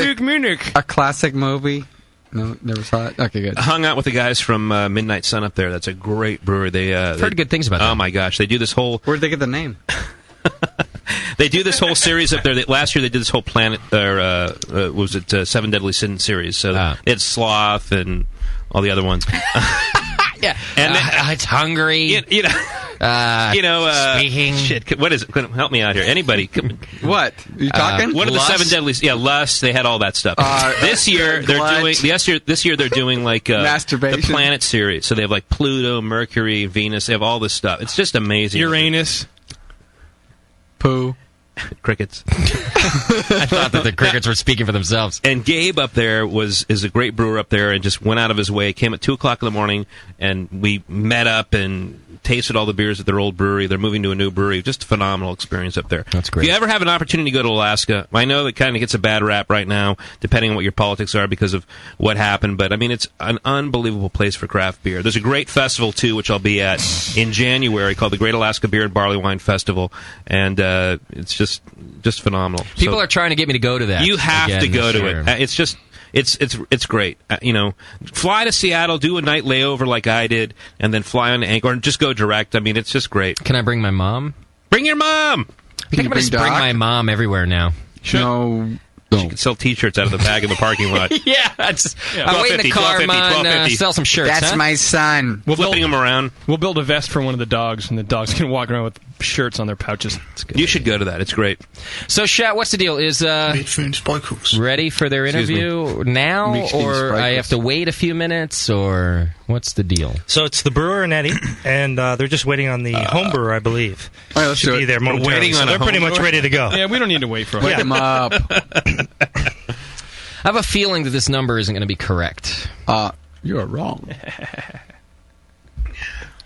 E: a classic movie. No, never saw it. Okay, good.
C: I hung out with the guys from Midnight Sun up there. That's a great brewery. I've
I: heard good things about them.
C: Oh my gosh, they do this whole.
E: Where'd they get the name?
C: They do this whole series up there. Last year they did this whole Planet, was it Seven Deadly Sins series? So it's Sloth and all the other ones.
I: Yeah, and it's hungry. Speaking.
C: Shit, what is it? Help me out here. Anybody?
E: What? You talking?
C: What are the Seven Deadly? Yeah, Lust. They had all that stuff. This year they're doing. This year they're doing
E: masturbation.
C: The Planet series. So they have Pluto, Mercury, Venus. They have all this stuff. It's just amazing.
M: Uranus.
E: Poo.
C: Crickets.
I: I thought that the crickets were speaking for themselves.
C: And Gabe up there is a great brewer up there, and just went out of his way. Came at 2:00 in the morning, and we met up and tasted all the beers at their old brewery. They're moving to a new brewery. Just a phenomenal experience up there.
I: That's great.
C: If you ever have an opportunity to go to Alaska, I know it kind of gets a bad rap right now, depending on what your politics are because of what happened. But it's an unbelievable place for craft beer. There's a great festival too, which I'll be at in January, called the Great Alaska Beer and Barley Wine Festival, and it's just phenomenal.
I: People are trying to get me to go to that.
C: You have to go to it. It's just. It's great. Fly to Seattle, do a night layover like I did, and then fly on to Anchorage, or just go direct. It's just great.
I: Can I bring my mom?
C: Bring your mom!
I: I think I'm going to bring my mom everywhere now.
E: No.
C: She could sell T-shirts out of the bag in the parking lot.
I: Yeah, I'm waiting in the car, man. Sell some shirts.
E: That's my son.
M: We'll
C: Flipping them around.
M: We'll build a vest for one of the dogs, and the dogs can walk around with shirts on their pouches.
C: You should go to that. It's great.
I: So, Shat, what's the deal? Is
J: Midtfyns Bryghus
I: ready for their interview now, or I have to wait a few minutes, or what's the deal?
N: So it's the brewer and Eddie, and they're just waiting on the home brewer, I believe.
E: All right, let's
N: Should
E: do
N: be
E: it.
N: there
E: We're
N: momentarily.
E: waiting on
N: So
E: a
N: they're pretty
E: home
N: much
E: brewer?
N: ready to go.
M: Yeah, we don't need to wait for
E: Wake them up.
I: I have a feeling that this number isn't going to be correct.
E: You're wrong.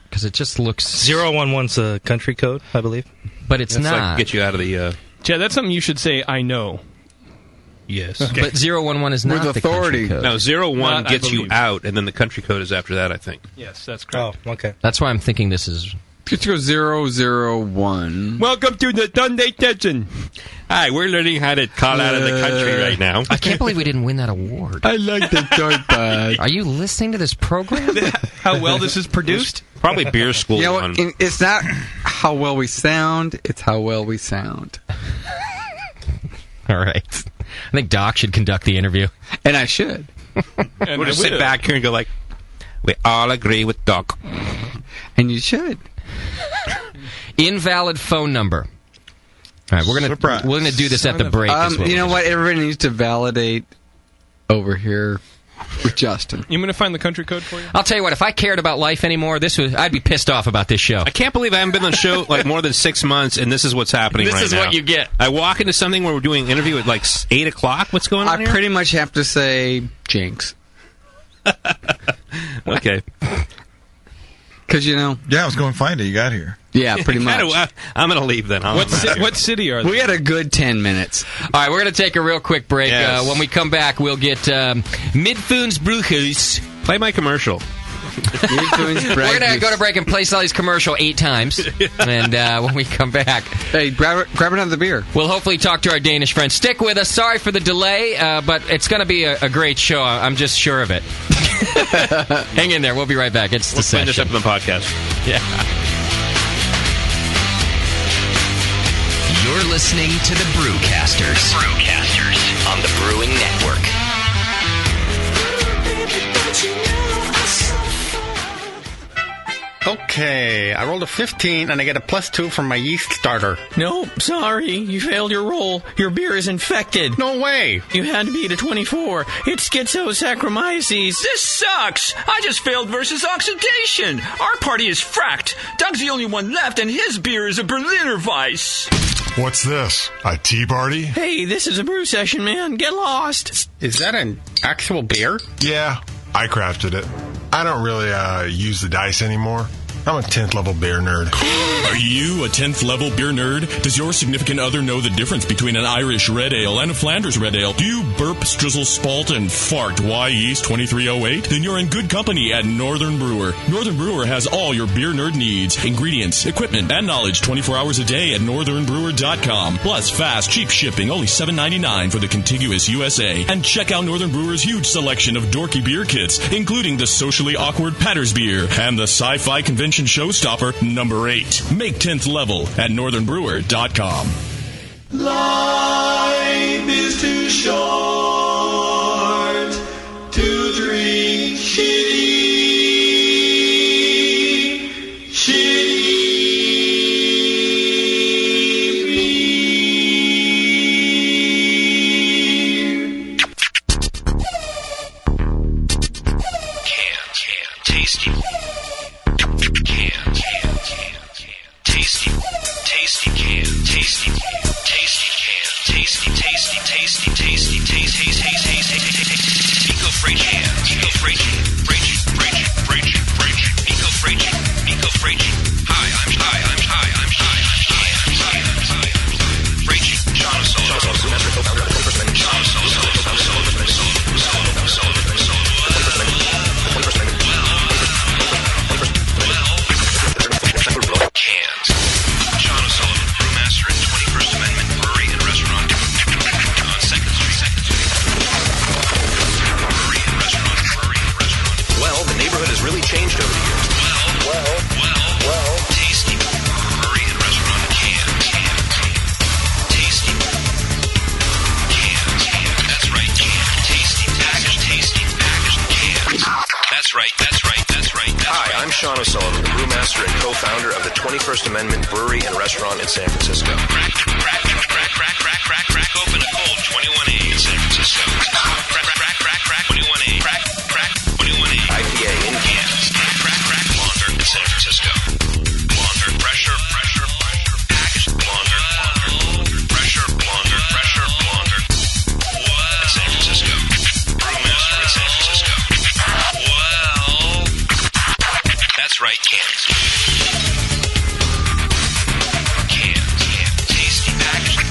I: Because it just looks...
N: 011's a country code, I believe.
I: But it's
C: That's
I: not.
C: like get you out of the...
M: Chad, that's something you should say, I know.
C: Yes.
I: Okay. But 011 is not the country code.
C: No, 01
M: Not, I
C: gets you
M: believe.
C: out, and then the country code is after that, I think.
M: Yes, that's correct.
N: Oh, okay.
I: That's why I'm thinking this is...
E: Could you go 001?
M: Welcome to the Sunday session.
C: Hi, we're learning how to call out of the country right now.
I: I can't believe we didn't win that award.
E: I like the dark bag.
I: Are you listening to this program?
M: How well this is produced?
C: Probably beer school.
E: You know
C: one.
E: what? It's not how well we sound, it's how well we sound.
I: All right. I think Doc should conduct the interview.
E: And I should.
M: And
C: We'll just sit back here and go like, we all agree with Doc.
E: And you should.
I: Invalid phone number. All right, we're gonna do this at the break.
E: You know what? Everybody needs to validate over here with Justin.
M: You going to find the country code for you?
I: I'll tell you what. If I cared about life anymore, I'd be pissed off about this show.
C: I can't believe I haven't been on the show like more than 6 months, and this is what's happening
I: This
C: right
I: is
C: now.
I: what you get.
C: I walk into something where we're doing an interview at like 8 o'clock. What's going on
E: I
C: here?
E: pretty much have to say jinx.
C: Okay.
E: Because, you know...
D: Yeah, I was going to find it. You got here.
E: Yeah, pretty much.
C: I'm going to leave then.
M: What city are they?
E: We had a good 10 minutes.
I: All right, we're going to take a real quick break.
C: Yes.
I: When we come back, we'll get Midtfyns Bryghus.
C: Play my commercial.
I: We're going to go to break and play Sully's commercial 8 times. And when we come back...
E: Hey, grab another beer.
I: We'll hopefully talk to our Danish friends. Stick with us. Sorry for the delay, but it's going to be a great show. I'm just sure of it. Hang in there. We'll be right back. It's the
C: We'll clean this
I: session.
C: up in the podcast.
I: Yeah.
O: You're listening to the Brewcasters. Brewcasters on the Brewing Network.
T: Okay, I rolled a 15 and I get a +2 from my yeast starter.
U: No, sorry. You failed your roll. Your beer is infected.
T: No way.
U: You had to beat a 24. It's schizosaccharomyces.
V: This sucks! I just failed versus oxidation! Our party is fracked! Doug's the only one left, and his beer is a Berliner Weiss!
H: What's this? A tea party?
U: Hey, this is a brew session, man. Get lost.
T: Is that an actual beer?
H: Yeah, I crafted it. I don't really use the dice anymore. I'm a 10th level beer nerd.
W: Are you a 10th level beer nerd? Does your significant other know the difference between an Irish red ale and a Flanders red ale? Do you burp, strizzle, spalt, and fart Y Yeast 2308? Then you're in good company at Northern Brewer. Northern Brewer has all your beer nerd needs, ingredients, equipment, and knowledge 24 hours a day at northernbrewer.com. Plus fast, cheap shipping, only $7.99 for the contiguous USA. And check out Northern Brewer's huge selection of dorky beer kits, including the socially awkward Patter's beer and the sci-fi convention showstopper number 8. Make 10th level at northernbrewer.com.
R: Life is too short to drink shitty beer.
O: Tasty. Tasty can. Tasty can.
B: Sean O'Sullivan, the brewmaster and co-founder of the 21st Amendment Brewery and Restaurant in San Francisco.
O: Crack open a cold 21A in San Francisco. Crack 21A. Crack 21A.
B: IPA in cans.
O: Crack blonder in San Francisco. Blonder pressure. Packaged blonder. Pressure blonder. What? In San Francisco. Brewmaster in San Francisco. Well, that's right, cans. Tasty packaged.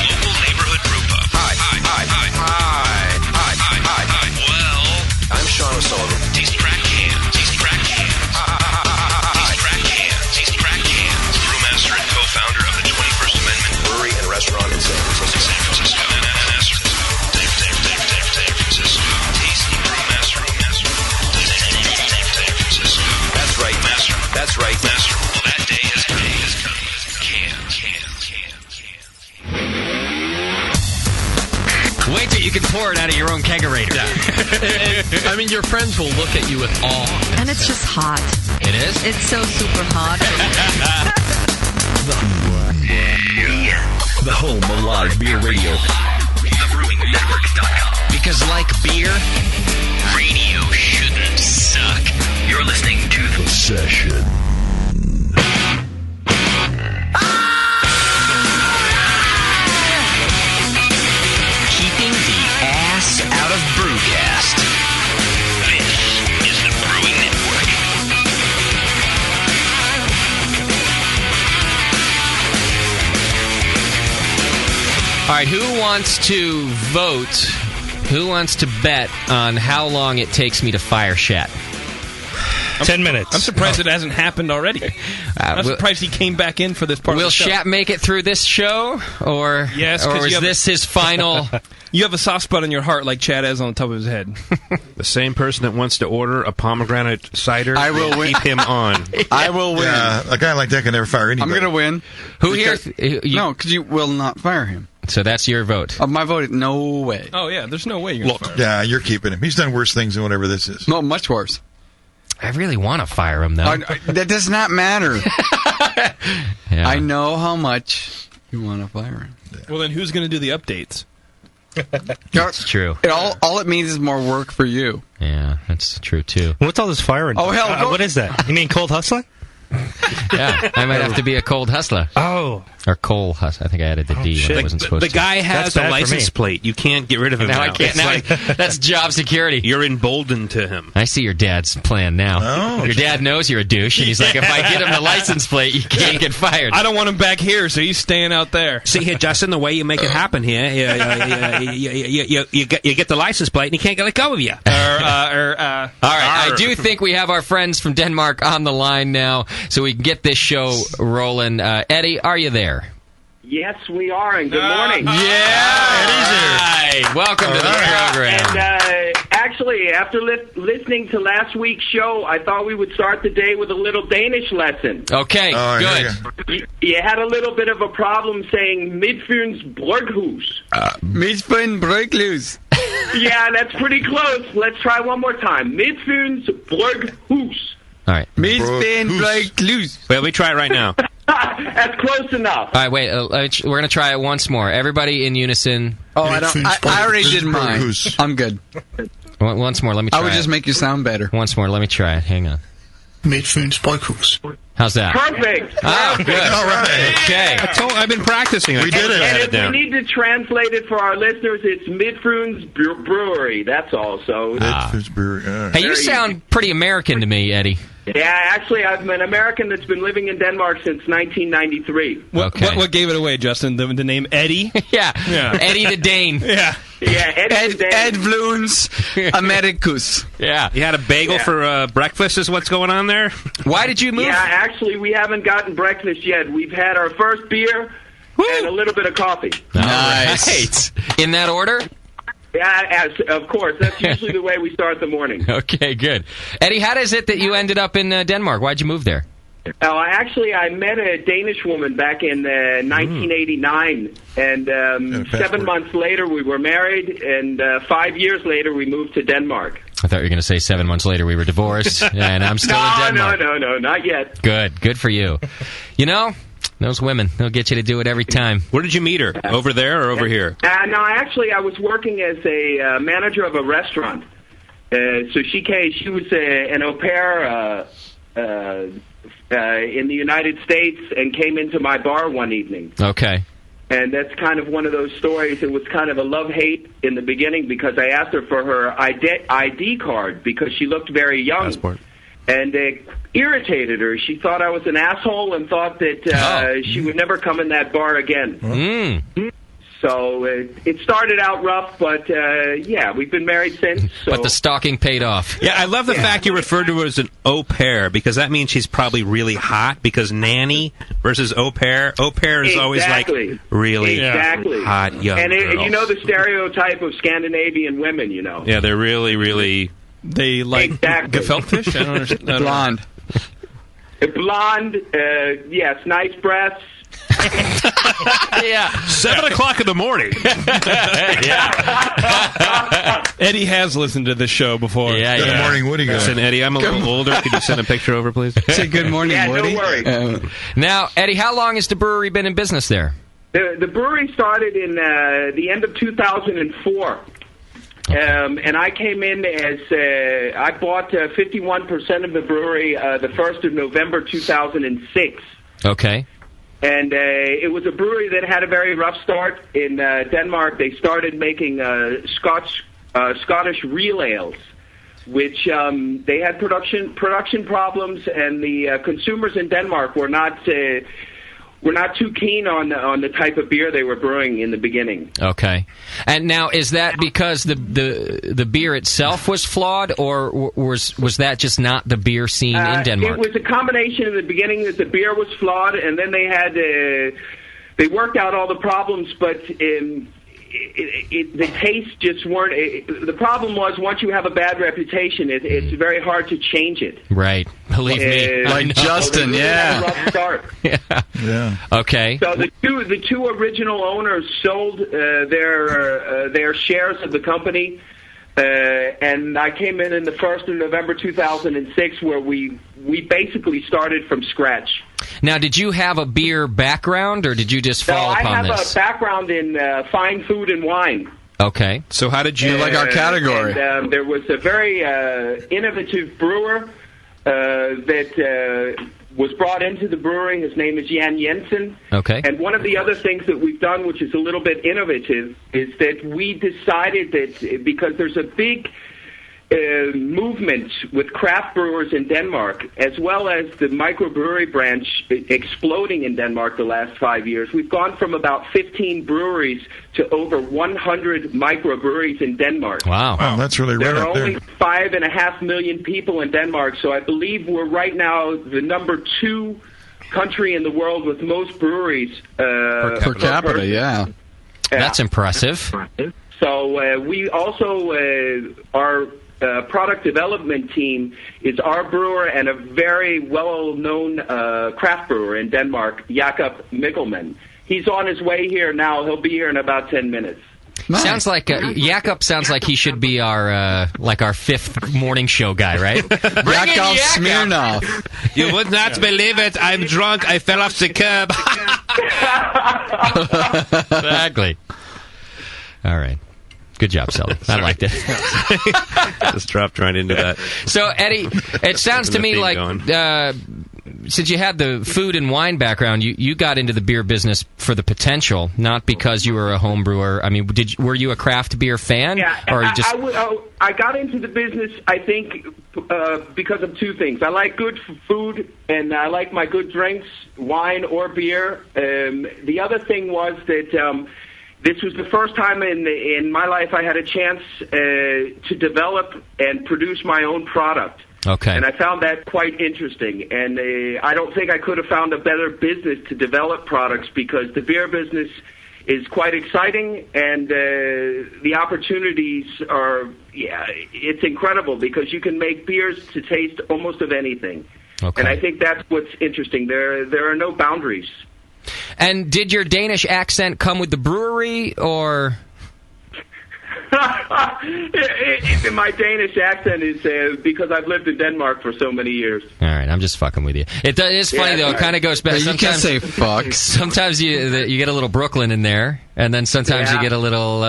O: Local neighborhood brew pub.
B: Hi.
O: Well,
B: I'm Sean O'Sullivan.
O: tasty crack cans. Tasty crack cans. Brewmaster and co-founder of the 21st Amendment
B: Brewery and Restaurant in San Francisco.
O: San Francisco. Tasty brewmaster. San Francisco.
B: That's right, master.
O: Well, that day has come.
I: Wait till you can pour it out of your own kegerator.
F: I mean, your friends will look at you with awe.
G: And it's just hot.
I: It is?
G: It's so super hot.
O: The home of live beer radio. TheBrewingNetwork.com.
I: Because like beer,
O: Radio shouldn't suck. You're listening to The Session.
I: keeping the ass out of Brewcast.
O: This is the Brewing Network.
I: All right, who wants to vote? Who wants to bet on how long it takes me to fire Shat?
N: 10 minutes.
M: I'm surprised it hasn't happened already. I'm surprised he came back in for this part of the show.
I: Will Shat make it through this show? Or,
M: yes,
I: or is this his final...
M: You have a soft spot in your heart like Chad has on the top of his head.
C: The same person that wants to order a pomegranate cider,
E: I will win.
C: keep him on.
E: I will win.
D: Yeah, a guy like that can never fire anybody.
E: I'm going to win.
I: Who here?
E: No, because you will not fire him.
I: So that's your vote.
E: My vote, no way.
M: Oh, yeah, there's no way you're going to fire him.
D: Yeah, you're keeping him. He's done worse things than whatever this is.
E: No, much worse.
I: I really want to fire him, though.
E: That does not matter.
I: Yeah.
E: I know how much you want to fire him.
M: Yeah. Well, then who's going to do the updates?
I: That's true.
E: All it means is more work for you.
I: Yeah, that's true, too.
N: What's all this firing?
E: Oh, hell.
N: What is that? You mean cold hustling?
I: Yeah, I might have to be a cold hustler.
N: Oh.
I: Or coal hustler. I think I added the D when I wasn't supposed to.
C: The guy has a license plate. You can't get rid of him now.
I: I can't. That's job security.
C: You're emboldened to him.
I: I see your dad's plan now.
D: Oh,
I: your dad knows you're a douche, and he's like, if I get him the license plate, you can't get fired.
M: I don't want him back here, so he's staying out there.
C: See here, Justin, the way you make it happen here, you get the license plate, and he can't let go of you.
I: All right, I do think we have our friends from Denmark on the line now, so we can get this show rolling. Eddie, are you there?
X: Yes, we are, and good morning.
I: Yeah, welcome to the program.
X: And actually, after listening to last week's show, I thought we would start the day with a little Danish lesson.
I: Okay, good.
X: You had a little bit of a problem saying Midtfyns Bryghus.
E: Midtfyns Bryghus.
X: Yeah, that's pretty close. Let's try one more time. Midtfyns Bryghus.
I: All right.
E: Midtfyns Bryghus.
C: Well, let me try it right now.
X: That's close enough.
I: All right, wait. We're going to try it once more. Everybody in unison.
E: Oh, I already did mine. I'm good.
I: Once more. Let me try it.
E: I would just make you sound better.
I: Once more. Let me try it. Hang on.
J: Midtfyns Bryghus.
I: How's that?
X: Perfect.
I: Oh, good.
X: All
I: right. Okay.
C: I've been practicing.
X: We did it. And if we need to translate it for our listeners, it's Midtfyns Brewery. That's all. So
D: Midtfyns Brewery.
I: Hey, you sound pretty American to me, Eddie.
X: Yeah, actually, I'm an American that's been living in Denmark since 1993.
M: What gave it away, Justin? The name Eddie?
I: Yeah. Eddie the Dane.
M: Yeah.
X: Yeah,
E: Ed Vloons Americus.
I: Yeah.
C: You had a bagel for breakfast is what's going on there?
I: Why did you move?
X: Yeah, actually, we haven't gotten breakfast yet. We've had our first beer and a little bit of coffee.
I: Nice. In that order?
X: Yeah, of course. That's usually the way we start the morning.
I: Okay, good. Eddie, how is it that you ended up in Denmark? Why'd you move there?
X: I met a Danish woman back in 1989, and 7 months later we were married, and 5 years later we moved to Denmark.
I: I thought you were going to say 7 months later we were divorced, and I'm still in Denmark.
X: No, not yet.
I: Good for you. You know, those women, they'll get you to do it every time.
C: Where did you meet her? Over there or over here?
X: No, actually, I was working as a manager of a restaurant. So she came. She was an au pair in the United States and came into my bar one evening.
I: Okay.
X: And that's kind of one of those stories. It was kind of a love-hate in the beginning because I asked her for her ID card because she looked very young.
C: Passport.
X: And it irritated her. She thought I was an asshole and thought that she would never come in that bar again. So it started out rough, but yeah, we've been married since. So.
I: But the stalking paid off.
C: Yeah, I love the fact you referred to her as an au pair, because that means she's probably really hot, because nanny versus au pair. Au pair is always like really hot young girls.
X: You know the stereotype of Scandinavian women, you know.
C: Yeah, they're really, really...
M: They like gefilte fish? I don't understand.
X: Blonde. Blonde, yes, nice breasts.
I: Yeah.
C: 7 o'clock in the morning.
M: Eddie has listened to this show before.
D: Good morning, Woody.
C: Listen, Eddie, I'm a little older. Could you send a picture over, please?
E: Say good morning, Woody.
X: Don't worry.
I: Now, Eddie, how long has the brewery been in business there?
X: The brewery started in the end of 2004. And I came in as I bought 51% of the brewery the 1st of November 2006.
I: Okay.
X: And it was a brewery that had a very rough start in Denmark. They started making Scottish real ales, which they had production problems, and the consumers in Denmark were not too keen on the type of beer they were brewing in the beginning.
I: Okay. And now, is that because the beer itself was flawed, or was that just not the beer scene in Denmark?
X: It was a combination in the beginning that the beer was flawed, and then they had they worked out all the problems, but the tastes just weren't. The problem was once you have a bad reputation, it's very hard to change it.
I: Right. Believe me.
E: Like Justin,
X: yeah. Rough start.
I: Yeah. Okay.
X: So the two original owners sold their shares of the company, and I came in the 1st of November 2006, where we basically started from scratch.
I: Now, did you have a beer background, or did you just fall upon this?
X: I have a background in fine food and wine.
I: Okay.
C: So how did you...
E: like our category.
X: And, there was a very innovative brewer that was brought into the brewery. His name is Jan Jensen.
I: Okay.
X: And one of the other things that we've done, which is a little bit innovative, is that we decided that because there's a big movement with craft brewers in Denmark, as well as the microbrewery branch exploding in Denmark the last 5 years. We've gone from about 15 breweries to over 100 microbreweries in Denmark.
I: Wow,
D: that's really rare.
X: There are only 5.5 million people in Denmark, so I believe we're right now the number 2 country in the world with most breweries
E: per capita. Yeah,
I: that's impressive.
X: So we also our product development team is our brewer and a very well-known craft brewer in Denmark, Jakob Mikkelman. He's on his way here now. He'll be here in about 10 minutes.
I: Nice. Sounds like Jakob sounds like he should be our our 5th morning show guy, right?
E: Jakob Smirnoff.
C: You would not believe it. I'm drunk. I fell off the curb.
I: Exactly. All right. Good job, Sully. I liked it.
C: Just dropped right into that.
I: So, Eddie, it sounds to me like since you had the food and wine background, you got into the beer business for the potential, not because you were a home brewer. I mean, were you a craft beer fan?
X: Yeah,
I: or
X: I got into the business, I think, because of 2 things. I like good food, and I like my good drinks, wine or beer. The other thing was that... this was the first time in my life I had a chance to develop and produce my own product.
I: Okay.
X: And I found that quite interesting. And I don't think I could have found a better business to develop products, because the beer business is quite exciting, and the opportunities are, it's incredible, because you can make beers to taste almost of anything.
I: Okay.
X: And I think that's what's interesting. There are no boundaries.
I: And did your Danish accent come with the brewery, or?
X: My Danish accent is because I've lived in Denmark for so many years.
I: All right, I'm just fucking with you. It is funny, though. It kind of goes back.
E: You can't say fuck.
I: Sometimes you get a little Brooklyn in there, and then sometimes you get a little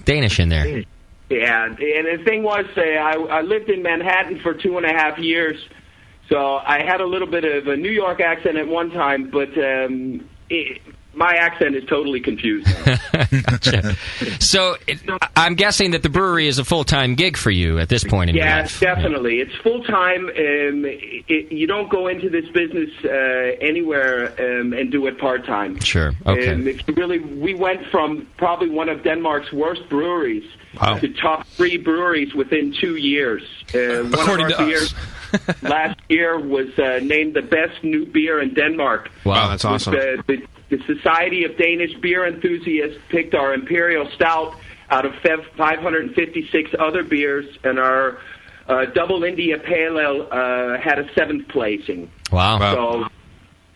I: Danish in there.
X: Yeah, and the thing was, I lived in Manhattan for 2.5 years, so I had a little bit of a New York accent at one time, but my accent is totally confused.
I: Gotcha. So I'm guessing that the brewery is a full-time gig for you at this point in your life.
X: Yeah, definitely. It's full-time. You don't go into this business anywhere and do it part-time.
I: Sure. Okay.
X: We went from probably one of Denmark's worst breweries to top 3 breweries within 2 years.
M: According to us.
X: Last year was named the best new beer in Denmark.
C: Wow, that's awesome.
X: The Society of Danish Beer Enthusiasts picked our Imperial Stout out of 556 other beers, and our Double India Pale Ale had a 7th placing.
I: Wow.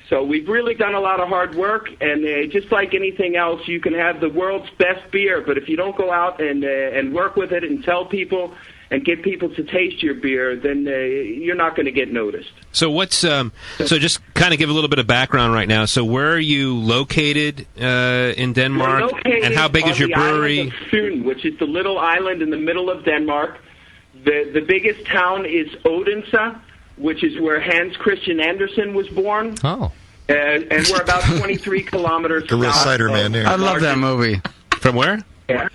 X: So we've really done a lot of hard work, and just like anything else, you can have the world's best beer, but if you don't go out and work with it and tell people and get people to taste your beer, then you're not going to get noticed.
C: So what's so just kind of give a little bit of background right now. So where are you located in Denmark, and how big is your brewery?
X: Island of Fyn, which is the little island in the middle of Denmark. The biggest town is Odense, which is where Hans Christian Andersen was born.
I: Oh.
X: And we're about 23 kilometers.
D: A real cider man there.
E: I love that movie.
C: From where?
X: Yeah.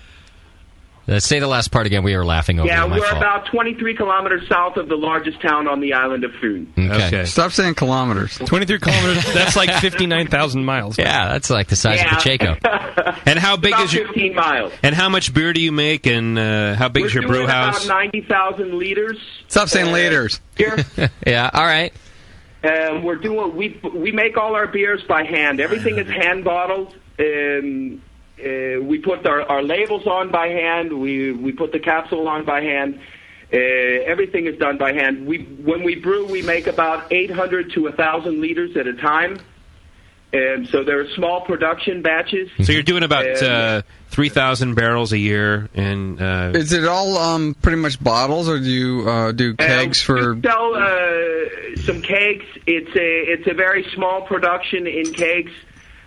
I: Say the last part again. We were laughing over
X: Yeah,
I: my
X: we're
I: fault.
X: about 23 kilometers south of the largest town on the island of Fyn.
I: Okay.
E: Stop saying kilometers.
M: 23 kilometers, that's like 59,000 miles.
I: Yeah, that's like the size of Pacheco.
C: And how big
X: about
C: is your
X: 15 miles.
C: And how much beer do you make, and how big is your brew house?
X: About 90,000 liters.
E: Stop saying liters.
X: Here.
I: Yeah, all right.
X: We're doing. We make all our beers by hand. Everything is hand bottled. We put our labels on by hand. We put the capsule on by hand. Everything is done by hand. When we brew, we make about 800 to 1,000 liters at a time. So they're small production batches.
C: So you're doing about 3,000 barrels a year, and
E: is it all pretty much bottles, or do you do kegs for?
X: We sell some kegs. It's a very small production in kegs.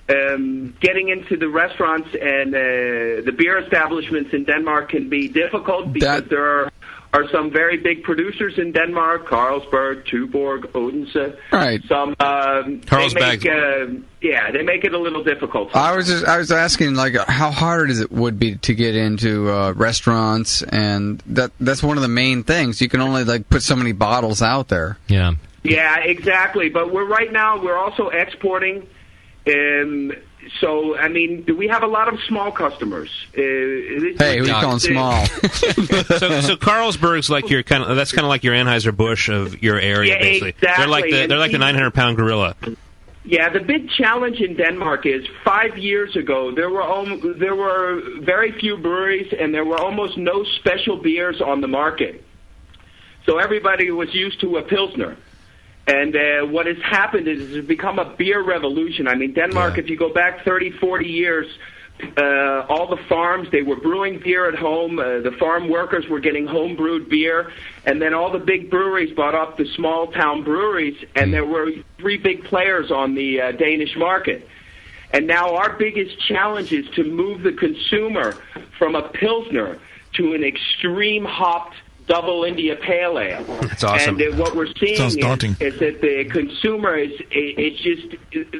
X: Getting into the restaurants and the beer establishments in Denmark can be difficult because there are some very big producers in Denmark: Carlsberg, Tuborg, Odense.
E: Right.
X: Some
C: Carlsberg.
X: They make it a little difficult.
E: I was asking like how hard would be to get into restaurants, and that's one of the main things. You can only like put so many bottles out there.
I: Yeah.
X: Yeah, exactly. But we're also exporting. So, I mean, we have a lot of small customers.
E: Hey, we call them small.
C: so Carlsberg's like your that's kind of like your Anheuser-Busch of your area, basically.
X: Exactly.
C: They're like the 900-pound gorilla.
X: Yeah, the big challenge in Denmark is 5 years ago there were very few breweries and there were almost no special beers on the market. So everybody was used to a Pilsner. And what has happened is it's become a beer revolution. I mean, Denmark, if you go back 30, 40 years, all the farms, they were brewing beer at home. The farm workers were getting home-brewed beer. And then all the big breweries bought up the small-town breweries, and there were 3 big players on the Danish market. And now our biggest challenge is to move the consumer from a Pilsner to an extreme hopped Double India Pale Ale.
C: That's awesome.
X: And what we're seeing is that the consumer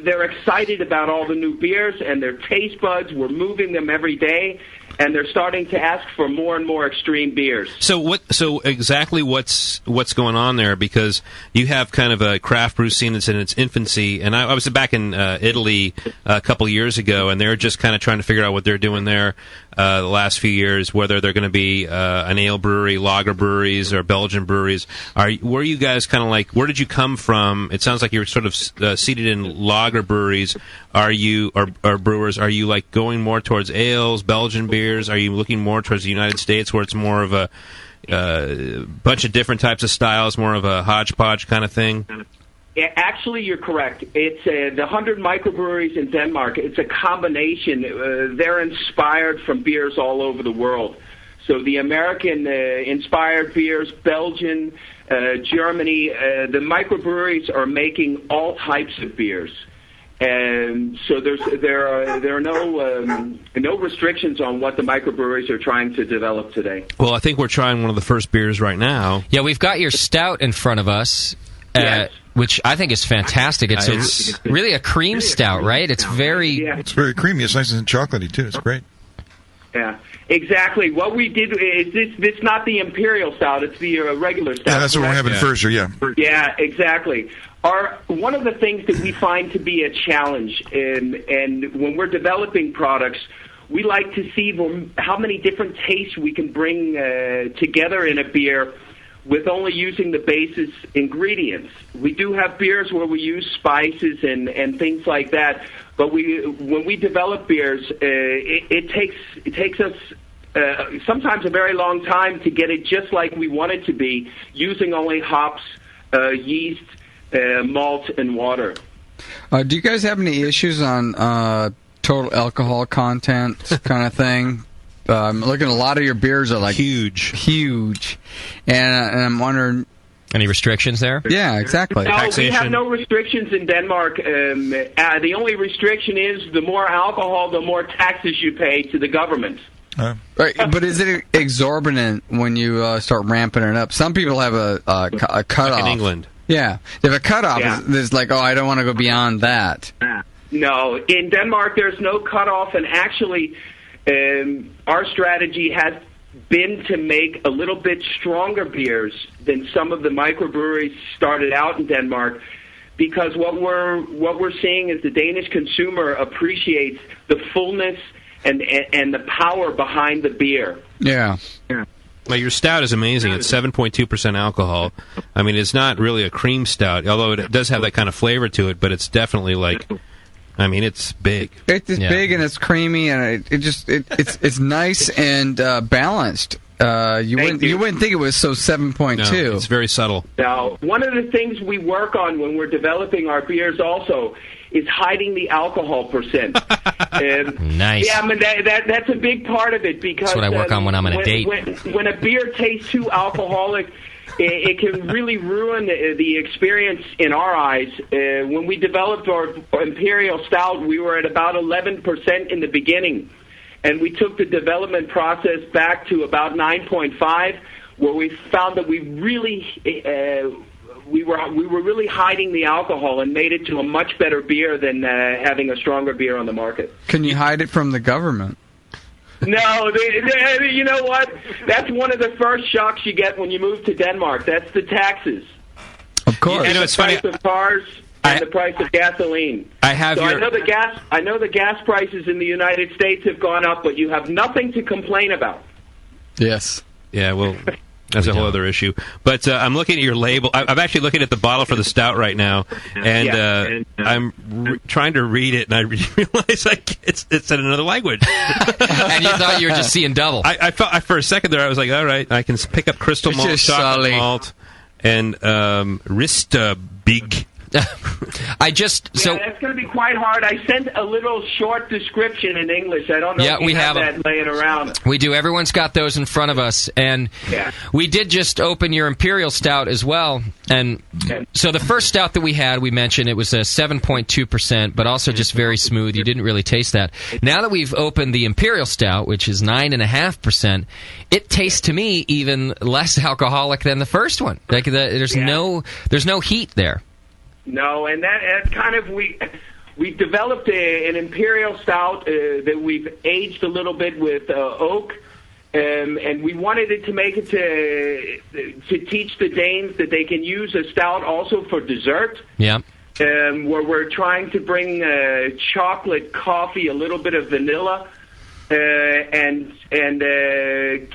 X: they're excited about all the new beers and their taste buds. We're moving them every day, and they're starting to ask for more and more extreme beers.
C: So exactly what's going on there? Because you have kind of a craft brew scene that's in its infancy, and I was back in Italy a couple years ago, and they're just kind of trying to figure out what they're doing there the last few years, whether they're going to be an ale brewery, lager breweries, or Belgian breweries. Were you guys kind of like, where did you come from? It sounds like you're sort of seated in lager breweries. Are you, or brewers, are you like going more towards ales, Belgian beers? Are you looking more towards the United States, where it's more of a bunch of different types of styles, more of a hodgepodge kind of thing?
X: Yeah, actually, you're correct. It's the 100 microbreweries in Denmark. It's a combination. They're inspired from beers all over the world. So the American-inspired beers, Belgian, Germany, the microbreweries are making all types of beers. And so there are no restrictions on what the microbreweries are trying to develop today.
C: Well, I think we're trying one of the first beers right now.
I: Yeah, we've got your stout in front of us, which I think is fantastic. It's really a cream stout, right? It's very
D: creamy. It's nice and chocolatey too. It's great.
X: Yeah, exactly. What we did is this not the imperial stout; it's the regular stout.
D: Yeah, that's what we're having first. Yeah.
X: Yeah, exactly. One of the things that we find to be a challenge, and when we're developing products, we like to see how many different tastes we can bring together in a beer with only using the basis ingredients. We do have beers where we use spices and things like that, but when we develop beers, it takes us sometimes a very long time to get it just like we want it to be, using only hops, yeast, malt, and water.
E: Do you guys have any issues on total alcohol content kind of thing? I'm looking at a lot of your beers are like huge, and I'm wondering,
I: any restrictions there?
E: Yeah, exactly.
X: No, we have no restrictions in Denmark. The only restriction is the more alcohol, the more taxes you pay to the government.
E: Right, but is it exorbitant when you start ramping it up? Some people have a cutoff.
C: Like in England.
E: Yeah, they have a cutoff.
X: Yeah.
E: There's like, I don't want to go beyond that.
X: No, in Denmark there's no cutoff, and actually our strategy has been to make a little bit stronger beers than some of the microbreweries started out in Denmark, because what we're seeing is the Danish consumer appreciates the fullness and the power behind the beer.
E: Yeah.
C: Well, your stout is amazing. It's 7.2% alcohol. I mean, it's not really a cream stout, although it does have that kind of flavor to it, but it's definitely like, I mean, it's big.
E: It's big and it's creamy, and it's nice and balanced. You wouldn't think it was so 7.2.
C: No, it's very subtle.
X: Now, one of the things we work on when we're developing our beers also is hiding the alcohol percent.
I: Nice.
X: Yeah, I mean that's a big part of it, because
I: that's what I work on when I'm on a date.
X: When a beer tastes too alcoholic, it can really ruin the experience in our eyes. When we developed our Imperial Stout, we were at about 11% in the beginning, and we took the development process back to about 9.5, where we found that we were really hiding the alcohol and made it to a much better beer than having a stronger beer on the market.
E: Can you hide it from the government?
X: No, you know what? That's one of the first shocks you get when you move to Denmark. That's the taxes.
E: Of course.
X: And the price of cars and the price of gasoline.
C: I know
X: the gas prices in the United States have gone up, but you have nothing to complain about.
E: Yes.
C: Yeah, well, that's a whole other issue. But I'm looking at your label. I'm actually looking at the bottle for the stout right now, and I'm trying to read it, and I realize it's in another language.
I: And you thought you were just seeing double.
C: I felt for a second there, I was like, all right, I can pick up crystal malt, chocolate malt, and Rista Big.
X: that's going to be quite hard. I sent a little short description in English. I don't know if you have that laying around.
I: We do. Everyone's got those in front of us. And we did just open your Imperial Stout as well. And so the first stout that we had, we mentioned, it was a 7.2%, but also just very smooth. You didn't really taste that. Now that we've opened the Imperial Stout, which is 9.5%, it tastes to me even less alcoholic than the first one. Like there's no heat there.
X: No, and that's kind of we've developed an Imperial Stout that we've aged a little bit with oak, and we wanted it to make it to teach the Danes that they can use a stout also for dessert.
I: Yeah.
X: Where we're trying to bring chocolate, coffee, a little bit of vanilla, and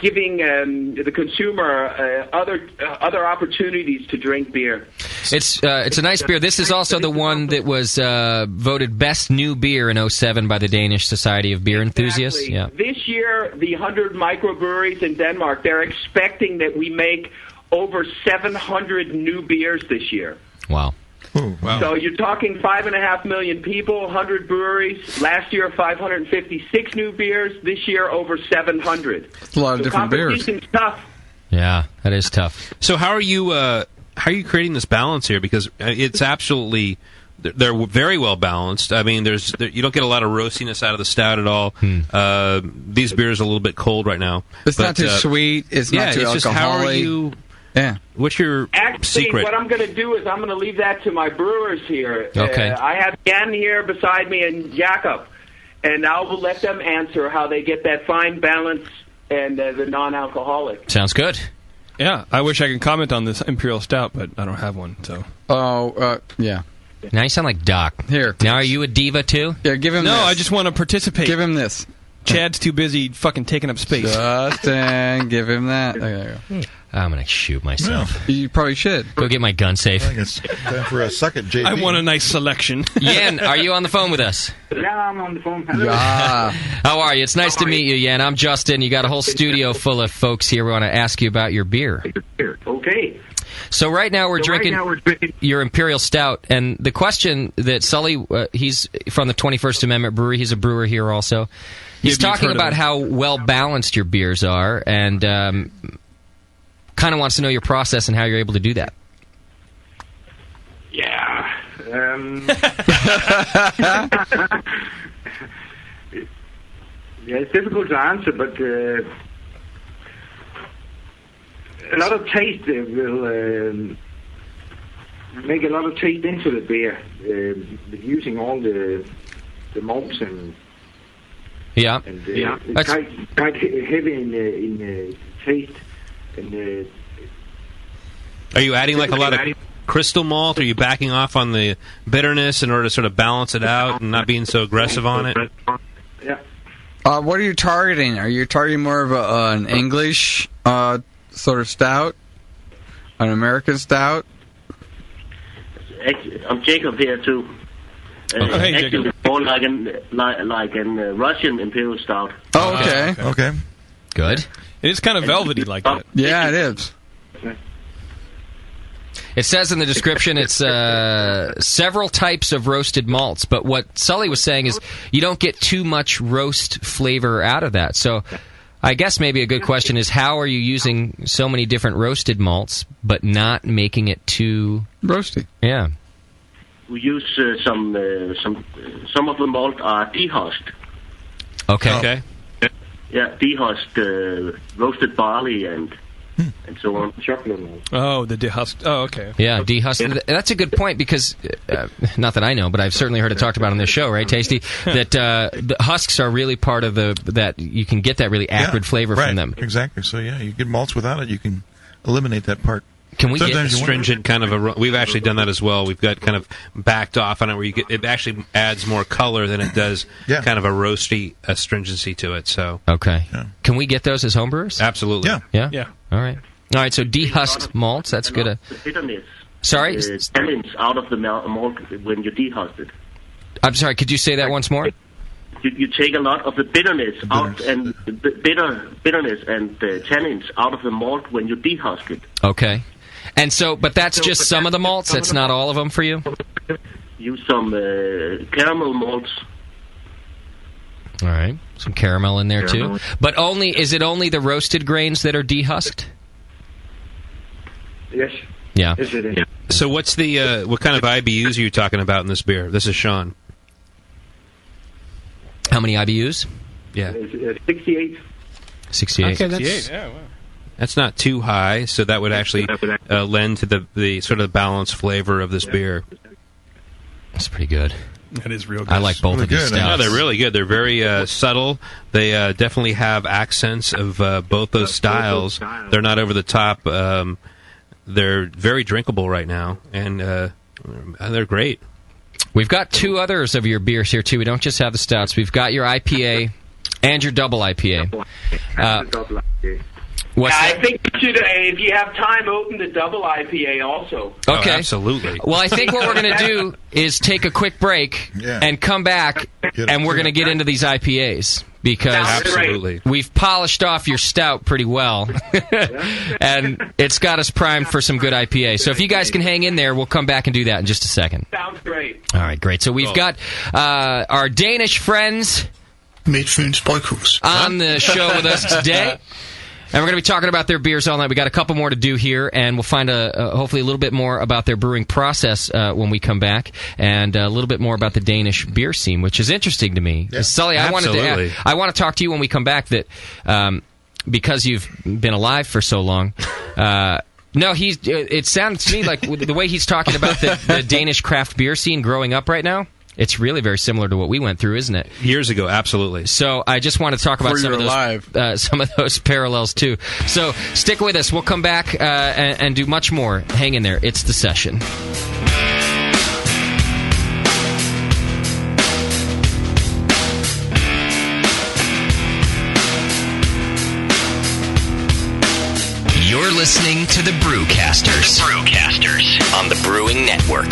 X: giving the consumer other opportunities to drink beer.
I: It's a nice beer. This is also the one that was voted best new beer in 2007 by the Danish Society of Beer Enthusiasts. Yeah.
X: This year, the 100 microbreweries in Denmark, they're expecting that we make over 700 new beers this year.
I: Wow.
D: Ooh, wow.
X: So you're talking 5.5 million people, 100 breweries. Last year, 556 new beers. This year, over 700.
E: It's a lot of different beers.
X: Competition's tough.
I: Yeah, that is tough.
C: So how are you creating this balance here? Because it's absolutely they're very well balanced. I mean, you don't get a lot of roastiness out of the stout at all. These beers are a little bit cold right now.
E: It's not too sweet. It's not too alcoholic.
C: Just how are you?
E: Yeah.
C: What's your secret?
X: What I'm going to do is I'm going to leave that to my brewers here.
C: Okay.
X: I have Jan here beside me and Jakob, and I will let them answer how they get that fine balance and the non-alcoholic.
I: Sounds good.
M: Yeah, I wish I could comment on this Imperial Stout, but I don't have one. So.
E: Yeah.
I: Now you sound like Doc.
E: Here.
I: Now are you a diva too?
E: Yeah, give him
M: No,
E: this.
M: I just want to participate.
E: Give him this.
M: Chad's too busy fucking taking up space.
E: Justin, give him that. There you go.
I: I'm going to shoot myself.
E: You probably should.
I: Go get my gun safe.
D: I think it's time for a second, JP.
M: I want a nice selection.
I: Yan, are you on the phone with us?
A: Yeah, I'm on the phone. Hello.
I: How are you? It's nice to meet you, Yan. I'm Justin. You got a whole studio full of folks here. We want to ask you about your beer.
A: Okay.
I: So right now we're drinking your Imperial Stout, and the question that Sully, he's from the 21st Amendment Brewery. He's a brewer here also. He's talking about how well balanced your beers are, and kind of wants to know your process and how you're able to do that.
A: Yeah. Yeah, it's difficult to answer, but a lot of taste will make a lot of taste into the beer, using all the malts and it's quite heavy in taste. And
C: are you adding like a lot of crystal malt? Are you backing off on the bitterness in order to sort of balance it out and not being so aggressive on it?
A: Yeah.
E: What are you targeting? Are you targeting more of an English sort of stout, an American stout?
P: I'm Jacob here too.
C: Hey,
P: actually,
C: Jacob.
P: More like an Russian Imperial Stout.
E: Oh, okay.
D: Okay.
I: Good.
M: It is kind of velvety like that.
E: Yeah, it is.
I: It says in the description it's several types of roasted malts, but what Sully was saying is you don't get too much roast flavor out of that. So I guess maybe a good question is how are you using so many different roasted malts but not making it too
E: roasty?
I: Yeah.
P: We use some of the malt are dehusked.
I: Okay.
P: Yeah, dehusked roasted barley and so on. Chocolate malt.
M: Oh, the dehusked. Oh, okay.
I: Yeah, dehusked. That's a good point because, not that I know, but I've certainly heard it talked about on this show, right, Tasty? That the husks are really part of that you can get that really acrid flavor from them.
D: Exactly. So, yeah, you get malts without it, you can eliminate that part.
C: Can we get astringent kind of a... We've actually done that as well. We've got kind of backed off on it where you get... It actually adds more color than it does kind of a roasty astringency to it, so...
I: Okay. Yeah. Can we get those as homebrewers?
C: Absolutely.
I: Yeah? All right, so dehusked malts, that's good.
P: The bitterness.
I: Sorry?
P: Tannins out of the malt when you dehusk it.
I: I'm sorry, could you say that once more?
P: You take a lot of the bitterness out and the bitterness and the tannins out of the malt when you dehusk it.
I: Okay. And so, but that's just some of the malts? That's not all of them for you?
P: Use some caramel malts.
I: All right. Some caramel in there, too. But is it only the roasted grains that are dehusked?
A: Yes.
I: Yeah.
A: Yes, it is.
C: So what's the, what kind of IBUs are you talking about in this beer? This is Sean.
I: How many IBUs?
C: Yeah.
A: 68.
I: 68.
C: Okay, that's... Yeah, wow. That's not too high, so that would actually lend to the sort of balanced flavor of this beer.
I: That's pretty good.
M: That is real good.
I: I like both of these stouts.
C: No, they're really good. They're very subtle. They definitely have accents of both those styles. They're not over the top. They're very drinkable right now, and they're great.
I: We've got two others of your beers here, too. We don't just have the stouts. We've got your IPA and your double IPA.
X: I think you should, if you have time, open the double IPA also.
I: Okay.
C: Oh, absolutely.
I: Well, I think what we're going to do is take a quick break and come back, and we're going to get into these IPAs. because we've polished off your stout pretty well, and it's got us primed for some good IPA. So if you guys can hang in there, we'll come back and do that in just a second.
X: Sounds great.
I: All right, great. So we've got our Danish friends
J: Midtfyns Bryghus
I: on the show with us today. And we're going to be talking about their beers all night. We got a couple more to do here, and we'll find hopefully a little bit more about their brewing process when we come back, and a little bit more about the Danish beer scene, which is interesting to me.
C: Yeah,
I: Sully, I want to talk to you when we come back that because you've been alive for so long. No, it sounds to me like the way he's talking about the Danish craft beer scene growing up right now. It's really very similar to what we went through, isn't it?
C: Years ago, absolutely.
I: So I just want to talk about some of those parallels, too. So stick with us. We'll come back and do much more. Hang in there. It's The Session.
B: You're listening to the Brewcasters. On the Brewing Network.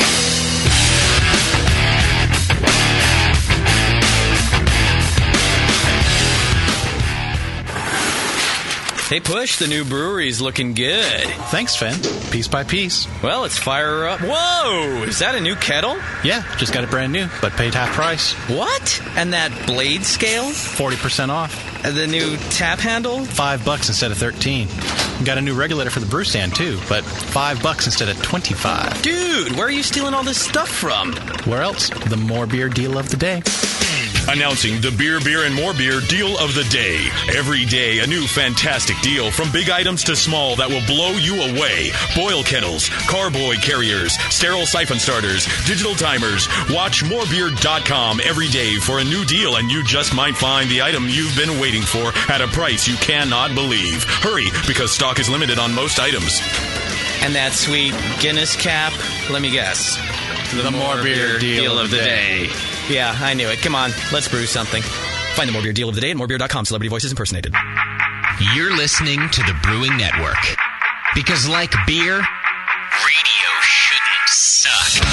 V: Hey, Push, the new brewery's looking good.
K: Thanks, Finn. Piece by piece.
V: Well, let's fire her up. Whoa! Is that a new kettle?
K: Yeah, just got it brand new, but paid half price.
V: What? And that blade scale?
K: 40% off.
V: The new tap handle?
K: $5 instead of 13. Got a new regulator for the brew stand, too, but $5 instead of 25.
V: Dude, where are you stealing all this stuff from?
K: Where else? The More Beer deal of the day.
W: Announcing the Beer, and More Beer deal of the day. Every day, a new fantastic deal from big items to small that will blow you away. Boil kettles, carboy carriers, sterile siphon starters, digital timers. Watch morebeer.com every day for a new deal, and you just might find the item you've been waiting for at a price you cannot believe. Hurry, because stock is limited on most items.
V: And that sweet Guinness cap, let me guess.
K: The More Beer deal of the day.
V: Yeah, I knew it. Come on, let's brew something. Find the More Beer deal of the day at morebeer.com. Celebrity voices impersonated.
B: You're listening to the Brewing Network. Because like beer, radio shouldn't suck.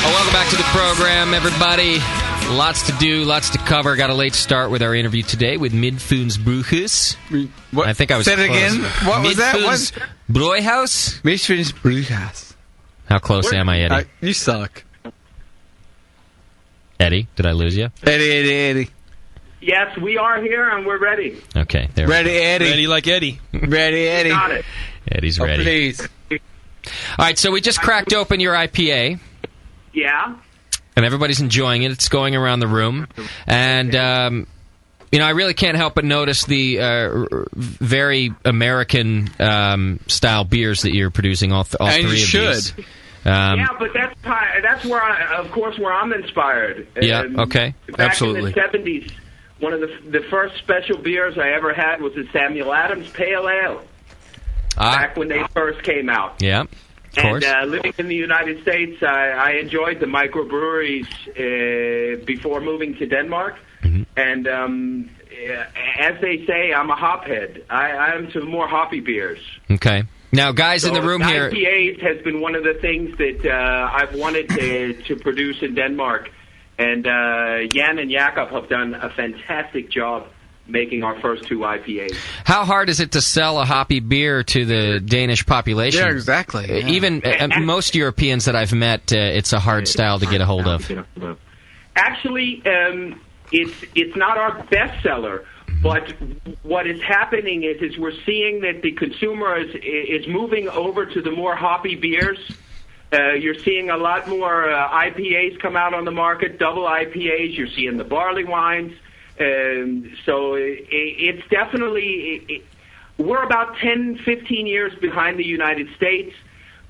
I: Welcome back to the program, everybody. Lots to do, lots to cover. Got a late start with our interview today with Midtfyns Bryghus. I think I was
E: Say it
I: close.
E: again. What was that?
I: Midtfyns Bryghus?
E: Midtfyns Bryghus.
I: How close am I, Eddie?
E: You suck.
I: Eddie, did I lose you?
E: Eddie.
X: Yes, we are here and we're ready.
I: Okay, there
E: Ready,
I: we go.
E: Eddie.
M: Ready like Eddie.
E: Ready, Eddie.
X: Got it.
I: Eddie's ready.
E: Please.
I: All right, so we just cracked open your IPA.
X: Yeah.
I: And everybody's enjoying it. It's going around the room. And, I really can't help but notice the very American-style beers that you're producing, all three of these. And you should.
X: Yeah, but that's where, of course, where I'm inspired.
I: Yeah, okay.
X: Back
I: Absolutely.
X: in the 70s, one of the first special beers I ever had was the Samuel Adams Pale Ale. Back when they first came out.
I: Yeah.
X: And living in the United States, I enjoyed the microbreweries before moving to Denmark.
I: Mm-hmm.
X: And as they say, I'm a hophead. I'm to more hoppy beers.
I: Okay. Now, guys in the room here...
X: IPAs has been one of the things that I've wanted to produce in Denmark. And Jan and Jakob have done a fantastic job making our first two IPAs.
I: How hard is it to sell a hoppy beer to the Danish population?
E: Yeah, exactly. Yeah.
I: Even most Europeans that I've met, it's a hard style to get a hold of.
X: Actually, it's not our best seller, but what is happening is we're seeing that the consumer is moving over to the more hoppy beers. You're seeing a lot more IPAs come out on the market, double IPAs. You're seeing the barley wines. So it's definitely, we're about 10, 15 years behind the United States,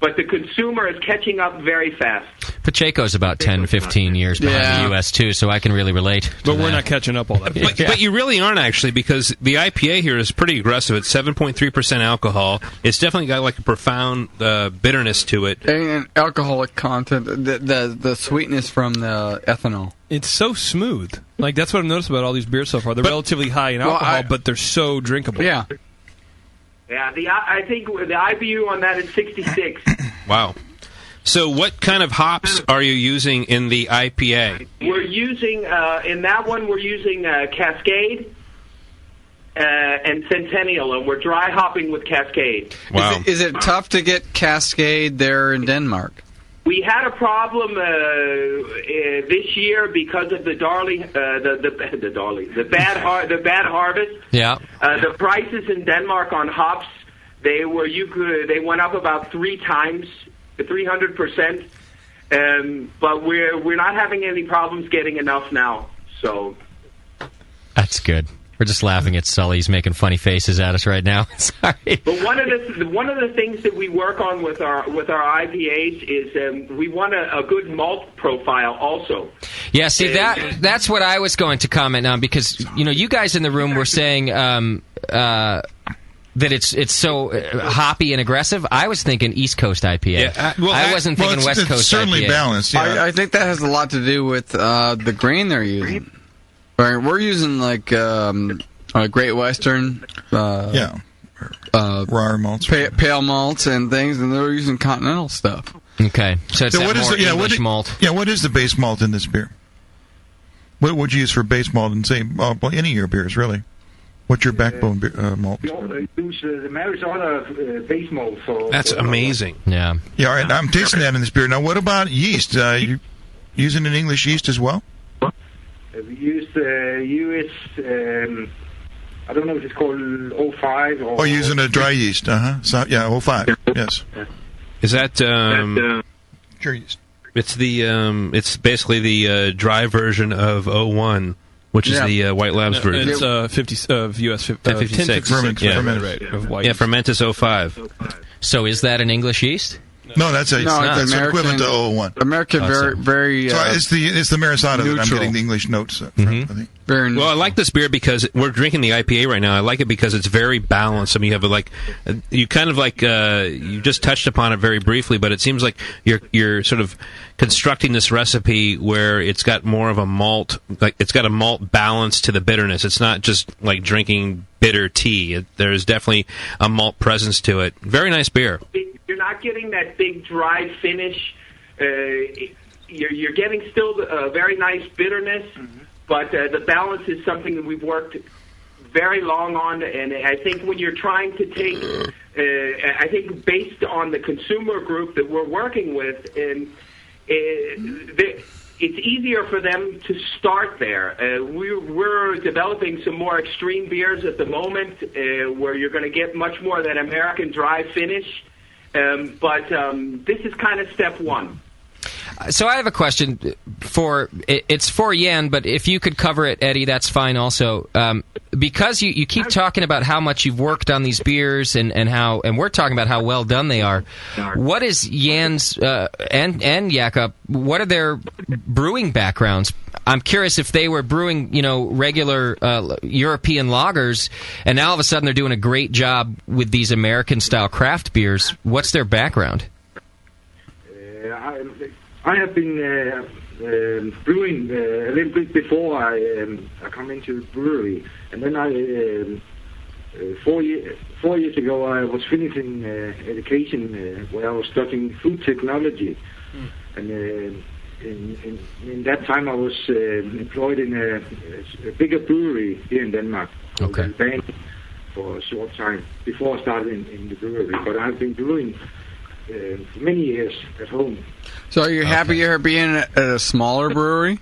X: but the consumer is catching up very fast.
I: Pacheco's about 10, 15 years behind the U.S., too, so I can really relate.
M: But we're not catching up all that.
C: But you really aren't, actually, because the IPA here is pretty aggressive. It's 7.3% alcohol. It's definitely got like a profound bitterness to it.
E: And alcoholic content, the sweetness from the ethanol.
M: It's so smooth. Like, that's what I've noticed about all these beers so far. They're relatively high in alcohol, but they're so drinkable.
E: Yeah.
X: Yeah, I think the IBU on that is 66.
C: Wow. So what kind of hops are you using in the IPA?
X: We're using, in that one, we're using Cascade and Centennial, and we're dry hopping with Cascade.
C: Wow.
E: Is it tough to get Cascade there in Denmark?
X: We had a problem this year because of the bad harvest.
I: Yeah.
X: The prices in Denmark on hops, they went up about 300%. But we're not having any problems getting enough now. So
I: that's good. We're just laughing at Sully. He's making funny faces at us right now. Sorry.
X: But one of the things that we work on with our IPAs is we want a good malt profile also.
I: Yeah, see that's what I was going to comment on, because you guys in the room were saying that it's so hoppy and aggressive. I was thinking East Coast IPA.
D: Yeah,
I: I wasn't thinking West Coast
D: certainly
I: IPA.
D: Balanced. Yeah.
E: I think that has a lot to do with the grain they're using. We're using like Great Western,
D: raw malts,
E: pale malts, and things, and they're using continental stuff.
I: Okay, so it's English malt.
D: Yeah, what is the base malt in this beer? What would you use for base malt in, say, any of your beers, really? What's your backbone malt?
A: We use the Marisol base malt.
C: That's amazing.
I: Yeah.
D: Yeah, all right. I'm tasting that in this beer. Now, what about yeast? You using an English yeast as well?
A: We use US, I don't know if it's called 05 or...
D: Oh, using a dry yeast, So, yeah, 05, yes.
C: Is that...
D: Sure yeast.
C: It's it's basically the dry version of 01, which is the White Labs version.
M: It's 50 of US
C: 56.
M: Fermented, right, of white.
C: Yeah, Fermentus 05.
I: So is that an English yeast?
D: No, that's equivalent to 01.
E: American, very.
D: So it's the Marisata that I'm getting the English notes from. I think.
C: Well, I like this beer because we're drinking the IPA right now. I like it because it's very balanced. I mean, you kind of you just touched upon it very briefly, but it seems like you're sort of constructing this recipe where it's got more of a malt, like it's got a malt balance to the bitterness. It's not just like drinking bitter tea. There's definitely a malt presence to it. Very nice beer.
X: You're not getting that big dry finish. You're getting still a very nice bitterness, but the balance is something that we've worked very long on. And I think when you're trying to take, I think based on the consumer group that we're working with, it's easier for them to start there. We're developing some more extreme beers at the moment where you're going to get much more of that American dry finish. But this is kind of step one.
I: So I have a question it's for Jan, but if you could cover it, Eddie, that's fine also. Because you keep talking about how much you've worked on these beers and we're talking about how well done they are. What is Jan's and Jakob? What are their brewing backgrounds? I'm curious if they were brewing, regular European lagers, and now all of a sudden they're doing a great job with these American-style craft beers. What's their background?
A: I have been brewing a little bit before I come into the brewery, and then I 4 years ago I was finishing education where I was studying food technology, and in that time I was employed in a bigger brewery here in Denmark.
I: Okay.
A: Band for a short time before I started in the brewery, but I've been brewing for many years at home.
E: So are you happier being at a smaller brewery?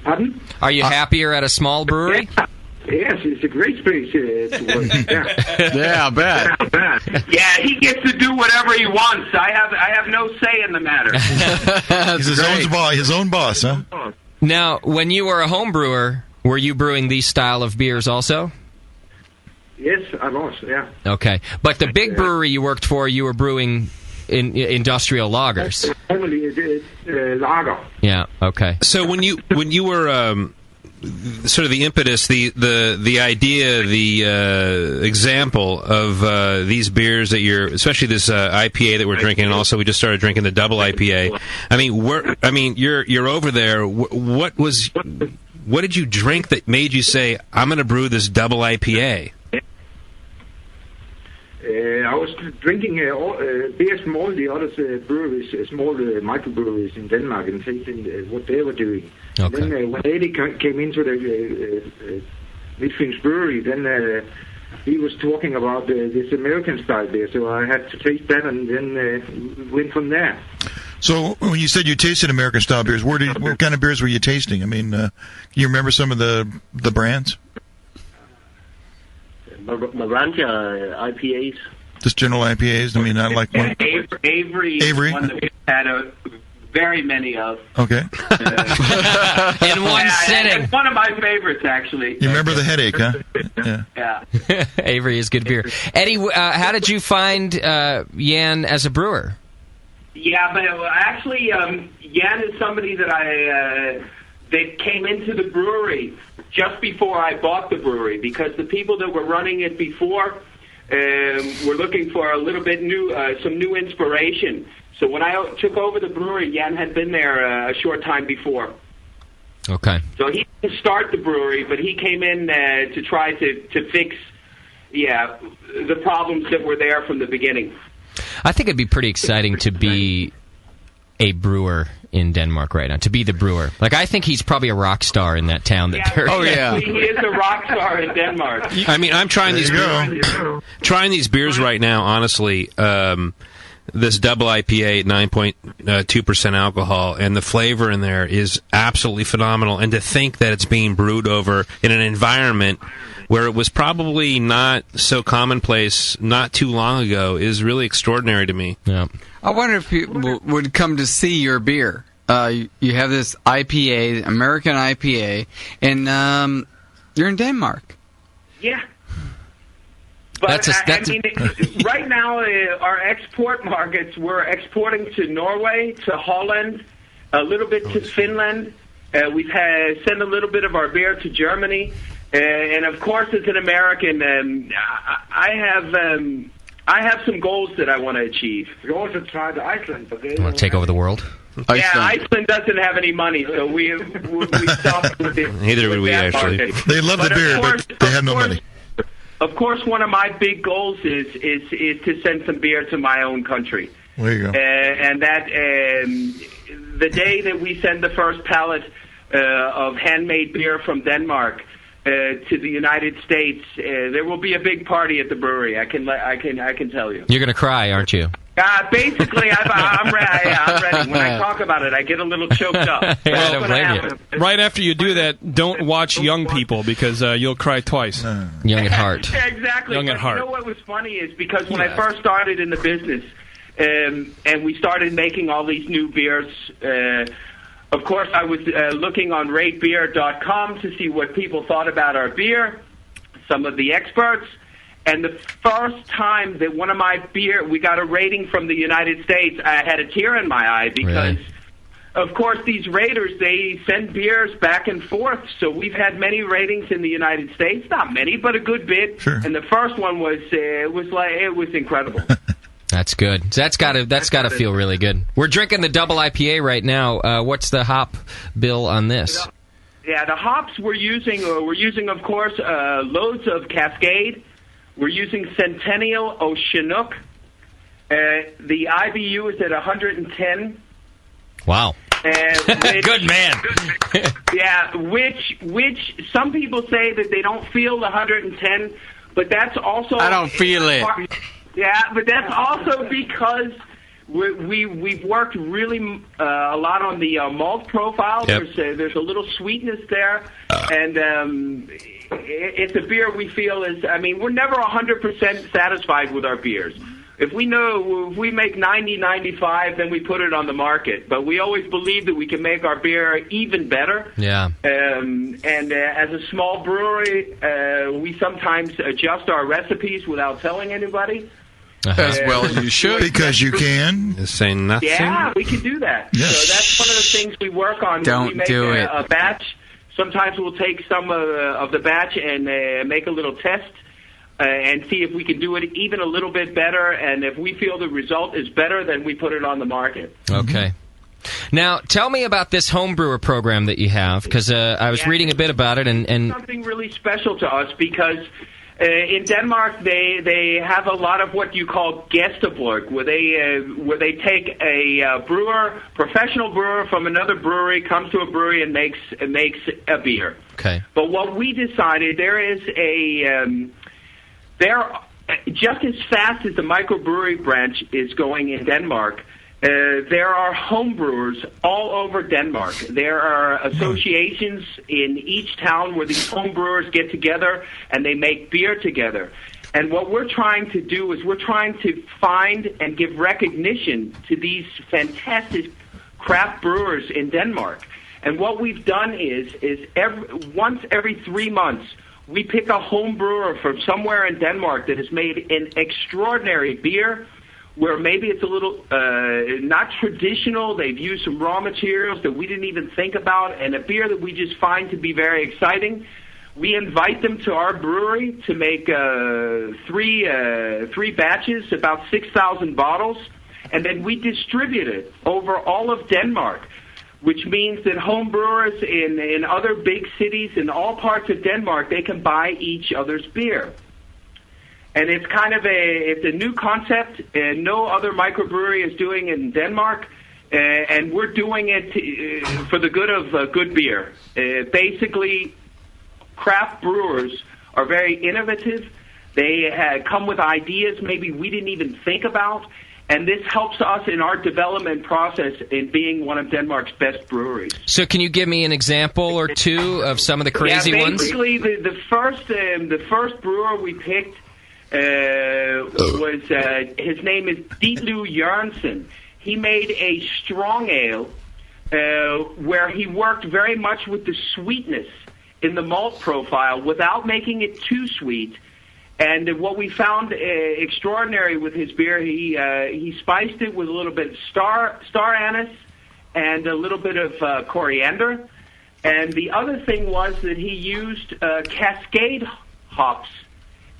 A: Pardon?
I: Are you happier at a small brewery?
A: Yes, it's a great space to work.
E: Yeah, I bet.
X: Yeah, he gets to do whatever he wants. I have no say in the matter.
D: He's his own boss, huh?
I: Now, when you were a home brewer, were you brewing these style of beers also?
A: Yes, I was, yeah.
I: Okay. But the big brewery you worked for, you were brewing industrial lagers.
A: Normally it's lager.
I: Yeah. Okay.
C: So when you were sort of the impetus, the idea, the example of these beers that especially this IPA that we're drinking, and also we just started drinking the double IPA. I mean, you're over there. What did you drink that made you say, I'm going to brew this double IPA?
A: I was drinking beers from all the other breweries, small microbreweries in Denmark, and tasting what they were doing.
I: Okay.
A: And then when Eddie came into the Midtfyns brewery, then he was talking about this American style beer, so I had to taste that, and then went from there.
D: So when you said you tasted American style beers, what kind of beers were you tasting? I mean, can you remember some of the brands?
P: Miranda IPAs.
D: Just general IPAs? I mean, not like one.
L: Avery is one that we've had very many of.
D: Okay.
I: In one sitting.
L: It's one of my favorites, actually.
D: You remember the headache, huh?
L: Yeah.
I: Avery is good beer. Eddie, how did you find Jan as a brewer?
L: Yeah, but actually, Jan is somebody that that came into the brewery just before I bought the brewery, because the people that were running it before were looking for a little bit some new inspiration. So when I took over the brewery, Jan had been there a short time before.
I: Okay.
L: So he didn't start the brewery, but he came in to try to fix, the problems that were there from the beginning.
I: I think it'd be pretty exciting to be a brewer in Denmark right now, to be the brewer. Like, I think he's probably a rock star in that town.
L: He is a rock star in Denmark.
C: I mean, I'm trying these beers right now, honestly. This double IPA at 9.2% alcohol, and the flavor in there is absolutely phenomenal. And to think that it's being brewed over in an environment where it was probably not so commonplace not too long ago is really extraordinary to me.
E: Yeah. I wonder if people would come to see your beer. You have this IPA, American IPA, and you're in Denmark.
L: Yeah. But right now, our export markets, we're exporting to Norway, to Holland, a little bit to Finland. We've sent a little bit of our beer to Germany. And of course, as an American, I have some goals that I want to achieve.
A: We also tried Iceland, but they
I: want to take over the world.
L: Iceland doesn't have any money, so we stopped with it.
C: Neither would we, actually.
D: They love the beer, but they have no money.
L: Of course, one of my big goals is to send some beer to my own country.
D: There you go.
L: And that the day that we send the first pallet of handmade beer from Denmark to the United States, there will be a big party at the brewery. I can tell you.
I: You're going to cry, aren't you?
L: Basically, I'm ready. When I talk about it, I get a little choked up.
I: I don't blame you.
M: Right after you do that, don't watch Young People, because you'll cry twice.
I: Young at heart.
L: Exactly.
M: Young at heart.
L: You know what was funny is because when I first started in the business, and we started making all these new beers, of course, I was looking on ratebeer.com to see what people thought about our beer, some of the experts. And the first time that one of my beer, we got a rating from the United States, I had a tear in my eye because, of course, these raters, they send beers back and forth. So we've had many ratings in the United States, not many, but a good bit.
D: Sure.
L: And the first one was incredible.
I: That's good. That's gotta feel really good. We're drinking the double IPA right now. What's the hop bill on this?
L: Yeah, the hops we're using, of course, loads of Cascade. We're using Centennial Chinook. The IBU is at 110.
I: Wow. Good man.
L: Yeah, which some people say that they don't feel the 110, but that's also...
E: I don't feel it.
L: Yeah, but that's also because we've worked really a lot on the malt profile.
C: Yep.
L: There's a little sweetness there, and it's a beer we feel is. I mean, we're never 100% satisfied with our beers. If we make 90, 95, then we put it on the market. But we always believe that we can make our beer even better.
I: Yeah.
L: And as a small brewery, we sometimes adjust our recipes without telling anybody.
E: As well as you should.
D: Because you can.
C: Just saying nothing.
L: Yeah, we can do that.
D: Yes.
L: So that's one of the things we work on when
E: Don't
L: we make
E: do it.
L: a batch. Sometimes we'll take some of the batch and make a little test and see if we can do it even a little bit better. And if we feel the result is better, then we put it on the market.
I: Okay. Now, tell me about this homebrewer program that you have, because I was reading a bit about it, and
L: something really special to us because in Denmark they have a lot of what you call gæstebrug, where they take a professional brewer from another brewery, comes to a brewery and makes a beer.
I: Okay.
L: But what we decided, just as fast as the microbrewery branch is going in Denmark, there are home brewers all over Denmark. There are associations in each town where these home brewers get together and they make beer together. And what we're trying to do is we're trying to find and give recognition to these fantastic craft brewers in Denmark. And what we've done is once every 3 months, we pick a home brewer from somewhere in Denmark that has made an extraordinary beer, where maybe it's a little not traditional. They've used some raw materials that we didn't even think about, and a beer that we just find to be very exciting. We invite them to our brewery to make three batches, about 6,000 bottles, and then we distribute it over all of Denmark, which means that home brewers in other big cities in all parts of Denmark, they can buy each other's beer. And it's kind of it's a new concept, and no other microbrewery is doing it in Denmark, and we're doing it for the good of good beer. Basically, craft brewers are very innovative. They come with ideas maybe we didn't even think about, and this helps us in our development process in being one of Denmark's best breweries.
I: So can you give me an example or two of some of the crazy ones?
L: Basically, the first brewer we picked was his name is Ditlev Jørgensen. He made a strong ale where he worked very much with the sweetness in the malt profile without making it too sweet. And what we found extraordinary with his beer, he spiced it with a little bit of star anise and a little bit of coriander. And the other thing was that he used Cascade hops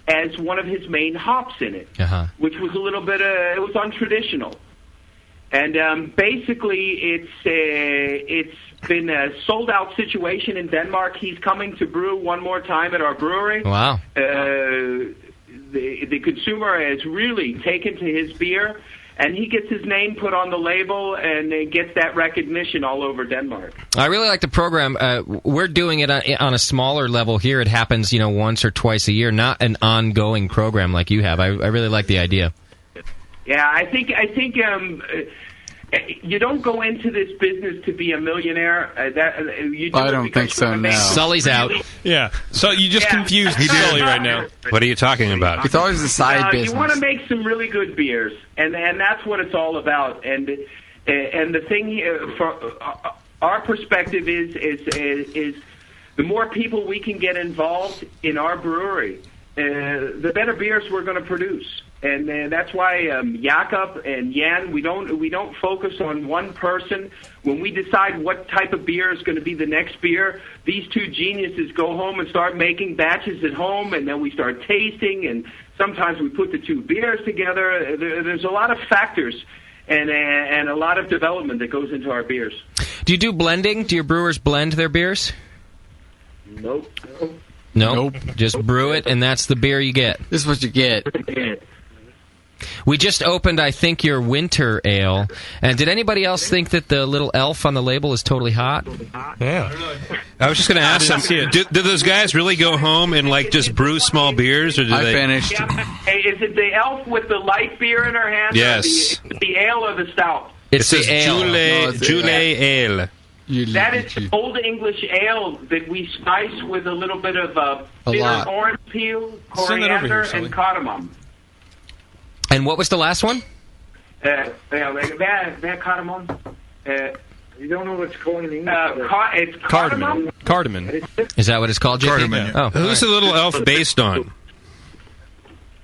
L: as one of his main hops in it, which was a little bit, it was untraditional. And basically, it's been a sold-out situation in Denmark. He's coming to brew one more time at our brewery.
I: Wow.
L: The consumer has really taken to his beer, and he gets his name put on the label and gets that recognition all over Denmark.
I: I really like the program. We're doing it on a smaller level here. It happens, once or twice a year, not an ongoing program like you have. I really like the idea.
L: Yeah, I think you don't go into this business to be a millionaire. You do
E: I don't think so now.
I: Sully's out.
M: Yeah, so you just confused Sully right now.
C: What are you talking about?
E: It's always a side business.
L: You want to make some really good beers, and that's what it's all about. And the thing here, for our perspective is the more people we can get involved in our brewery, the better beers we're going to produce. And that's why Jakob and Jan, we don't focus on one person. When we decide what type of beer is going to be the next beer, these two geniuses go home and start making batches at home, and then we start tasting, and sometimes we put the two beers together. There's a lot of factors and a lot of development that goes into our beers.
I: Do you do blending? Do your brewers blend their beers?
L: Nope.
I: Nope. Just brew it, and that's the beer you get.
E: This is what you get.
I: We just opened, I think, your winter ale. And did anybody else think that the little elf on the label is totally hot?
C: Yeah. I was just going to ask them, did those guys really go home and just brew small beers? Or did they
E: finished.
L: Yeah. Hey, is it the elf with the light beer in her hand?
C: Yes.
L: Or the ale or the stout?
C: It says Jule Ale.
L: That is Old English ale that we spice with a little bit of bitter orange peel, coriander, and cardamom.
I: And what was the last one?
L: That cardamom.
A: You don't know what it's called in English?
L: It's cardamom.
M: Cardamom.
I: Is that what it's called, JP?
C: Cardamom.
I: Oh,
C: who's the little elf based on?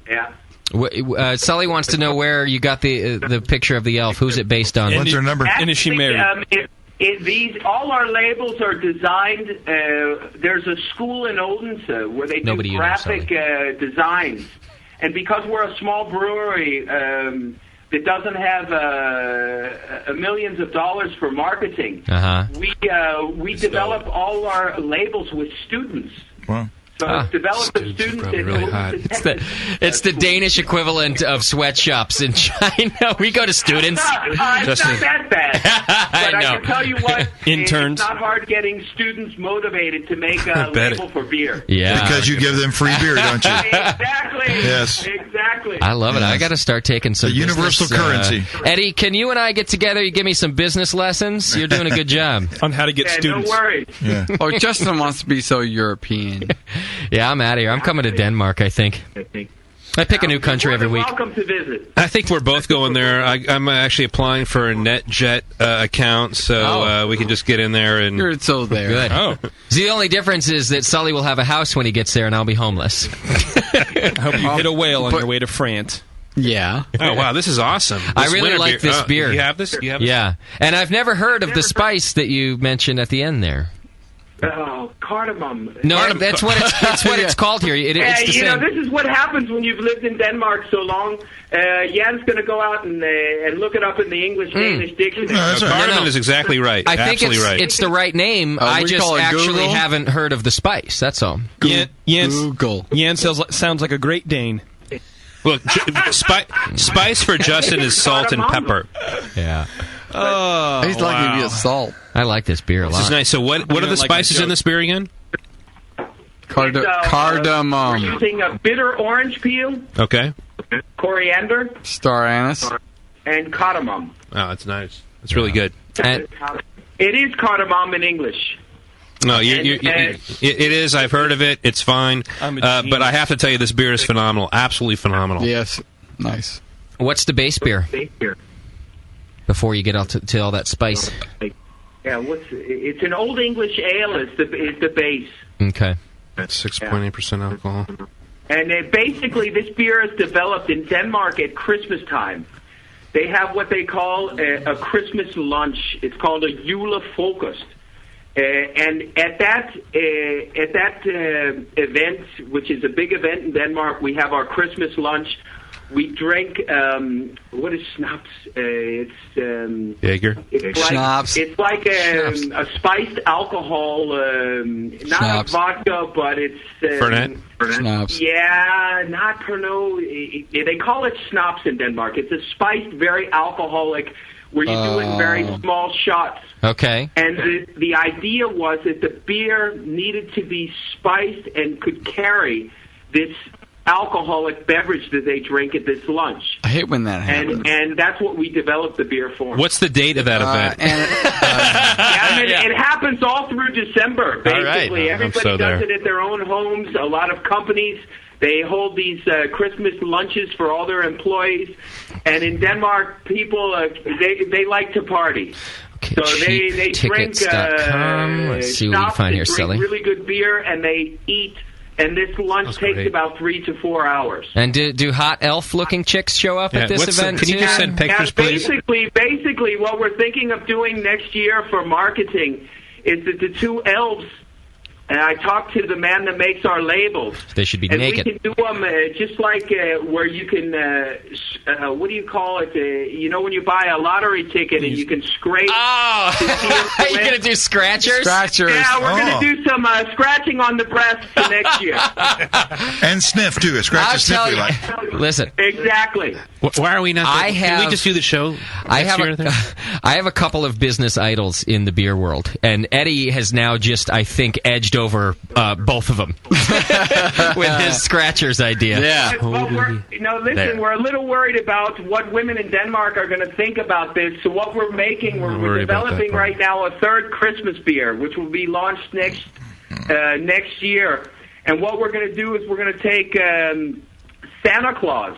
L: Yeah.
I: Sully wants to know where you got the picture of the elf. Who's it based on?
M: What's her number? And is she married?
X: All our labels are designed. There's a school in Odense where they do graphic designs, and because we're a small brewery that doesn't have millions of dollars for marketing, we develop all our labels with students.
D: Wow.
X: So it's developed with students.
I: Really it's the Danish equivalent of sweatshops in China. We go to students.
X: It's not that bad. But I can tell you what,
M: interns.
X: It's not hard getting students motivated to make a label for beer.
I: Yeah,
D: because you give them free beer, don't you?
X: Exactly.
D: Yes.
X: Exactly.
I: I love it. I got to start taking some
D: the universal currency.
I: Eddie, can you and I get together? You give me some business lessons. You're doing a good job
M: on how to get students.
X: No worries.
D: Yeah.
E: Oh, Justin wants to be so European.
I: Yeah, I'm out of here. I'm coming to Denmark, I think. I pick a new country every week.
X: Welcome to visit.
C: I think we're both going there. I'm actually applying for a NetJet account, so we can just get in there and.
E: You're so there.
I: Good.
M: Oh.
I: The only difference is that Sully will have a house when he gets there, and I'll be homeless.
M: I hope you hit a whale on your way to France.
E: Yeah.
C: Oh wow, this is awesome!
I: I really like this beer.
C: You have this?
I: Yeah, and I've never heard of the spice that you mentioned at the end there.
X: Oh, cardamom.
I: No, that's what it's called here. It's the same.
X: This is what happens when you've lived in Denmark so long. Jan's going to go out and look it up in the English-Danish dictionary.
C: Cardamom is exactly right.
I: I think it's the right name. I just actually haven't heard of the spice. That's all.
M: Google. Jan sounds like a Great Dane.
C: Look, spice for Justin is salt and pepper.
I: Yeah.
E: Oh, he's lucky to be a salt.
I: I like this beer a lot.
C: This is nice. So what are the spices in this beer again?
E: Cardamom.
X: We're using a bitter orange peel.
C: Okay.
X: Coriander.
E: Star anise.
X: And cardamom.
C: Oh, that's nice. That's really good.
X: It is cardamom in English.
C: No, it is. I've heard of it. It's fine. But I have to tell you, this beer is phenomenal. Absolutely phenomenal.
E: Yes. Nice.
I: What's the base beer? Before you get to all that spice.
X: Yeah, it's an Old English ale is the base.
I: Okay.
C: That's 6.8% alcohol.
X: And basically, this beer is developed in Denmark at Christmas time. They have what they call a Christmas lunch. It's called a julefrokost. And at that event, which is a big event in Denmark, we have our Christmas lunch. We drink, what is schnapps? It's
C: Jaeger.
X: It's like,
E: schnapps.
X: It's like a spiced alcohol, not
E: Schnapps.
X: vodka, but it's...
C: Fernet?
E: Schnapps.
X: Yeah, not Pernod. They call it schnapps in Denmark. It's a spiced, very alcoholic, where you do it in very small shots.
I: Okay.
X: And the idea was that the beer needed to be spiced and could carry this alcoholic beverage that they drink at this lunch.
E: I hate when that happens.
X: And that's what we developed the beer for.
C: What's the date of that event?
X: It happens all through December, basically.
C: Right.
X: Everybody does it at their own homes. A lot of companies, they hold these Christmas lunches for all their employees. And in Denmark, people, they like to party.
I: Okay,
X: so they drink
I: Let's see what we can find here, Sully.
X: Really good beer, and they eat. And this lunch takes about 3 to 4 hours.
I: And do hot elf-looking chicks show up at this event?
C: Can you just send pictures, please?
X: Basically, what we're thinking of doing next year for marketing is that the two elves, and I talked to the man that makes our labels.
I: They should be
X: and
I: naked.
X: We can do them just like where you can, what do you call it? When you buy a lottery ticket and you can scrape.
I: Oh! Are you going to do scratchers?
X: Scratchers. Yeah, we're going to do some scratching on the breast for next year.
D: And sniff, too. A scratch and sniff we like.
I: Listen.
X: Exactly.
C: Why are we not... Can we just do the show
I: I have a couple of business idols in the beer world, and Eddie has now just, I think, edged over both of them with his scratchers idea.
X: Yeah. We're a little worried about what women in Denmark are going to think about this. So what we're making, we're developing right now a third Christmas beer, which will be launched next year. And what we're going to do is we're going to take Santa Claus.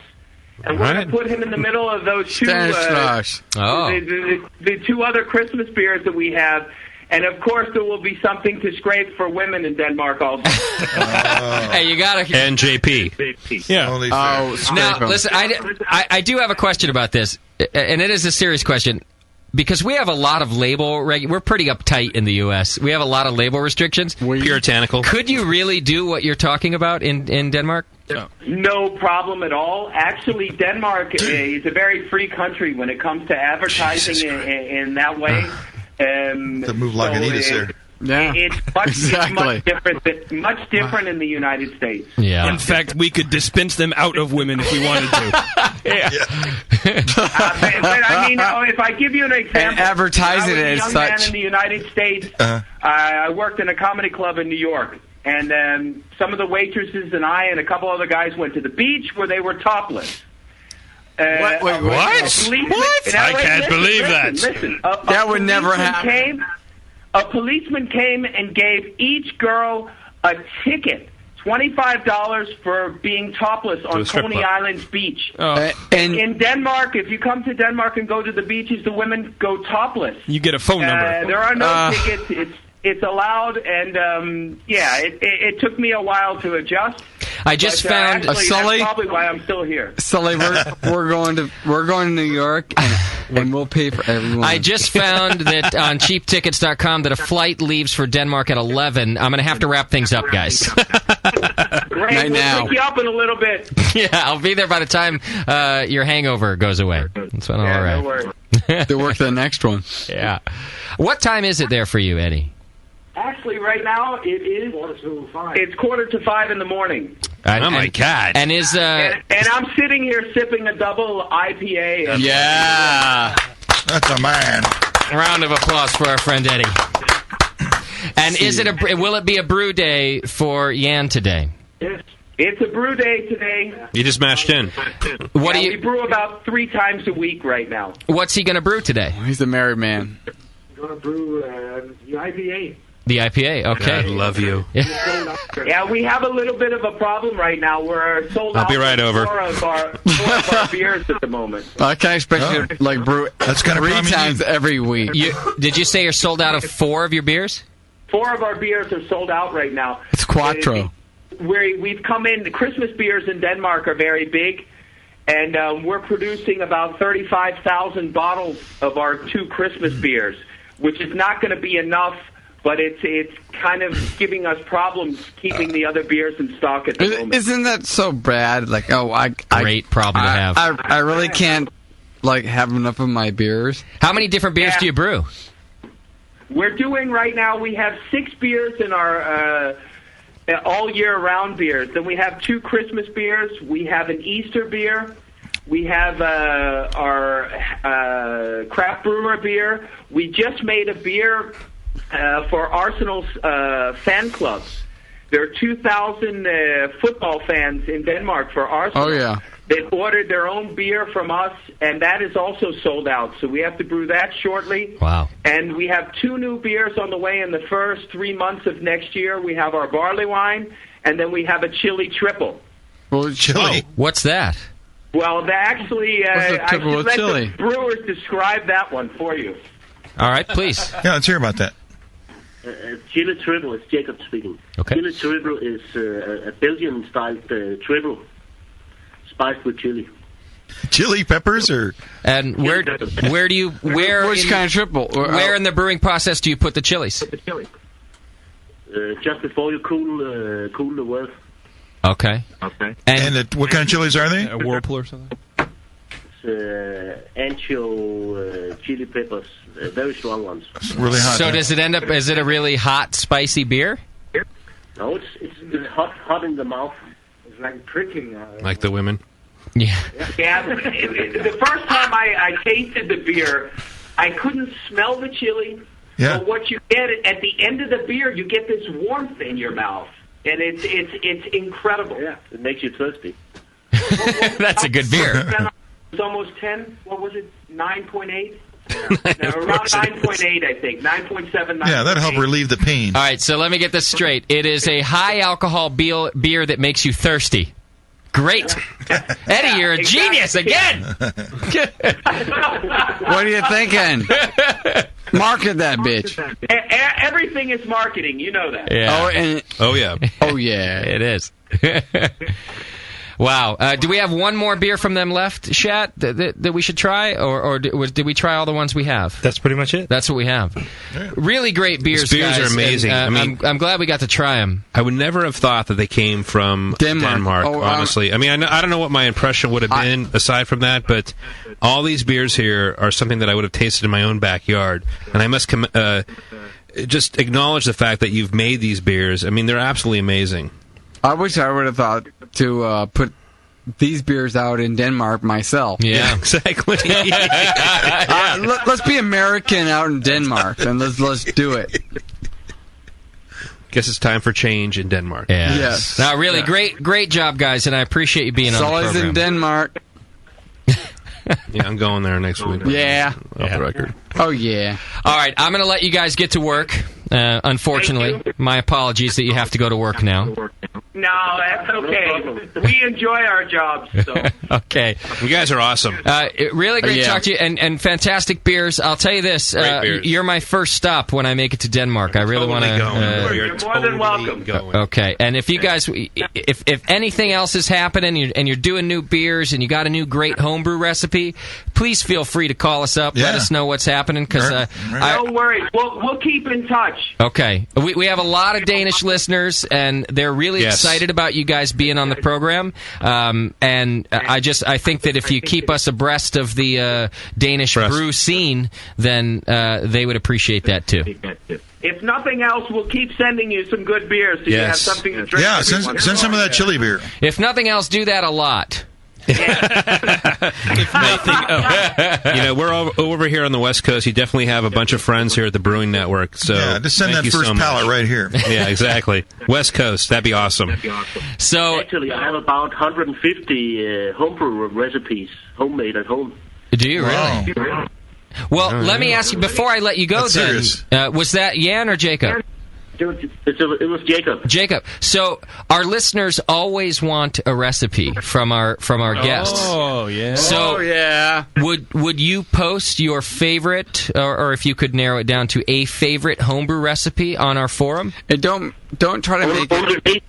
X: And we're going to put him in the middle of those two, the two other Christmas beers that we have.
L: And of course, there will be something to scrape for women in Denmark also.
I: Hey, you gotta
C: and JP.
M: Yeah.
I: Now, listen, I do have a question about this, and it is a serious question. Because we have a lot of label, we're pretty uptight in the U.S. We have a lot of label restrictions.
C: Puritanical.
I: Could you really do what you're talking about in Denmark?
L: No problem at all. Actually, Denmark is a very free country when it comes to advertising in that way.
D: To move Lagunitas there.
E: Yeah,
L: it's much different in the United States.
I: Yeah.
M: In fact, we could dispense them out of women if we wanted to.
L: But I mean, if I give you an example,
E: advertising
L: I
E: it
L: was a
E: as
L: young man
E: such.
L: in the United States. I worked in a comedy club in New York, and some of the waitresses and I and a couple other guys went to the beach where they were topless.
E: What?
L: I
M: can't believe that.
L: Listen,
E: that would never happen.
L: A policeman came and gave each girl a ticket, $25 for being topless on Coney Island's beach.
M: Oh.
L: And in Denmark, if you come to Denmark and go to the beaches, the women go topless.
M: You get a phone number.
L: There are no tickets. It's allowed, and it took me a while to adjust.
I: I just found
L: Sully. That's probably why I'm still here.
E: Sully, we're going to New York, and we'll pay for everyone.
I: I just found that on cheaptickets.com that a flight leaves for Denmark at 11. I'm going to have to wrap things up, guys.
L: Great, we'll pick you up in a little bit.
I: Yeah, I'll be there by the time your hangover goes away. That's all right.
L: No worries.
E: To work the next one.
I: Yeah. What time is it there for you, Eddie?
L: Actually, right now it is 4:45. It's 4:45 in the morning.
C: Oh my God!
I: And is
L: and I'm sitting here sipping a double IPA.
I: Yeah,
D: that's a man.
I: Round of applause for our friend Eddie. And will it be a brew day for Jan today?
L: Yes. It's a brew day today.
C: You just mashed in.
L: We brew about 3 times a week right now.
I: What's he going to brew today?
E: He's a married man.
A: I'm going to brew the IPA.
I: The IPA, okay.
C: I love you.
L: Yeah, we have a little bit of a problem right now. We're sold out.
C: I'll be right over.
L: 4 of our beers at the moment.
E: I can't expect you to brew
D: that's kind of
E: 3 times every week.
I: Did you say you're sold out of 4 of your beers?
L: 4 of our beers are sold out right now.
E: It's Quattro.
L: We've come in. The Christmas beers in Denmark are very big, and we're producing about 35,000 bottles of our 2 Christmas beers, which is not going to be enough. But it's kind of giving us problems keeping the other beers in stock at the moment.
E: Isn't that so bad?
I: Great problem to have.
E: I really can't have enough of my beers.
I: How many different beers do you brew?
L: We're doing right now. We have 6 beers in our all year round beers. Then we have 2 Christmas beers. We have an Easter beer. We have our craft brewer beer. We just made a beer for Arsenal's fan clubs. There are 2,000 football fans in Denmark for Arsenal.
E: Oh, yeah.
L: They've ordered their own beer from us, and that is also sold out. So we have to brew that shortly.
I: Wow.
L: And we have 2 new beers on the way in the first 3 months of next year. We have our barley wine, and then we have a chili triple.
E: Well, chili.
I: What's that?
L: Well, actually, I should let
E: chili?
L: the brewers describe that one for you.
I: All right, please.
D: Yeah, let's hear about that.
P: Chili triple is Jacob speaking.
I: Okay.
P: Chili triple is a Belgian-style triple, spiced with chili.
D: Chili peppers, or
I: and where do you
E: which kind of triple?
I: Where in the brewing process do you put the chilies?
P: Just before you cool the well.
I: Okay.
D: And what kind of chilies are they?
M: A Whirlpool or something.
P: Ancho chili peppers, very strong ones.
D: Really hot.
I: So does it end up? Is it a really hot, spicy beer?
P: No, it's hot in the mouth.
A: It's like pricking.
C: Like the women.
I: Yeah.
L: Yeah. The first time I tasted the beer, I couldn't smell the chili.
D: Yeah.
L: But what you get at the end of the beer, you get this warmth in your mouth, and it's incredible.
P: Yeah, it makes you thirsty.
I: That's a good beer.
L: It's almost 10. What was it? 9.8? No, around 9.8, I think. 9.7,
D: Yeah, that'll help relieve the pain.
I: All right, so let me get this straight. It is a high-alcohol beer that makes you thirsty. Great. Eddie, you're a genius again.
E: What are you thinking? Market that bitch.
L: Everything is marketing. You know that.
I: Yeah.
D: Oh yeah.
E: Oh yeah.
I: It is. Wow. Do we have one more beer from them left, Shat, that we should try? Or did we try all the ones we have?
N: That's pretty much it.
I: That's what we have. Really great beers,
C: These beers
I: guys.
C: are amazing.
I: And,
C: I mean,
I: I'm glad we got to try them.
C: I would never have thought that they came from Denmark, honestly. I mean, I don't know what my impression would have been aside from that, but all these beers here are something that I would have tasted in my own backyard. And I must just acknowledge the fact that you've made these beers. I mean, they're absolutely amazing.
E: I wish I would have thought to put these beers out in Denmark myself.
I: Yeah,
C: exactly.
E: Let's be American out in Denmark, and let's do it.
C: Guess it's time for change in Denmark.
I: Yeah.
E: Yes.
I: Now, really, great job, guys, and I appreciate you being on the
E: Sully's
I: program.
E: in Denmark.
C: Yeah, I'm going there next week.
E: Yeah.
C: Off the record.
E: Oh, yeah.
I: All right, I'm going to let you guys get to work. Unfortunately, my apologies that you have to go to work now.
L: No, that's okay. We enjoy our jobs. So.
I: Okay.
C: You guys are awesome.
I: Really great to talk to you, and fantastic beers. I'll tell you this,
C: beers.
I: you're my first stop when I make it to Denmark. I really want to...
L: You're more than welcome.
I: Okay, and if you guys, if anything else is happening and you're doing new beers and you got a new great homebrew recipe, please feel free to call us up. Let us know what's happening. Because
L: no worries. We'll keep in touch.
I: Okay. We have a lot of Danish listeners, and they're really excited about you guys being on the program. And I think that if you keep us abreast of the Danish brew scene, then they would appreciate that too.
L: If nothing else, we'll keep sending you some good beers so you have something to drink.
D: Yeah, send some of that chili beer.
I: If nothing else, do that a lot.
C: If nothing, we're over here on the West Coast. You definitely have a bunch of friends here at the Brewing Network. So
D: yeah, just send that first pallet right here.
C: Yeah, exactly. West Coast, that'd be awesome.
I: So
P: actually, I have about 150 homebrew recipes, homemade at home.
I: Do you really? Well, let me ask you before I let you go.
P: That's
I: Then was that Jan or Jacob?
P: It was Jacob.
I: Jacob. So our listeners always want a recipe from our guests.
M: Oh yeah.
I: So would you post your favorite, or if you could narrow it down to a favorite homebrew recipe on our forum?
E: And don't try to make it.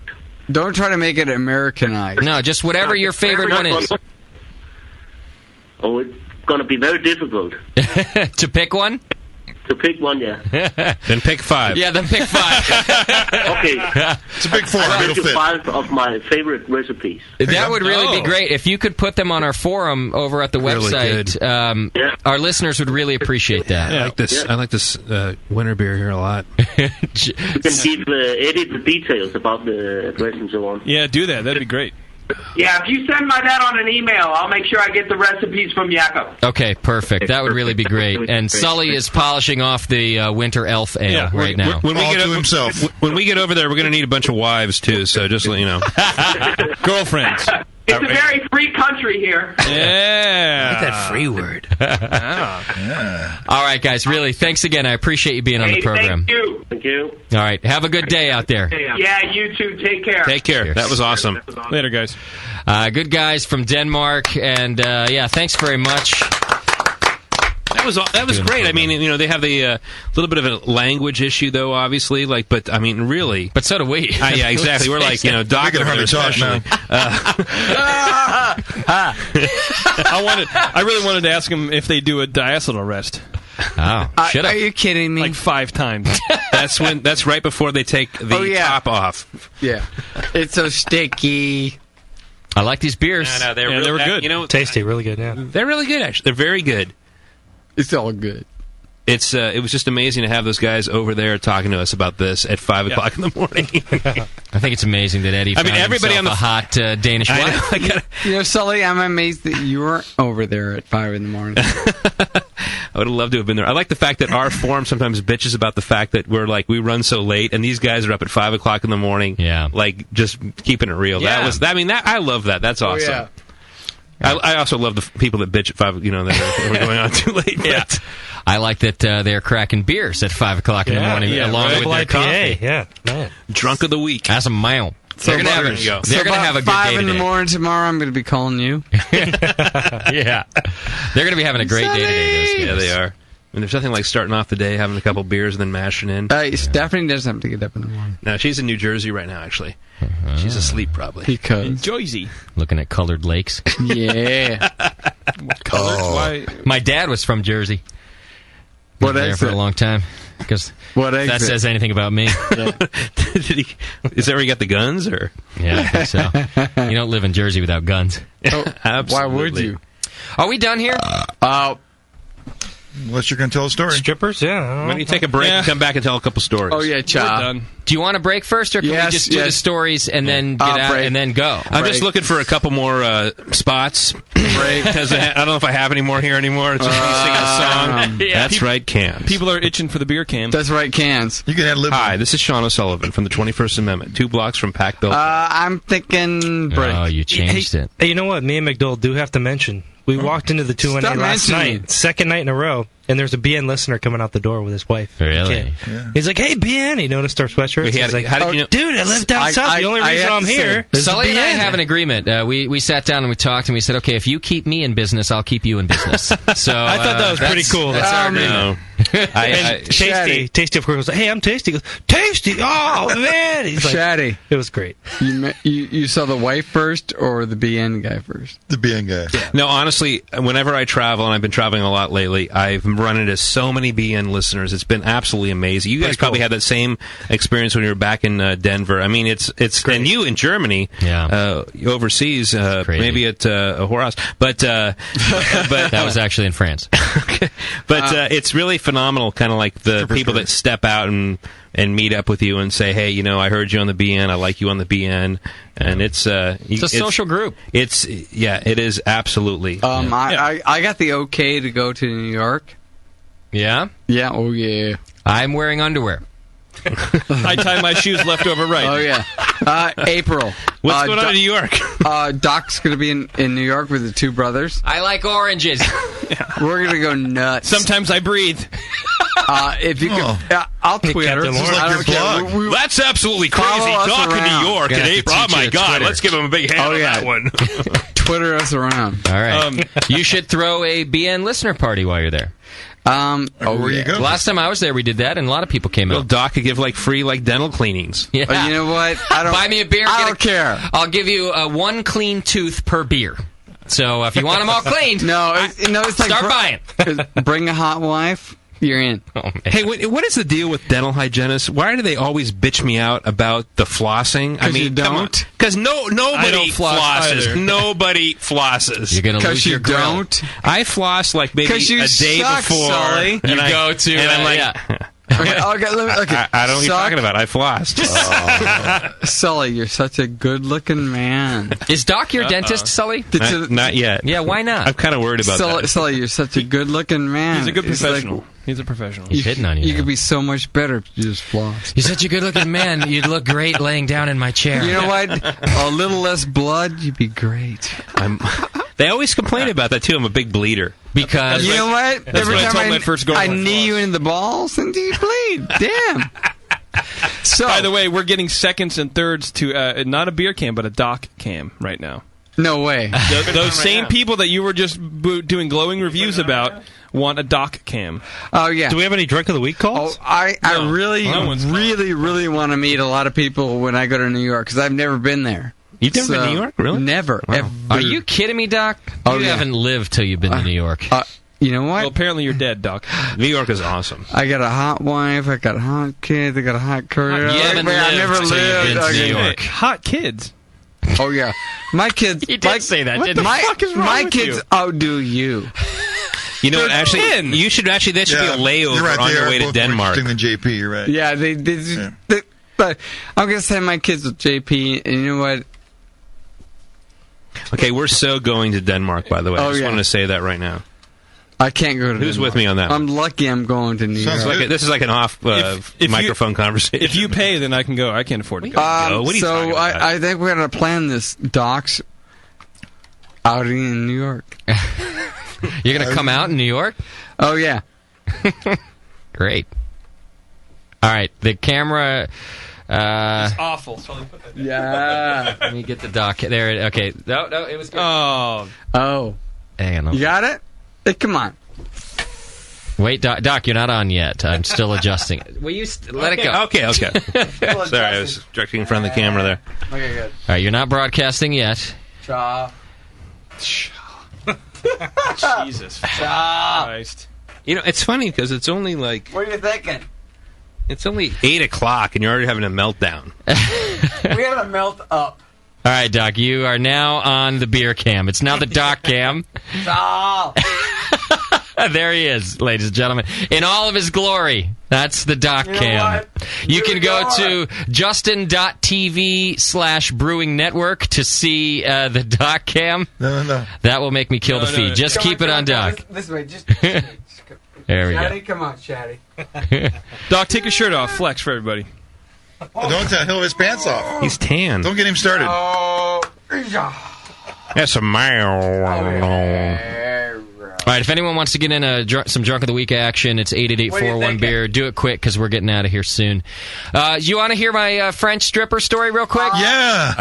E: Don't try to make it Americanized.
I: No, just whatever your favorite one is.
P: Oh, it's going to be very difficult
I: to pick one.
P: To pick one, yeah.
C: Then pick 5.
I: Yeah, then pick 5.
P: Okay.
D: It's a big 4.
P: I'll
D: It'll
P: give
D: fit.
P: 5 of my favorite recipes.
I: That would really be great. If you could put them on our forum over at the website, our listeners would really appreciate that.
C: Yeah, I like this winter beer here a lot.
P: You can keep edit the details about the address and so on.
M: Yeah, do that. That'd be great.
L: Yeah, if you send that on an email, I'll make sure I get the recipes from Jakob.
I: Okay, perfect. That would really be great. And Sully is polishing off the Winter Elf Ale right now.
C: When we get over there, we're going to need a bunch of wives, too, so just let you know.
M: Girlfriends.
L: It's a very free country here.
M: Yeah.
C: Get that free word.
I: All right, guys, really, thanks again. I appreciate you being on the program.
L: Thank you.
P: Thank you.
I: All right, have a good day out there.
L: Yeah, you too. Take care.
C: Take care.
I: Cheers.
C: That was awesome.
M: Later, guys.
I: Good guys from Denmark, and thanks very much.
C: That was great. I mean, they have the little bit of a language issue, though, obviously. But I mean, really.
I: But so do we.
C: Yeah, exactly. We're like, Doc over there especially.
M: I really wanted to ask him if they do a diacetyl rest.
I: Oh,
E: are you kidding me?
M: Like 5 times.
C: That's right before they take the top off.
E: Yeah, it's so sticky.
I: I like these beers.
C: No, they
M: were good.
N: Tasty, really good. Yeah,
C: they're really good. Actually, they're very good.
E: It's all good.
C: It was just amazing to have those guys over there talking to us about this at 5 o'clock in the morning.
I: I think it's amazing that Eddie found
C: everybody on the
I: a hot Danish wife.
E: Sully, I'm amazed that you weren't over there at 5 in the morning.
C: I would have loved to have been there. I like the fact that our forum sometimes bitches about the fact that we run so late, and these guys are up at 5 o'clock in the morning.
I: Yeah,
C: like just keeping it real.
I: Yeah.
C: I love that. That's awesome.
E: Yeah.
C: I also love the people that bitch at 5. That we're going on too late.
I: Yeah. I like that they're cracking beers at 5 o'clock in the morning along with their coffee.
N: Yeah, man.
C: Drunk of the week.
I: That's a mile. They're gonna have a good day
E: 5 in the
I: today.
E: morning tomorrow. I'm going to be calling you.
I: Yeah, they're going to be having a great day today. Those
C: Yeah,
I: guys.
C: they are. And there's nothing like starting off the day, having a couple beers, and then mashing in.
E: Stephanie doesn't have to get up in the morning.
C: No, she's in New Jersey right now, actually. She's asleep, probably.
E: Because
M: Jersey.
I: Looking at colored lakes.
E: Yeah.
M: Colored? Why?
I: My dad was from Jersey.
E: What
I: Lived there
E: exit?
I: for a long time. Because
E: What
I: that
E: exit?
I: says anything about me.
C: Is that where he got the guns, or?
I: Yeah, I think so. You don't live in Jersey without guns.
C: Absolutely.
E: Why would you?
I: Are we done here?
D: Unless you're going to tell a story.
N: Strippers, yeah.
C: Why don't you take a break and come back and tell a couple stories?
E: Oh, yeah,
M: We're
E: Cha.
M: done.
I: Do you want to break first, or can we just do the stories and then get out
E: break.
I: and then go?
C: I'm just looking for a couple more spots. Because I don't know if I have any more here anymore. It's just me singing a song. That's right, cans.
M: People are itching for the beer can.
E: That's right, cans.
D: You can have live.
C: Hi, this is Sean O'Sullivan from the 21st Amendment, 2 blocks from Packville.
E: I'm thinking break.
I: Oh, you changed it.
N: Hey, you know what? Me and McDowell do have to mention. We walked into the 2-1-8
E: Stop
N: last
E: mentioning
N: night, second night in a row, and there's a BN listener coming out the door with his wife.
I: Really?
N: Yeah. He's like, "Hey, BN!" He noticed our sweatshirts. He's like,
C: how did you know?
N: "Dude, I live down south. The only reason I'm here is
I: Sully and I
N: BN."
I: have an agreement. We sat down and we talked, and we said, okay, if you keep me in business, I'll keep you in business. So
N: I thought that was pretty cool.
I: That's our agreement.
N: And Tasty, of course, was like, "Hey, I'm Tasty." He goes, "Tasty? Oh man!" He's like,
E: Shaddy.
N: It was great.
E: You saw the wife first or the BN guy first?
D: The BN guy.
C: No, honestly, whenever I travel, and I've been traveling a lot lately, I've run into so many BN listeners. It's been absolutely amazing. You guys probably had that same experience when you were back in Denver. I mean, it's and you in Germany, overseas, maybe at a whorehouse, but
I: that was actually in France.
C: But it's really phenomenal, kind of like the people that step out and meet up with you and say, "Hey, I heard you on the BN. I like you on the BN." And it's a
I: social group.
C: It is absolutely.
E: I got the okay to go to New York.
I: Yeah?
E: Yeah, oh yeah.
I: I'm wearing underwear.
M: I tie my shoes left over right.
E: Oh yeah. April.
C: What's going on in New York?
E: Doc's going to be in New York with the two brothers.
I: I like oranges.
E: We're going to go nuts.
M: Sometimes I breathe.
E: If you could, I'll Twitter.
C: I don't care. That's absolutely crazy. Doc in New York in April. Oh my God! Let's give him a big hand on that one.
E: Twitter us around.
I: All right. You should throw a BN listener party while you're there.
D: Where you go?
I: Last time I was there, we did that, and a lot of people came out.
C: Doc could give free dental cleanings.
I: Yeah.
E: You know what? I don't
I: buy me a beer.
E: I don't care.
I: I'll give you one clean tooth per beer. So if you want them all cleaned,
E: it's like
I: start buying.
E: Bring a hot wife. You're in.
I: Oh,
C: hey, what is the deal with dental hygienists? Why do they always bitch me out about the flossing? I mean,
E: you don't.
C: Because nobody flosses.
M: either.
C: Nobody flosses.
I: You're gonna lose your grill.
E: Don't.
C: I floss like maybe a
E: you
C: day
E: suck,
C: before.
E: Sully.
C: And
I: You
C: I
I: go to,
C: and I'm like.
I: yeah.
E: Okay.
C: I don't know what you're talking about. I flossed.
E: Sully, you're such a good-looking man.
I: Is Doc your dentist, Sully?
C: Not yet.
I: Yeah, why not?
C: I'm kind of worried about that.
E: Sully, you're such a good-looking man.
M: He's a good
E: It's
M: professional.
E: like,
M: He's a professional.
I: He's hitting on you.
E: you
I: now.
E: could be so much better if you just floss.
I: You're such a good-looking man. You'd look great laying down in my chair.
E: You know what? A little less blood, you'd be great.
C: They always complain about that too. I'm a big bleeder.
I: Because
E: You know what?
M: That's
E: Every
M: what I
E: time
M: told my first
E: I
M: girlfriend
E: knee you in the balls, and you bleed. Damn. So,
M: By the way, we're getting seconds and thirds to not a beer can, but a Doc cam right now.
E: no way.
M: Those same people that you were just doing glowing reviews about want a Doc cam.
E: Oh yeah.
N: Do we have any drink of the week calls?
E: I really,
M: No one's
E: really want to meet a lot of people when I go to New York because I've never been there.
C: You've never been to New York, really?
E: Never.
C: Wow.
E: Ever.
I: Are you kidding me, Doc?
E: Oh,
I: You
E: yeah.
I: haven't lived till you've been to New York.
E: You know what?
M: Well, apparently you're dead, Doc.
C: New York is awesome.
E: I got a hot wife. I got hot kids. I got a hot career.
I: You haven't
E: I
I: lived
E: never
I: till you've
E: lived.
I: been to
E: Okay.
I: New York.
M: Hot kids.
E: Oh yeah, my kids.
I: He did say that, didn't he?
E: my,
M: fuck is wrong
E: my
M: with
E: kids
M: you?
E: outdo you.
C: You know what?
M: They're
C: Actually,
M: 10.
C: you should that should be a layover
D: You're right,
C: on
D: they
C: your
D: are
C: way to
D: both
C: Denmark.
D: more interesting than JP. You're right.
E: Yeah, they but I'm gonna send my kids with JP, and you know what?
C: Okay, we're so going to Denmark. By the way, I
E: Oh,
C: just
E: yeah.
C: wanted to say that right now.
E: I can't go to.
C: Who's
E: Denmark.
C: with me on that?
E: I'm lucky. I'm going to New
D: Sounds
E: York.
C: This is like an off
M: If
C: microphone conversation.
M: If you pay, then I can go. I can't afford to go.
C: What are you talking
E: so
C: about?
E: I think we're gonna plan this Doc's outing in New York.
I: You're going to come out in New York?
E: Oh yeah.
I: Great. All right. The camera
M: It's awful. So put that
E: Yeah.
I: Let me get the doc. There. Okay. No, it was good.
E: Oh.
I: Hang on.
E: You got it? Hey, come on.
I: Wait, Doc, you're not on yet. I'm still adjusting. Will you let it go?
C: Okay. Sorry, I was directing in front of the camera there.
E: Okay, good.
I: All right, you're not broadcasting yet.
E: Cha.
M: Jesus Christ.
C: You know, it's funny because it's only like...
E: What are you thinking?
C: It's only 8 o'clock and you're already having a meltdown.
E: We had to melt up.
I: All right, Doc, you are now on the beer cam. It's now the Doc cam.
E: Cha.
I: There he is, ladies and gentlemen, in all of his glory. That's the Doc cam. You can go to justin.tv/brewing network to see the Doc cam.
D: No.
I: That will make me kill the feed. Just keep it on Doc.
E: This way. Just
I: there we
E: Chatty,
I: go.
E: come on, Chatty.
M: Doc, take your shirt off. Flex for everybody.
D: Don't tell him his pants off.
C: He's tan.
D: Don't get him started.
E: Oh.
C: That's a mile.
I: All right, if anyone wants to get in some Drunk of the Week action, it's 888-401-BEER. Do it quick because we're getting out of here soon. You want to hear my French stripper story real quick?
D: Yeah.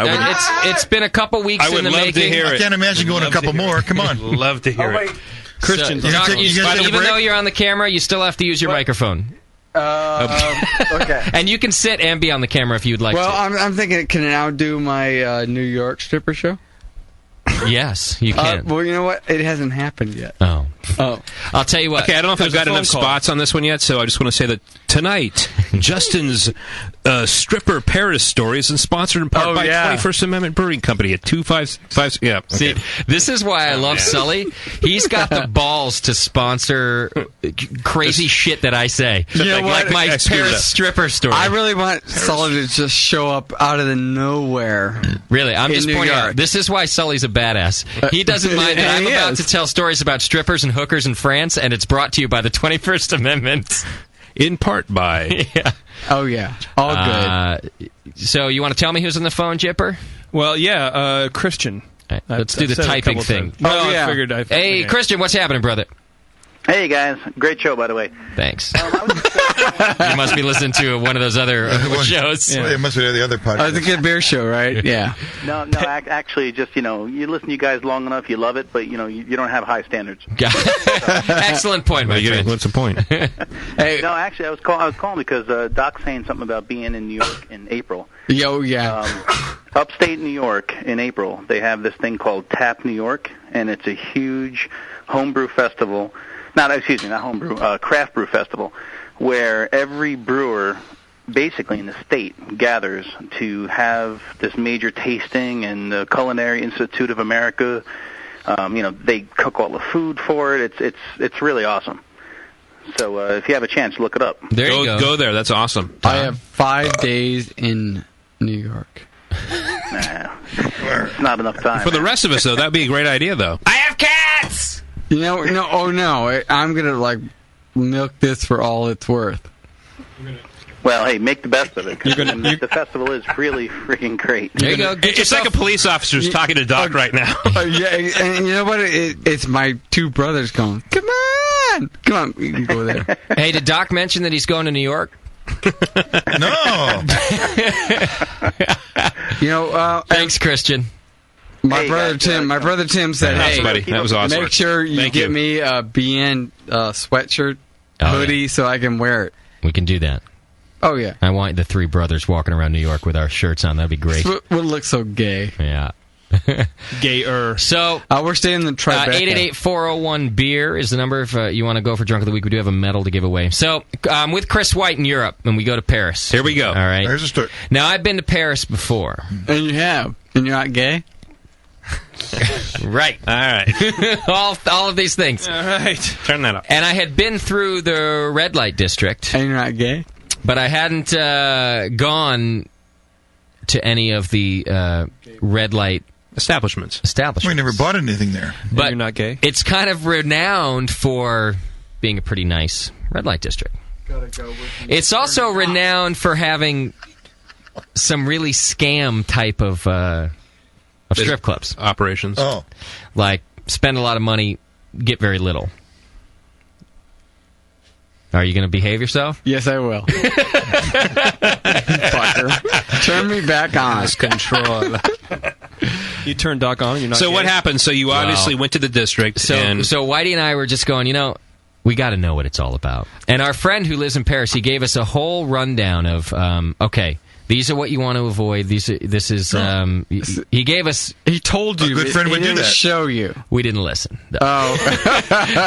I: It's been a couple weeks in the making.
C: To hear it.
D: I can't imagine going a couple more. Come on.
C: Love to hear it.
M: Christian,
I: Doc, even though you're on the camera, you still have to use your microphone.
E: Okay.
I: And you can sit and be on the camera if you'd like to.
E: Well, I'm thinking, can I now do my New York stripper show?
I: Yes, you can.
E: Well, you know what? It hasn't happened yet.
I: Oh. I'll tell you what.
C: Okay, I don't know if I've got enough spots on this one yet, so I just want to say that tonight, Justin's stripper Paris story is sponsored in part by 21st Amendment Brewing Company at 255. Yeah. Okay.
I: See, this is why I love Sully. He's got the balls to sponsor crazy shit that I say.
E: You know
I: like my Paris stripper story.
E: I really want Sully to just show up out of the nowhere.
I: Really, I'm just pointing
E: York.
I: out. This is why Sully's a badass. He doesn't mind that I'm about to tell stories about strippers and hookers in France, and it's brought to you by the 21st Amendment.
C: In part by...
I: Yeah.
E: Oh, yeah. All good.
I: So you want to tell me who's on the phone, Jipper?
M: Well, yeah, Christian.
I: Right, let's do the typing thing.
M: Well, I figured
I: Hey, Christian, what's happening, brother?
Q: Hey, guys. Great show, by the way.
I: Thanks. You must be listening to one of those other shows.
D: Yeah. It must be the other podcast.
E: The Good Beer Show, right? Yeah.
Q: No, actually, just, you listen to you guys long enough, you love it, but, you don't have high standards.
I: Excellent point, my friend.
C: What's the point?
Q: Hey. No, actually, I was calling because Doc's saying something about being in New York in April. Upstate New York in April, they have this thing called Tap New York, and it's a huge homebrew festival. Not homebrew, craft brew festival, where every brewer, basically in the state, gathers to have this major tasting, and the Culinary Institute of America, they cook all the food for it. It's really awesome. So if you have a chance, look it up.
I: There you go.
C: Go there. That's awesome.
E: I have 5 days in New York.
Q: It's not enough time.
C: For the rest of us, though, that'd be a great idea, though.
I: I have cats!
E: No, I'm going to, milk this for all it's worth.
Q: Well, hey, make the best of it. The festival is really freaking great.
I: There you go.
C: It's like a police officer's talking to Doc right now.
E: Yeah, and you know what? It's my 2 brothers going, come on, you can go there.
I: Hey, did Doc mention that he's going to New York?
D: No.
I: Thanks, Christian.
E: My brother Tim said,
C: "Hey, buddy, that was awesome.
E: Make sure you get me a BN sweatshirt, hoodie, so I can wear it."
I: We can do that.
E: Oh yeah.
I: I want the 3 brothers walking around New York with our shirts on. That'd be great.
E: We'll look so gay.
I: Yeah.
M: Gayer.
E: So we're staying in the Tribeca.
I: 888-401-BEER is the number if you want to go for Drunk of the Week. We do have a medal to give away. So with Chris White in Europe, and we go to Paris.
C: Here we go.
I: All right.
D: There's a story.
I: Now, I've been to Paris before.
E: And you have. And you're not gay?
I: Right.
C: All right.
I: all of these things.
M: All right.
C: Turn that up.
I: And I had been through the red light district.
E: And you're not gay?
I: But I hadn't gone to any of the red light
C: establishments.
D: We never bought anything there.
I: But
M: you're not gay?
I: It's kind of renowned for being a pretty nice red light district. It's also renowned for having some really scam type of strip clubs.
C: Operations.
D: Oh.
I: Like, spend a lot of money, get very little. Are you going to behave yourself?
E: Yes, I will. Fucker. Turn me back on.
C: Control.
M: You turn Doc on and you're not
C: So
M: gay?
C: what happened? So you obviously went to the district.
I: So
C: and
I: Whitey and I were just going, we got to know what it's all about. And our friend who lives in Paris, he gave us a whole rundown of, okay, these are what you want to avoid. He gave us...
E: He told you.
D: A good friend would do that.
E: Show you.
I: We didn't listen.
E: Oh.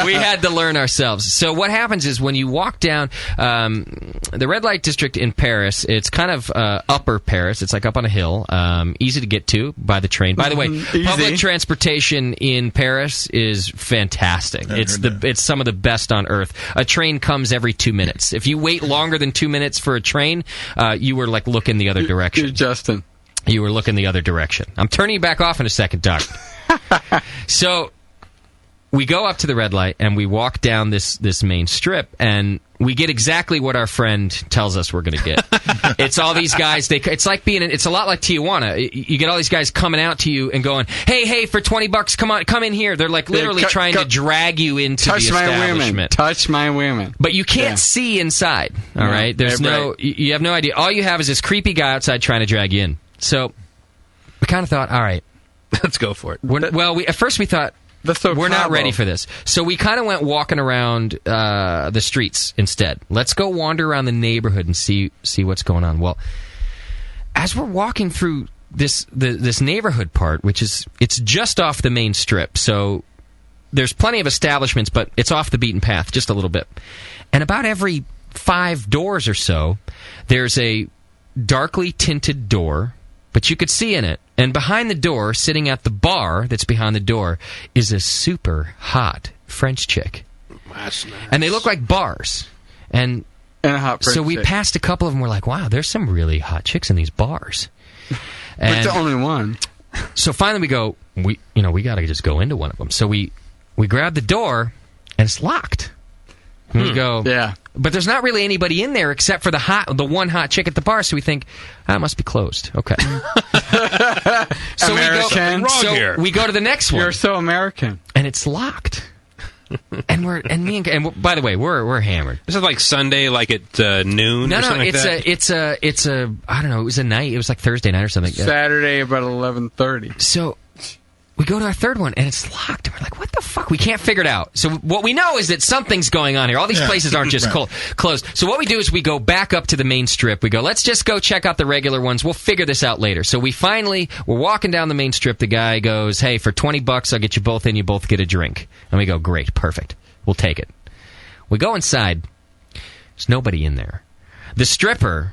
I: We had to learn ourselves. So what happens is when you walk down the red light district in Paris, it's kind of upper Paris. It's like up on a hill, easy to get to by the train. By the way, public transportation in Paris is fantastic. It's some of the best on earth. A train comes every 2 minutes. If you wait longer than 2 minutes for a train, you were like looking the other direction.
E: You're Justin.
I: You were looking the other direction. I'm turning you back off in a second, Doc. So we go up to the red light and we walk down this main strip, and we get exactly what our friend tells us we're going to get. It's all these guys. It's a lot like Tijuana. You get all these guys coming out to you and going, "Hey, for $20, come in here." They're like literally trying to drag you into the establishment.
E: Touch my women.
I: But you can't see inside. All right. There's you have no idea. All you have is this creepy guy outside trying to drag you in. So we kind of thought, all right,
C: let's go for it.
I: At first we thought, we're not ready for this. So we kind of went walking around the streets instead. Let's go wander around the neighborhood and see what's going on. Well, as we're walking through this neighborhood part, it's just off the main strip, so there's plenty of establishments, but it's off the beaten path just a little bit. And about every 5 doors or so, there's a darkly tinted door, but you could see in it. And behind the door, sitting at the bar that's behind the door, is a super hot French chick.
C: That's nice.
I: And they look like bars. And
E: a hot French
I: so we
E: chick.
I: passed a couple of them. We're like, wow, there's some really hot chicks in these bars.
E: But the only one.
I: So finally we go, we got to just go into one of them. So we grab the door, and it's locked. And we go,
E: yeah.
I: But there's not really anybody in there except for the one hot chick at the bar. So we think, it must be closed. Okay. So
E: American.
I: we go to the next one.
E: You're so American.
I: And it's locked. And by the way, we're hammered.
C: This is like Sunday, like at noon. or something like that?
I: it's a I don't know. It was a night. It was like Thursday night or something.
E: Saturday about 11:30.
I: So we go to our third one, and it's locked. And we're like, what the fuck? We can't figure it out. So what we know is that something's going on here. All these places aren't just closed. So what we do is we go back up to the main strip. We go, let's just go check out the regular ones. We'll figure this out later. So we're walking down the main strip. The guy goes, hey, for $20, I'll get you both in. You both get a drink. And we go, great, perfect. We'll take it. We go inside. There's nobody in there. The stripper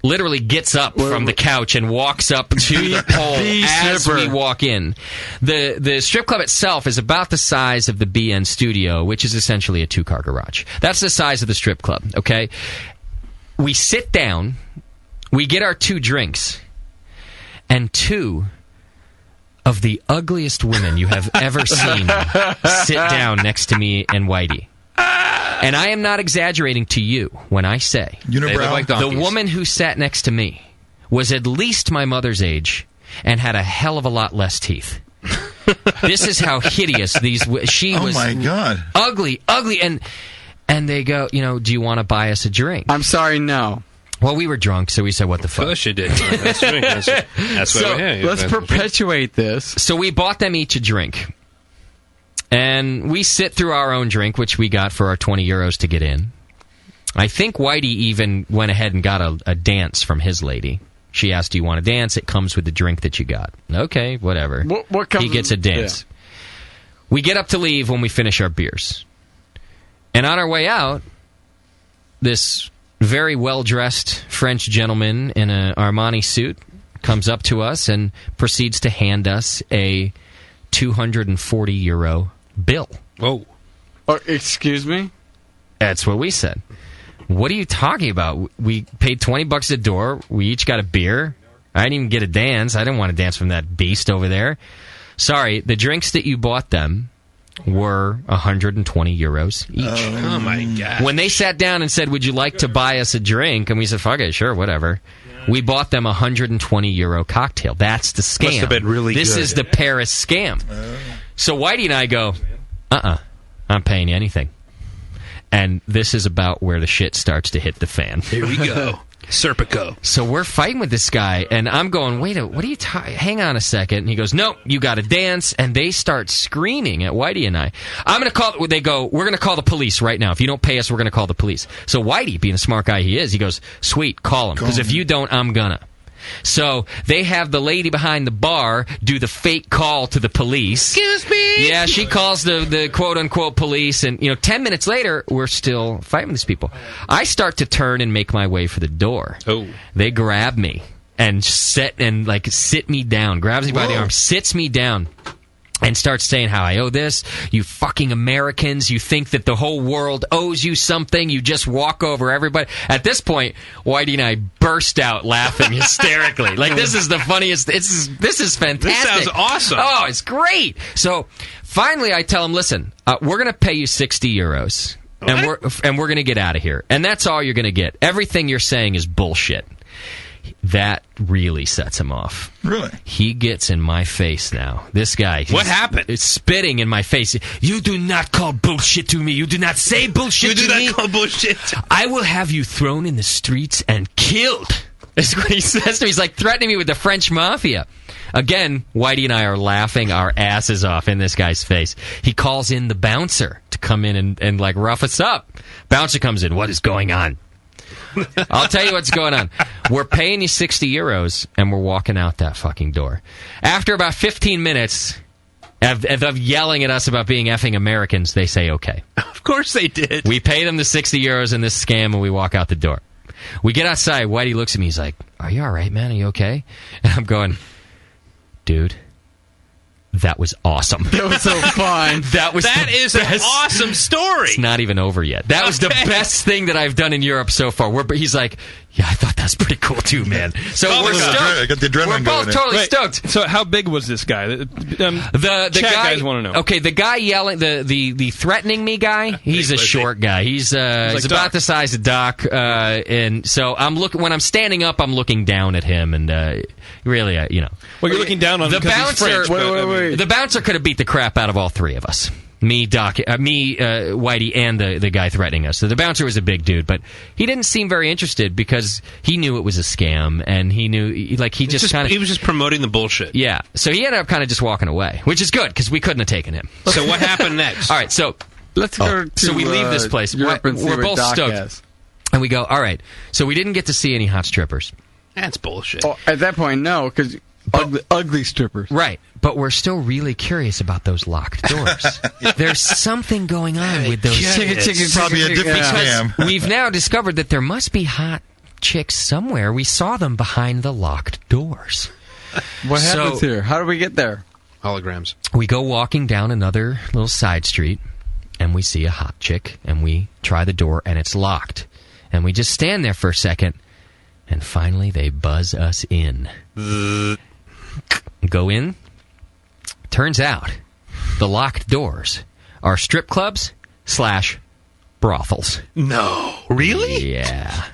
I: literally gets up from the couch and walks up to the pole as we walk in. The strip club itself is about the size of the BN studio, which is essentially a 2-car garage. That's the size of the strip club, okay? We sit down, we get our 2 drinks, and 2 of the ugliest women you have ever seen sit down next to me and Whitey. And I am not exaggerating to you when I say the woman who sat next to me was at least my mother's age and had a hell of a lot less teeth. This is how hideous she was.
D: Oh my God.
I: Ugly, and they go, do you want to buy us a drink?
E: I'm sorry, no.
I: Well, we were drunk, so we said, what the fuck?
C: Of course you did. That's what
E: let's perpetuate this.
I: So we bought them each a drink. And we sit through our own drink, which we got for our €20 to get in. I think Whitey even went ahead and got a dance from his lady. She asked, do you want to dance? It comes with the drink that you got. Okay, whatever.
E: What comes
I: he gets a dance. Yeah. We get up to leave when we finish our beers. And on our way out, this very well-dressed French gentleman in an Armani suit comes up to us and proceeds to hand us a €240 bill.
C: Whoa.
E: Oh, excuse me?
I: That's what we said. What are you talking about? We paid $20 a door. We each got a beer. I didn't even get a dance. I didn't want to dance from that beast over there. Sorry, the drinks that you bought them were €120 each.
C: Oh my God.
I: When they sat down and said, would you like to buy us a drink? And we said, fuck it, sure, whatever. We bought them a €120 cocktail. That's the scam.
C: Must have been really
I: This
C: good.
I: is the Paris scam. So Whitey and I go, I'm paying you anything. And this is about where the shit starts to hit the fan.
C: Here we go. Serpico.
I: So we're fighting with this guy, and I'm going, wait, what are you hang on a second. And he goes, no, you got to dance. And they start screaming at Whitey and I. I'm going to call, they go, we're going to call the police right now. If you don't pay us, we're going to call the police. So Whitey, being the smart guy he is, he goes, sweet, call him. Because if you don't, I'm gonna. So they have the lady behind the bar do the fake call to the police.
R: Excuse me?
I: Yeah, she calls the quote-unquote police, and 10 minutes later, we're still fighting with these people. I start to turn and make my way for the door.
C: Oh.
I: They grab me and sit me down, grabs me by the arm, sits me down, and starts saying how I owe this. You fucking Americans, you think that the whole world owes you something. You just walk over everybody. At this point, Whitey and I burst out laughing hysterically. This is the funniest. This is fantastic.
C: This sounds awesome.
I: Oh, it's great. So finally, I tell him, listen, we're going to pay you 60 euros, and we're going to get out of here. And that's all you're going to get. Everything you're saying is bullshit. That really sets him off.
D: Really?
I: He gets in my face now. This guy.
C: What happened?
I: It's spitting in my face. You do not call bullshit to me. You do not say bullshit to me.
C: You do not call bullshit.
I: I will have you thrown in the streets and killed. That's what he says to me. He's like threatening me with the French mafia. Again, Whitey and I are laughing our asses off in this guy's face. He calls in the bouncer to come in and like rough us up. Bouncer comes in. What is going on? I'll tell you what's going on. We're paying you 60 euros, and we're walking out that fucking door. After about 15 minutes of yelling at us about being effing Americans, they say okay.
C: Of course they did.
I: We pay them the 60 euros in this scam, and we walk out the door. We get outside. Whitey looks at me. He's like, are you all right, man? Are you okay? And I'm going, dude, that was awesome.
E: That was so fun.
C: That is an awesome story.
I: It's not even over yet. That was the best thing that I've done in Europe so far. He's like, yeah, I thought that was pretty cool too, man. So we're stoked.
D: I got the adrenaline
I: We're both
D: going
I: totally stoked.
M: So how big was this guy?
I: The
M: chat
I: guy,
M: guys want to know.
I: Okay, the guy yelling, the threatening me guy, he's a short guy. He's about the size of Doc, and so when I'm standing up, I'm looking down at him, and really,
M: Well, you're looking down on him because he's French.
I: Wait. The bouncer could have beat the crap out of all three of us. Me, Doc, Whitey, and the guy threatening us. So the bouncer was a big dude, but he didn't seem very interested because he knew it was a scam, and he knew, he was
C: just promoting the bullshit.
I: Yeah, so he ended up kind of just walking away, which is good because we couldn't have taken him.
C: So what happened next?
I: All right, so
E: let's go.
I: So we leave this place.
E: Europe and see
I: We're
E: what
I: both
E: Doc
I: stoked,
E: has.
I: and we go. All right, so we didn't get to see any hot strippers.
C: That's bullshit.
E: Oh, at that point, no, because ugly strippers.
I: Right. But we're still really curious about those locked doors. There's something going on with those.
D: It's probably a different scam.
I: We've now discovered that there must be hot chicks somewhere. We saw them behind the locked doors.
E: What happens here? How do we get there?
C: Holograms.
I: We go walking down another little side street, and we see a hot chick, and we try the door, and it's locked. And we just stand there for a second, and finally they buzz us in. Go in. Turns out the locked doors are strip clubs / brothels.
C: No. Really?
I: Yeah.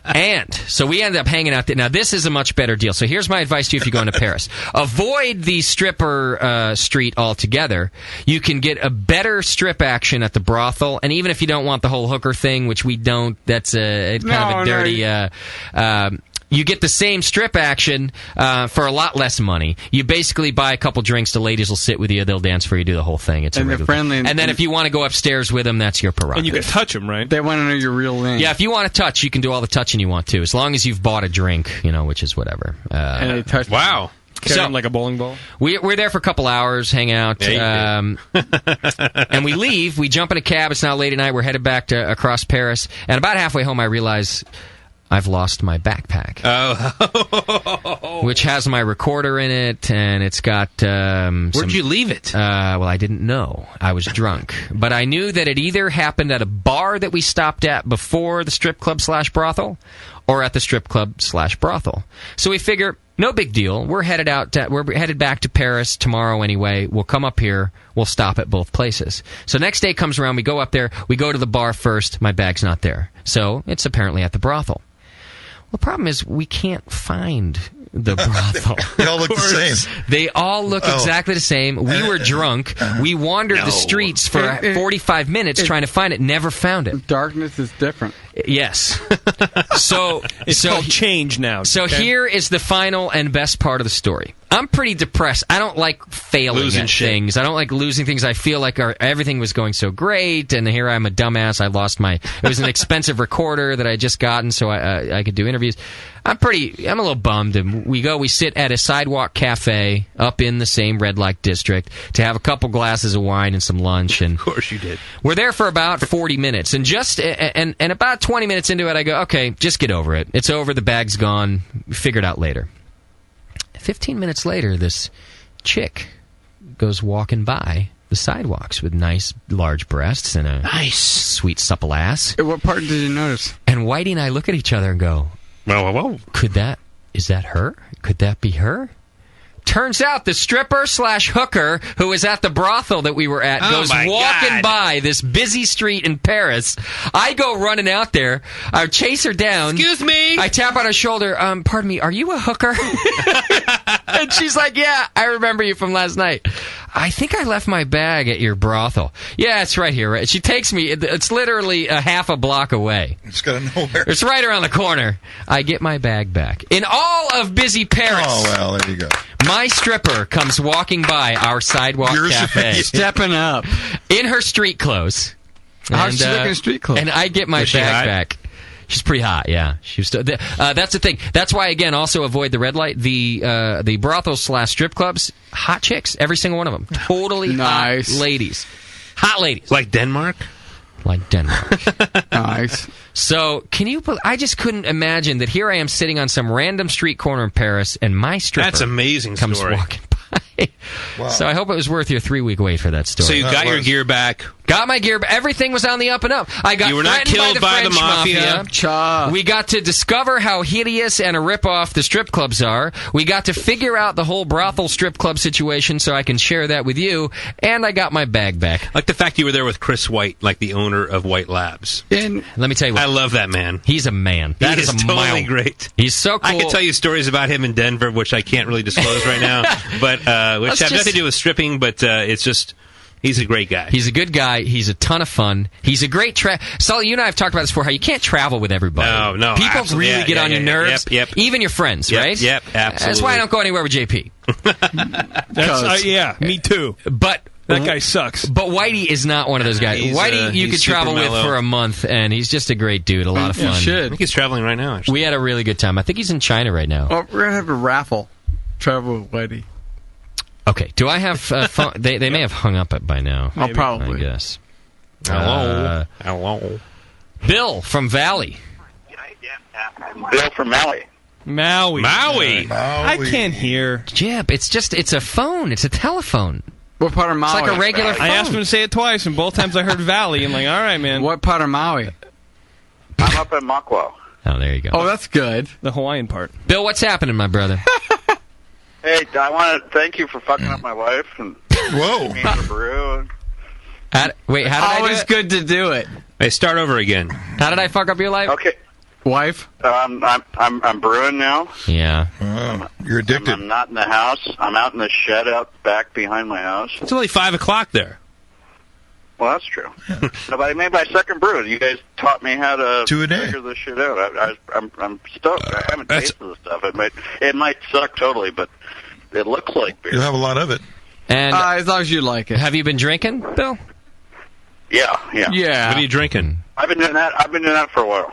I: And so we ended up hanging out there. Now, this is a much better deal. So here's my advice to you if you go into Paris. Avoid the stripper street altogether. You can get a better strip action at the brothel. And even if you don't want the whole hooker thing, which we don't, that's kind of a dirty... you get the same strip action for a lot less money. You basically buy a couple drinks. The ladies will sit with you. They'll dance for you. Do the whole thing. It's
E: and they're friendly.
I: And then if you want to go upstairs with them, that's your prerogative.
M: And you can touch them, right?
E: They want to know your real name.
I: Yeah, if you want to touch, you can do all the touching you want to, as long as you've bought a drink, which is whatever.
E: And they touch.
C: Wow.
M: Carry them like a bowling ball.
I: We're there for a couple hours, hang out, and we leave. We jump in a cab. It's now late at night. We're headed back across Paris. And about halfway home, I realize I've lost my backpack, which has my recorder in it, and it's got...
C: Where'd you leave it?
I: Well, I didn't know. I was drunk. But I knew that it either happened at a bar that we stopped at before the strip club / brothel, or at the strip club / brothel. So we figure, no big deal. We're headed back to Paris tomorrow anyway. We'll come up here. We'll stop at both places. So next day comes around. We go up there. We go to the bar first. My bag's not there. So it's apparently at the brothel. Well, the problem is we can't find the brothel.
D: They all look the same.
I: They all look exactly the same. We were drunk. We wandered the streets for 45 minutes trying to find it. Never found it.
E: Darkness is different.
I: Yes. So
M: it's called change now.
I: So
M: okay?
I: here is the final and best part of the story. I'm pretty depressed. I don't like failing
C: Losing
I: at
C: shit.
I: things. I don't like losing things. I feel like everything was going so great, and here I'm a dumbass. I lost my. It was an expensive recorder that I had just gotten, so I could do interviews. I'm a little bummed. And we sit at a sidewalk cafe up in the same red light district to have a couple glasses of wine and some lunch. And
C: of course you did.
I: We're there for about 40 minutes, and and about 20 minutes into it, I go, okay, just get over it. It's over. The bag's gone. Figure it out later. 15 minutes later, this chick goes walking by the sidewalks with nice, large breasts and a nice, sweet, supple ass.
E: What part did you notice?
I: And Whitey and I look at each other and go,
C: whoa.
I: Is that her? Could that be her? Turns out the stripper/hooker who was at the brothel that we were at goes walking by this busy street in Paris. I go running out there. I chase her down.
C: Excuse me.
I: I tap on her shoulder. Pardon me, are you a hooker? And she's like, yeah, I remember you from last night. I think I left my bag at your brothel. Yeah, it's right here. She takes me. It's literally a half a block away.
D: It's got to nowhere.
I: It's right around the corner. I get my bag back. In all of busy Paris.
D: Oh, well, there you go.
I: My stripper comes walking by our sidewalk cafe.
E: Stepping up.
I: In her street clothes.
E: How's she looking in street clothes?
I: And I get my bag back. She's pretty hot, yeah. She was that's the thing. That's why, again, also avoid the red light. The brothels/strip clubs, hot chicks, every single one of them. Totally
E: nice.
I: Hot ladies. Hot ladies.
C: Like Denmark?
I: Like Denmark.
E: Nice.
I: So, I just couldn't imagine that here I am sitting on some random street corner in Paris, and my stripper
C: That's amazing
I: comes
C: story.
I: walking by. Wow. So I hope it was worth your 3-week wait for that story.
C: So you got your gear back.
I: Got my gear. Everything was on the up and up. I got
C: You were not killed
I: by the
C: by
I: French
C: the mafia.
I: We got to discover how hideous and a ripoff the strip clubs are. We got to figure out the whole brothel strip club situation so I can share that with you. And I got my bag back.
C: Like the fact you were there with Chris White, like the owner of White Labs.
I: And let me tell you what.
C: I love that man.
I: He's a man. That is a
C: totally great.
I: He's so cool.
C: I could tell you stories about him in Denver, which I can't really disclose right now, but which have nothing to do with stripping, but it's just... He's a great guy.
I: He's a good guy. He's a ton of fun. He's a great Sully, you and I have talked about this before, how you can't travel with everybody.
C: No.
I: People
C: absolutely.
I: really get on your nerves.
C: Yep.
I: Even your friends, right?
C: Yep, absolutely.
I: That's why I don't go anywhere with JP.
M: Me too.
I: But
M: that guy sucks.
I: But Whitey is not one of those guys. Whitey, you could travel with for a month, and he's just a great dude. A lot of fun.
C: I think he's traveling right now, actually.
I: We had a really good time. I think he's in China right now.
E: Oh, we're going to have a raffle. Travel with Whitey.
I: Okay. Do I have phone? They may have hung up it by now.
E: Oh, probably.
I: I guess.
C: Hello.
I: Bill from Valley.
H: Bill from Maui.
M: Maui.
I: I
M: can't hear.
I: Jeb, it's a phone. It's a telephone.
E: What part of Maui?
I: It's like a regular phone.
M: I asked him to say it twice, and both times I heard Valley. I'm like, all right, man.
E: What part of Maui?
H: I'm up in Makwa.
I: Oh, there you go.
E: Oh, that's good.
M: The Hawaiian part.
I: Bill, what's happening, my brother?
H: Hey, I want to thank you for fucking up my wife and
D: Whoa.
H: me for brew.
I: How did I
E: Always good to do it.
C: Hey, start over again.
I: How did I fuck up your life?
H: Okay.
E: Wife?
H: I'm brewing now.
I: Yeah.
D: Oh, you're addicted.
H: I'm not in the house. I'm out in the shed out back behind my house.
C: It's only 5 o'clock there.
H: Well, that's true. No, but I made my second brew. You guys taught me how to
D: 2 a day.
H: figure this shit out. I'm stoked. I haven't tasted the stuff. It might suck totally, but it looks like beer.
D: You'll have a lot of it.
I: And
E: as long as you like it.
I: Have you been drinking, Bill?
H: Yeah.
C: What are you drinking?
H: I've been doing that for a while.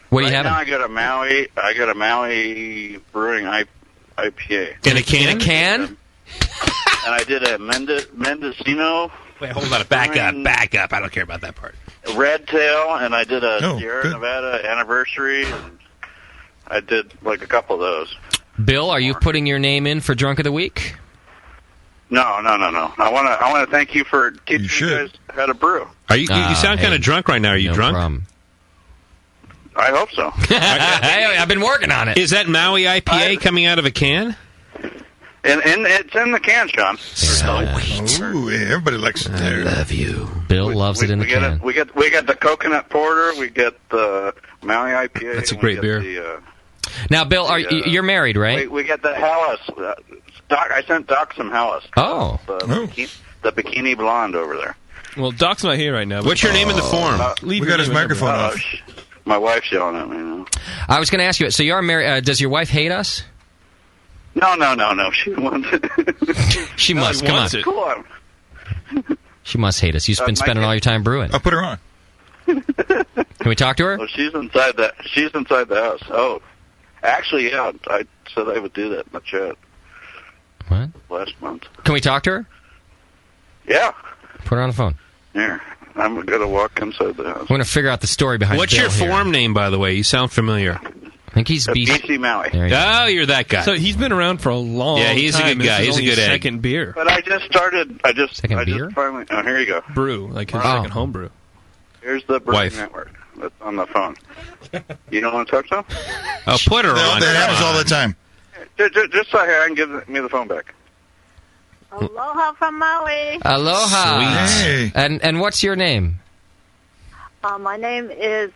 I: What are you
H: Right
I: having?
H: now I got a Maui Brewing IPA.
C: In a can?
I: In a can?
H: And I did a Mendocino.
C: Wait, hold on. Back up. I don't care about that part.
H: Red Tail, and I did a
D: Oh,
H: Sierra
D: good.
H: Nevada Anniversary. And I did like a couple of those.
I: Bill, are you putting your name in for Drunk of the Week?
H: No. I want to thank you for teaching you guys how to brew.
C: Are you sound kind of drunk right now. Are you drunk?
I: Problem.
H: I hope so.
I: Hey, I've been working on it.
C: Is that Maui IPA coming out of a can?
H: And it's in the can, Sean.
D: Ooh, yeah, everybody likes it there.
I: I love you. Bill loves it in the can.
H: We get the coconut porter. We get the Maui IPA.
C: That's a
H: and
C: great
H: we
C: beer.
H: get
I: Now, Bill, you're married, right?
H: We got the Hallis. Doc, I sent Doc some Hallis.
I: Oh.
H: The bikini blonde over there.
M: Well, Doc's not here right now.
C: What's your name in the form?
H: We
D: got his microphone off.
H: My wife's yelling at me now.
I: I was going to ask you, so you are married. Does your wife hate us?
H: No. She wants it.
I: She must. Come on.
H: Come on.
I: She must hate us. You've been spending all your time brewing.
D: I'll put her on.
I: Can we talk to her?
H: Well, she's inside the house. Oh, actually, yeah. I said I would do that in the chat.
I: What?
H: Last month.
I: Can we talk to her?
H: Yeah.
I: Put her on the phone.
H: Here. I'm going to walk inside the house.
I: I'm going to figure out the story behind
C: What's
I: Bill
C: your
I: here.
C: form name, by the way? You sound familiar.
I: I think he's
H: BC Maui.
C: Oh, you're that guy.
M: So he's been around for a long time.
C: Yeah, he's a good guy.
M: This is
C: He's a
M: only
C: good
M: his
C: egg.
M: second beer.
H: But I just started. I just finally. Oh, here you go.
M: Brew, like his second home brew.
H: Here's the Brewing Network. That's on the phone. You don't want to talk to him?
C: Oh, put her on.
D: That happens all the time.
H: Just so here, I can give me the phone back.
F: Aloha from Maui.
I: Aloha.
D: Sweet. Hey.
I: And what's your name?
F: My name is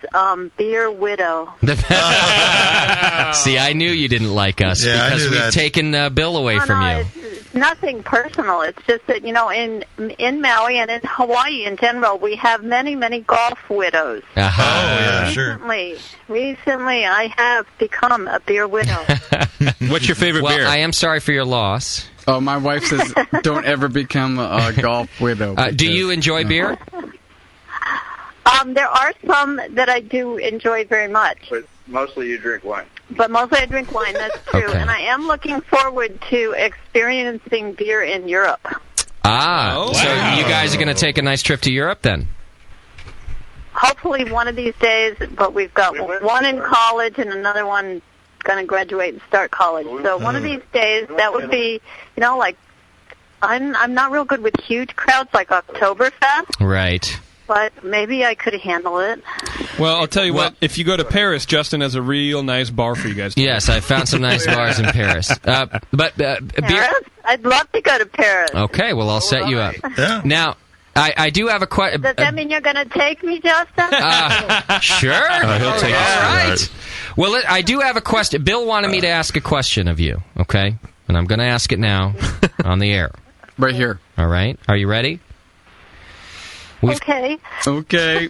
F: Beer Widow.
I: See, I knew you didn't like us because we've taken Bill away from you.
F: It's nothing personal. It's just that, in Maui and in Hawaii in general, we have many, many golf widows.
I: Uh-huh. Oh, yeah,
F: sure. Recently, I have become a beer widow.
C: What's your favorite beer?
I: I am sorry for your loss.
E: Oh, my wife says don't ever become a golf widow.
I: Do you enjoy beer?
F: There are some that I do enjoy very much.
H: But mostly you drink wine.
F: But mostly I drink wine, that's true.
I: Okay.
F: And I am looking forward to experiencing beer in Europe.
I: So you guys are going to take a nice trip to Europe then?
F: Hopefully one of these days, but we've got one in college and another one going to graduate and start college. So one of these days, that would be, I'm not real good with huge crowds like Oktoberfest.
I: Right.
F: But maybe I could handle it.
M: Well, I'll tell you what. If you go to Paris, Justin has a real nice bar for you guys.
I: Yes, I found some nice bars in Paris. Beer.
F: Paris? I'd love to go to Paris.
I: Okay, well, I'll set you up. Yeah. Now, I do have a question.
F: Does that mean you're going to take me, Justin?
I: Sure.
C: He'll take us.
I: All right. Well, I do have a question. Bill wanted me to ask a question of you, okay? And I'm going to ask it now on the air.
E: Right here.
I: All right. Are you ready?
F: Okay.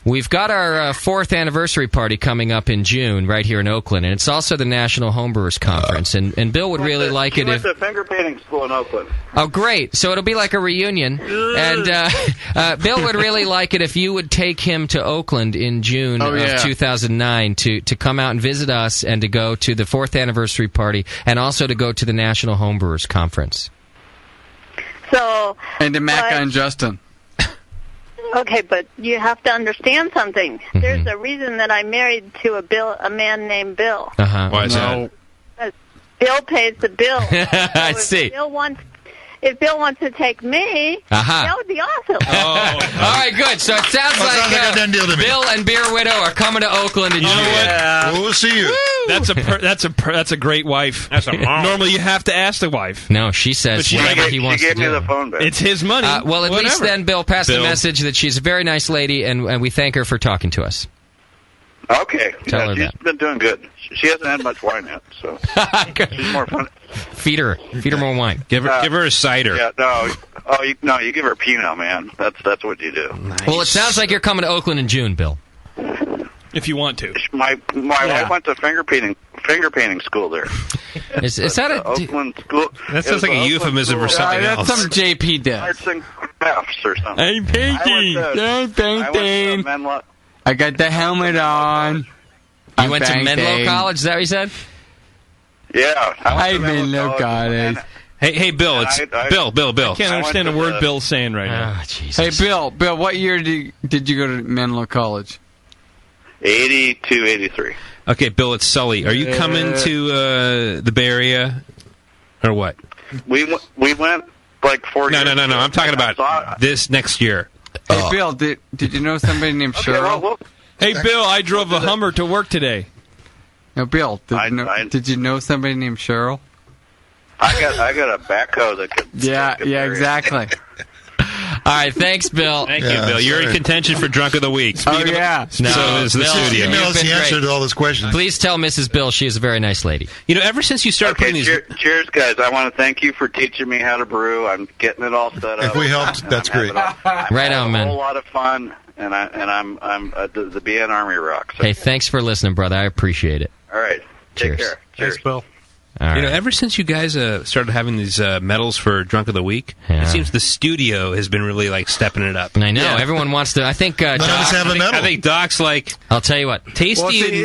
I: We've got our 4th anniversary party coming up in June right here in Oakland, and it's also the National Homebrewers Conference. And Bill would really like it if...
H: She went to finger painting school in Oakland.
I: Oh, great. So it'll be like a reunion. And Bill would really like it if you would take him to Oakland in June of 2009 to come out and visit us and to go to the 4th anniversary party and also to go to the National Homebrewers Conference.
F: So...
E: And to Macca and Justin.
F: Okay, but you have to understand something. Mm-hmm. There's a reason that I'm married to a man named Bill.
C: Why is that?
F: Bill pays the bill.
I: I see.
F: If Bill wants to take me, that would be awesome.
I: All right, good. So it sounds like
D: a done deal to me.
I: Bill and Beer Widow are coming to Oakland in June.
D: Yeah. We'll see you.
M: That's a great wife.
C: That's a mom.
M: Normally you have to ask the wife.
I: No, she says whatever he wants to do.
H: She gave me the phone back.
M: It's his money.
I: Well, at least then, Bill, pass the message that she's a very nice lady, and we thank her for talking to us.
H: Okay.
I: Tell her
H: she's
I: that.
H: been doing good. She hasn't had much wine yet, so she's more fun.
I: Feed her more wine.
C: Give her a cider.
H: Yeah, you give her Pinot, man. That's what you do.
C: Nice.
I: Well, it sounds like you're coming to Oakland in June, Bill.
M: If you want to.
H: My wife went to finger painting school there.
I: Is that a
H: Oakland school?
C: That sounds like a euphemism for something else.
E: That's some JP does.
H: Arts and crafts or something.
E: I'm painting. I'm painting. I got the helmet on.
I: You went to Menlo College? Is that what you said?
H: Yeah.
E: I Menlo College.
C: Hey, Bill. It's Bill.
M: I can't understand a word Bill's saying right now.
E: Hey, Bill. What year did you go to Menlo College?
H: 82, 83.
C: Okay, Bill, it's Sully. Are you coming to the Bay Area or what?
H: We went like 4 years.
C: No. I'm talking about this next year.
E: Hey, Bill, did you know somebody named Cheryl?
M: Hey, Bill, I drove a Hummer to work today.
E: No, Bill, did you know somebody named Cheryl?
H: I got a backhoe that could.
E: Yeah, exactly.
I: right, thanks, Bill.
C: Thank you, Bill. You're in contention for Drunk of the Week.
I: Oh, yeah.
C: So is the
I: Bill,
C: studio.
I: email us the answer
D: to all those questions.
I: Please tell Mrs. Bill she is a very nice lady.
C: You know, ever since you started putting these...
H: Cheers, guys. I want to thank you for teaching me how to brew. I'm getting it all set up.
D: If we helped, that's great.
I: Right on, man.
H: A whole lot of fun, and I'm the BN Army rocks.
I: Hey, thanks for listening, brother. I appreciate it.
H: All right. Take
I: Cheers.
H: care. Cheers,
N: Bill.
I: All right.
C: You know, ever since you guys started having these medals for Drunk of the Week, it seems the studio has been really like stepping it up.
I: I know everyone wants to. I think Doc,
C: I think Doc's like.
I: I'll tell you what,
C: Tasty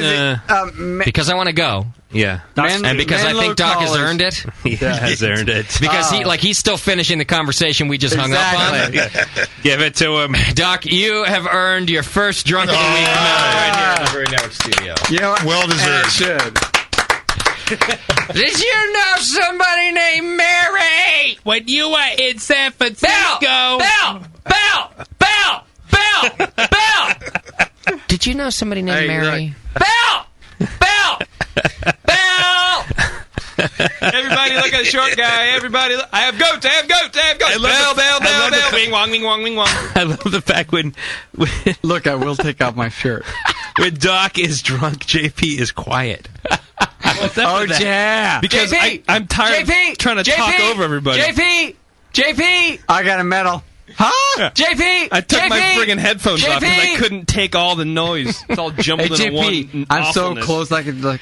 I: because I want to go.
C: Yeah,
I: and because I think Doc has earned it.
C: He has earned it
I: Because he's still finishing the conversation we just hung up on.
C: Give it to him,
I: Doc. You have earned your first Drunk of the Week medal right here in the Brew Network studio.
D: You know what? Well deserved.
I: Did you know somebody named Mary?
O: When you were in San Francisco.
I: Bell! Did you know somebody named Mary? Bell!
M: Everybody look at the short guy. Everybody look. I have goats. Bell. Wing wong, wing wong, wing wong.
C: I love the fact when
E: Look, I will take off my shirt.
C: When Doc is drunk, JP is quiet.
E: Yeah.
M: Because I'm tired of trying to talk over everybody.
E: JP! I got a medal. Huh?
M: Yeah.
E: JP!
M: I took my friggin' headphones off because I couldn't take all the noise. It's all jumbled into one.
E: I'm so
M: awfulness.
E: close I could like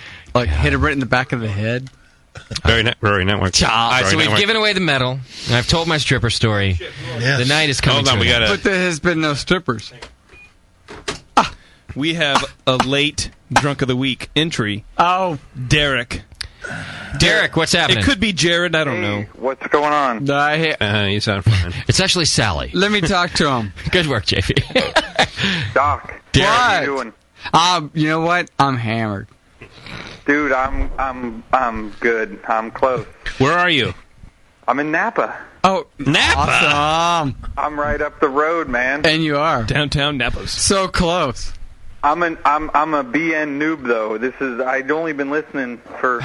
E: hit it right in the back of the head.
C: Very network.
I: All right, so we've given away the medal. And I've told my stripper story.
D: Yes.
I: The night is coming.
C: Hold on,
E: But there has been no strippers.
M: We have a late Drunk of the Week entry.
E: Oh.
M: Derek,
I: what's happening?
M: It could be Jared. I don't know.
Q: What's going on?
C: You sound fine.
I: It's actually Sally.
E: Let me talk to him.
I: Good work, JP.
Q: Doc.
E: Derek.
Q: How you doing?
E: You know what? I'm hammered.
Q: Dude, I'm good. I'm close.
C: Where are you?
Q: I'm in Napa.
E: Oh,
C: Napa.
E: Awesome.
Q: I'm right up the road, man.
E: And you are
M: Downtown Napa's.
E: so close.
Q: I'm a BN noob though. I'd only been listening for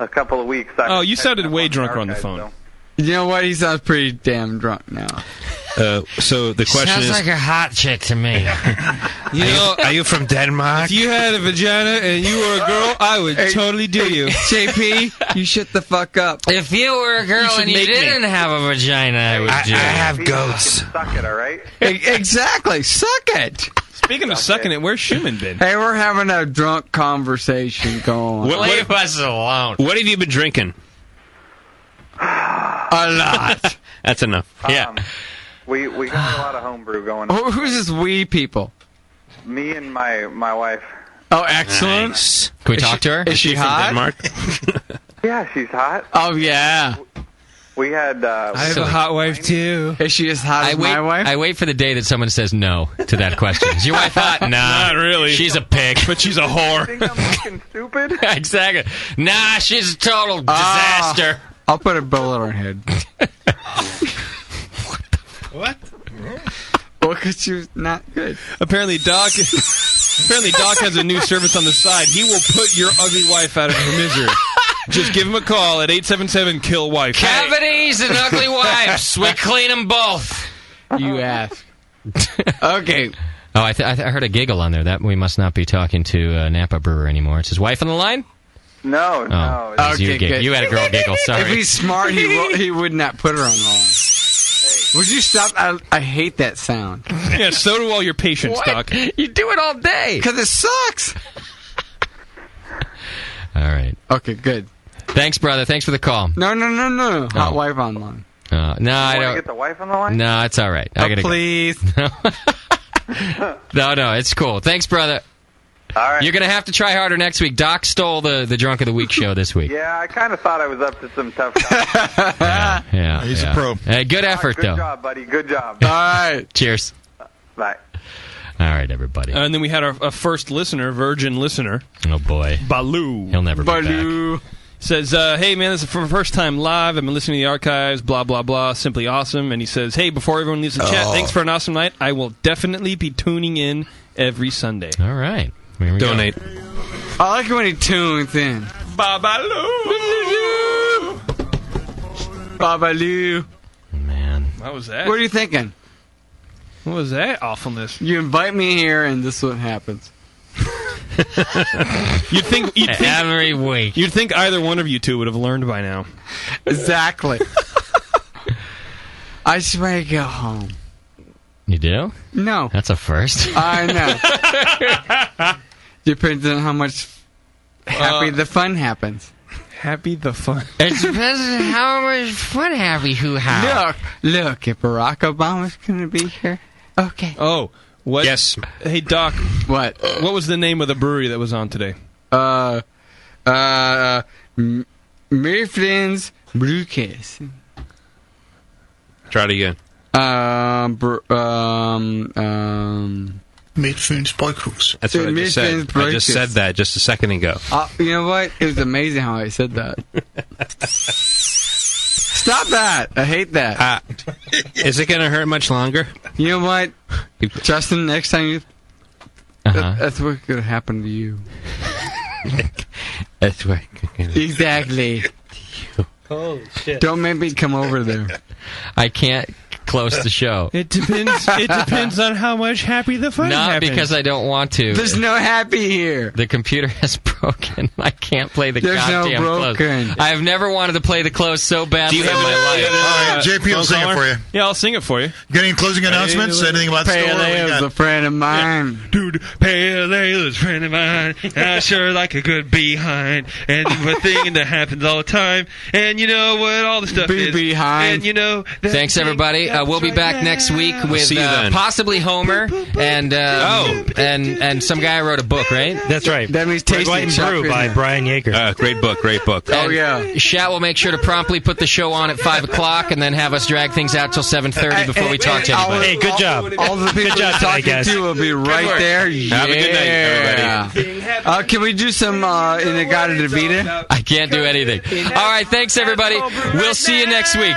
Q: a couple of weeks.
M: Oh, you sounded way drunker on the phone.
Q: Though.
E: You know what? He sounds pretty damn drunk now.
C: So the question
I: Sounds
C: is,
I: like a hot chick to me.
C: are you from Denmark?
M: If you had a vagina and you were a girl, I would totally do you.
E: JP, you shut the fuck up.
I: If you were a girl and you didn't have a vagina, I would do
C: I
I: it.
C: have goats.
Q: Suck it, all right?
E: Exactly. Suck it.
M: Speaking of sucking it, where's Schumann been?
E: Hey, we're having a drunk conversation going.
I: Leave us alone.
C: What have you been drinking?
E: A lot.
C: That's enough.
I: Yeah.
Q: We got a lot of homebrew going on.
E: Who's this we people?
Q: Me and my wife.
E: Oh, excellent.
C: Nice.
I: Can we talk to her?
E: Is she
C: From
E: hot?
C: Denmark?
Q: Yeah, she's hot.
E: Oh, yeah.
Q: We had.
M: I have a hot wife too.
E: Is she as hot as my wife?
I: I wait for the day that someone says no to that question. Is your wife hot? Nah.
M: Not really.
I: She's a pig.
M: But she's a whore.
Q: Think I'm looking stupid?
I: Exactly. Nah, she's a total disaster.
E: I'll put a bullet on her head.
M: What?
E: Well, because she was not good.
M: Apparently, Doc has a new service on the side. He will put your ugly wife out of her misery. Just give him a call at 877-KILL-WIFE.
I: Cavities and ugly wives. We clean them both.
E: You ask. Okay.
I: Oh, I heard a giggle on there. That we must not be talking to Napa Brewer anymore. It's his wife on the line?
Q: No.
I: It was your giggle. You had a girl giggle. Sorry.
E: If he's smart, he would not put her on the line. Would you stop? I hate that sound.
M: Yeah, so do all your patients,
I: What?
M: Doc.
I: You do it all day.
E: Because it sucks.
I: All right.
E: Okay, good.
I: Thanks, brother. Thanks for the call.
E: No. Hot wife online.
I: No, I
Q: Want to
I: don't.
Q: get the wife on the line?
I: No, it's all right. I gotta
E: please.
I: Go. No, it's cool. Thanks, brother.
Q: All right.
I: You're gonna have to try harder next week. Doc stole the Drunk of the Week show this week.
Q: Yeah, I kind of thought I was up to some tough stuff.
I: Yeah,
D: He's a pro.
I: Hey, good effort,
Q: Good
I: though.
Q: job, buddy. Good job.
E: All right.
I: Cheers.
Q: Bye.
I: All right, everybody.
M: And then we had our first listener, virgin listener,
I: Oh boy,
M: Baloo.
I: he'll never be back.
E: Baloo.
M: Says, hey, man, this is for the first time live. I've been listening to the archives, blah, blah, blah. Simply awesome. And he says, hey, before everyone leaves the chat, thanks for an awesome night. I will definitely be tuning in every Sunday.
I: All right. Here we
C: Donate.
I: go.
E: I like it when he tunes in.
M: Babaloo.
E: Babaloo.
I: Man.
M: What was that?
E: What are you thinking?
M: What was that awfulness?
E: You invite me here, and this is what happens.
M: You'd think
I: every week.
M: You'd think either one of you two would have learned by now.
E: Exactly. I just want to go home.
I: You do?
E: No.
I: That's a first.
E: I know. Depends on how much happy the fun happens.
M: Happy the fun.
I: It depends on how much fun happy who has.
E: Look, if Barack Obama's going to be here, okay.
M: Oh, what?
C: Yes.
M: Hey, Doc.
E: What?
M: What was the name of the brewery that was on today?
E: Midtfyns Bryghus.
C: Try it again.
J: Midtfyns Bryghus.
C: That's what I just said. I just said that just a second ago.
E: You know what? It was amazing how I said that. Stop that! I hate that.
C: Is it going to hurt much longer?
E: You know what? Justin, next time you... That's what's going to happen to you.
C: That's what...
E: Exactly.
N: Holy shit.
E: Don't make me come over there.
I: I can't close the show.
M: It depends. It depends on how much happy the fun
I: Not
M: happens.
I: because I don't want to.
E: There's no happy here.
I: The computer has broken. I can't play the
E: There's no
I: goddamn
E: broken.
I: close. I have never wanted to play the close so badly in my life.
D: All right, JP will sing it for you.
M: Yeah, I'll sing it for you.
D: Got any closing announcements? Anything about the store?
E: Pale Ale's a friend of mine.
M: Dude, Pale Ale's a friend of mine. I sure like a good behind. And the thing that happens all the time. And you know what all the stuff is.
E: Behind.
M: And you know...
I: Thanks, everybody. We'll be back next week with possibly Homer and some guy wrote a book, right?
N: That's right.
E: That means
N: Red, White, and Brew by Brian Yeager.
C: Great book, great book.
E: Oh, yeah.
I: Shat will make sure to promptly put the show on at 5 o'clock and then have us drag things out till 7:30 before we talk to anybody.
N: Hey, good job.
E: All the people you're talking to will be right there.
C: Have a good night, everybody.
E: Can we do some Inagata Davida?
I: I can't do anything. All right, thanks, everybody. We'll see you next week.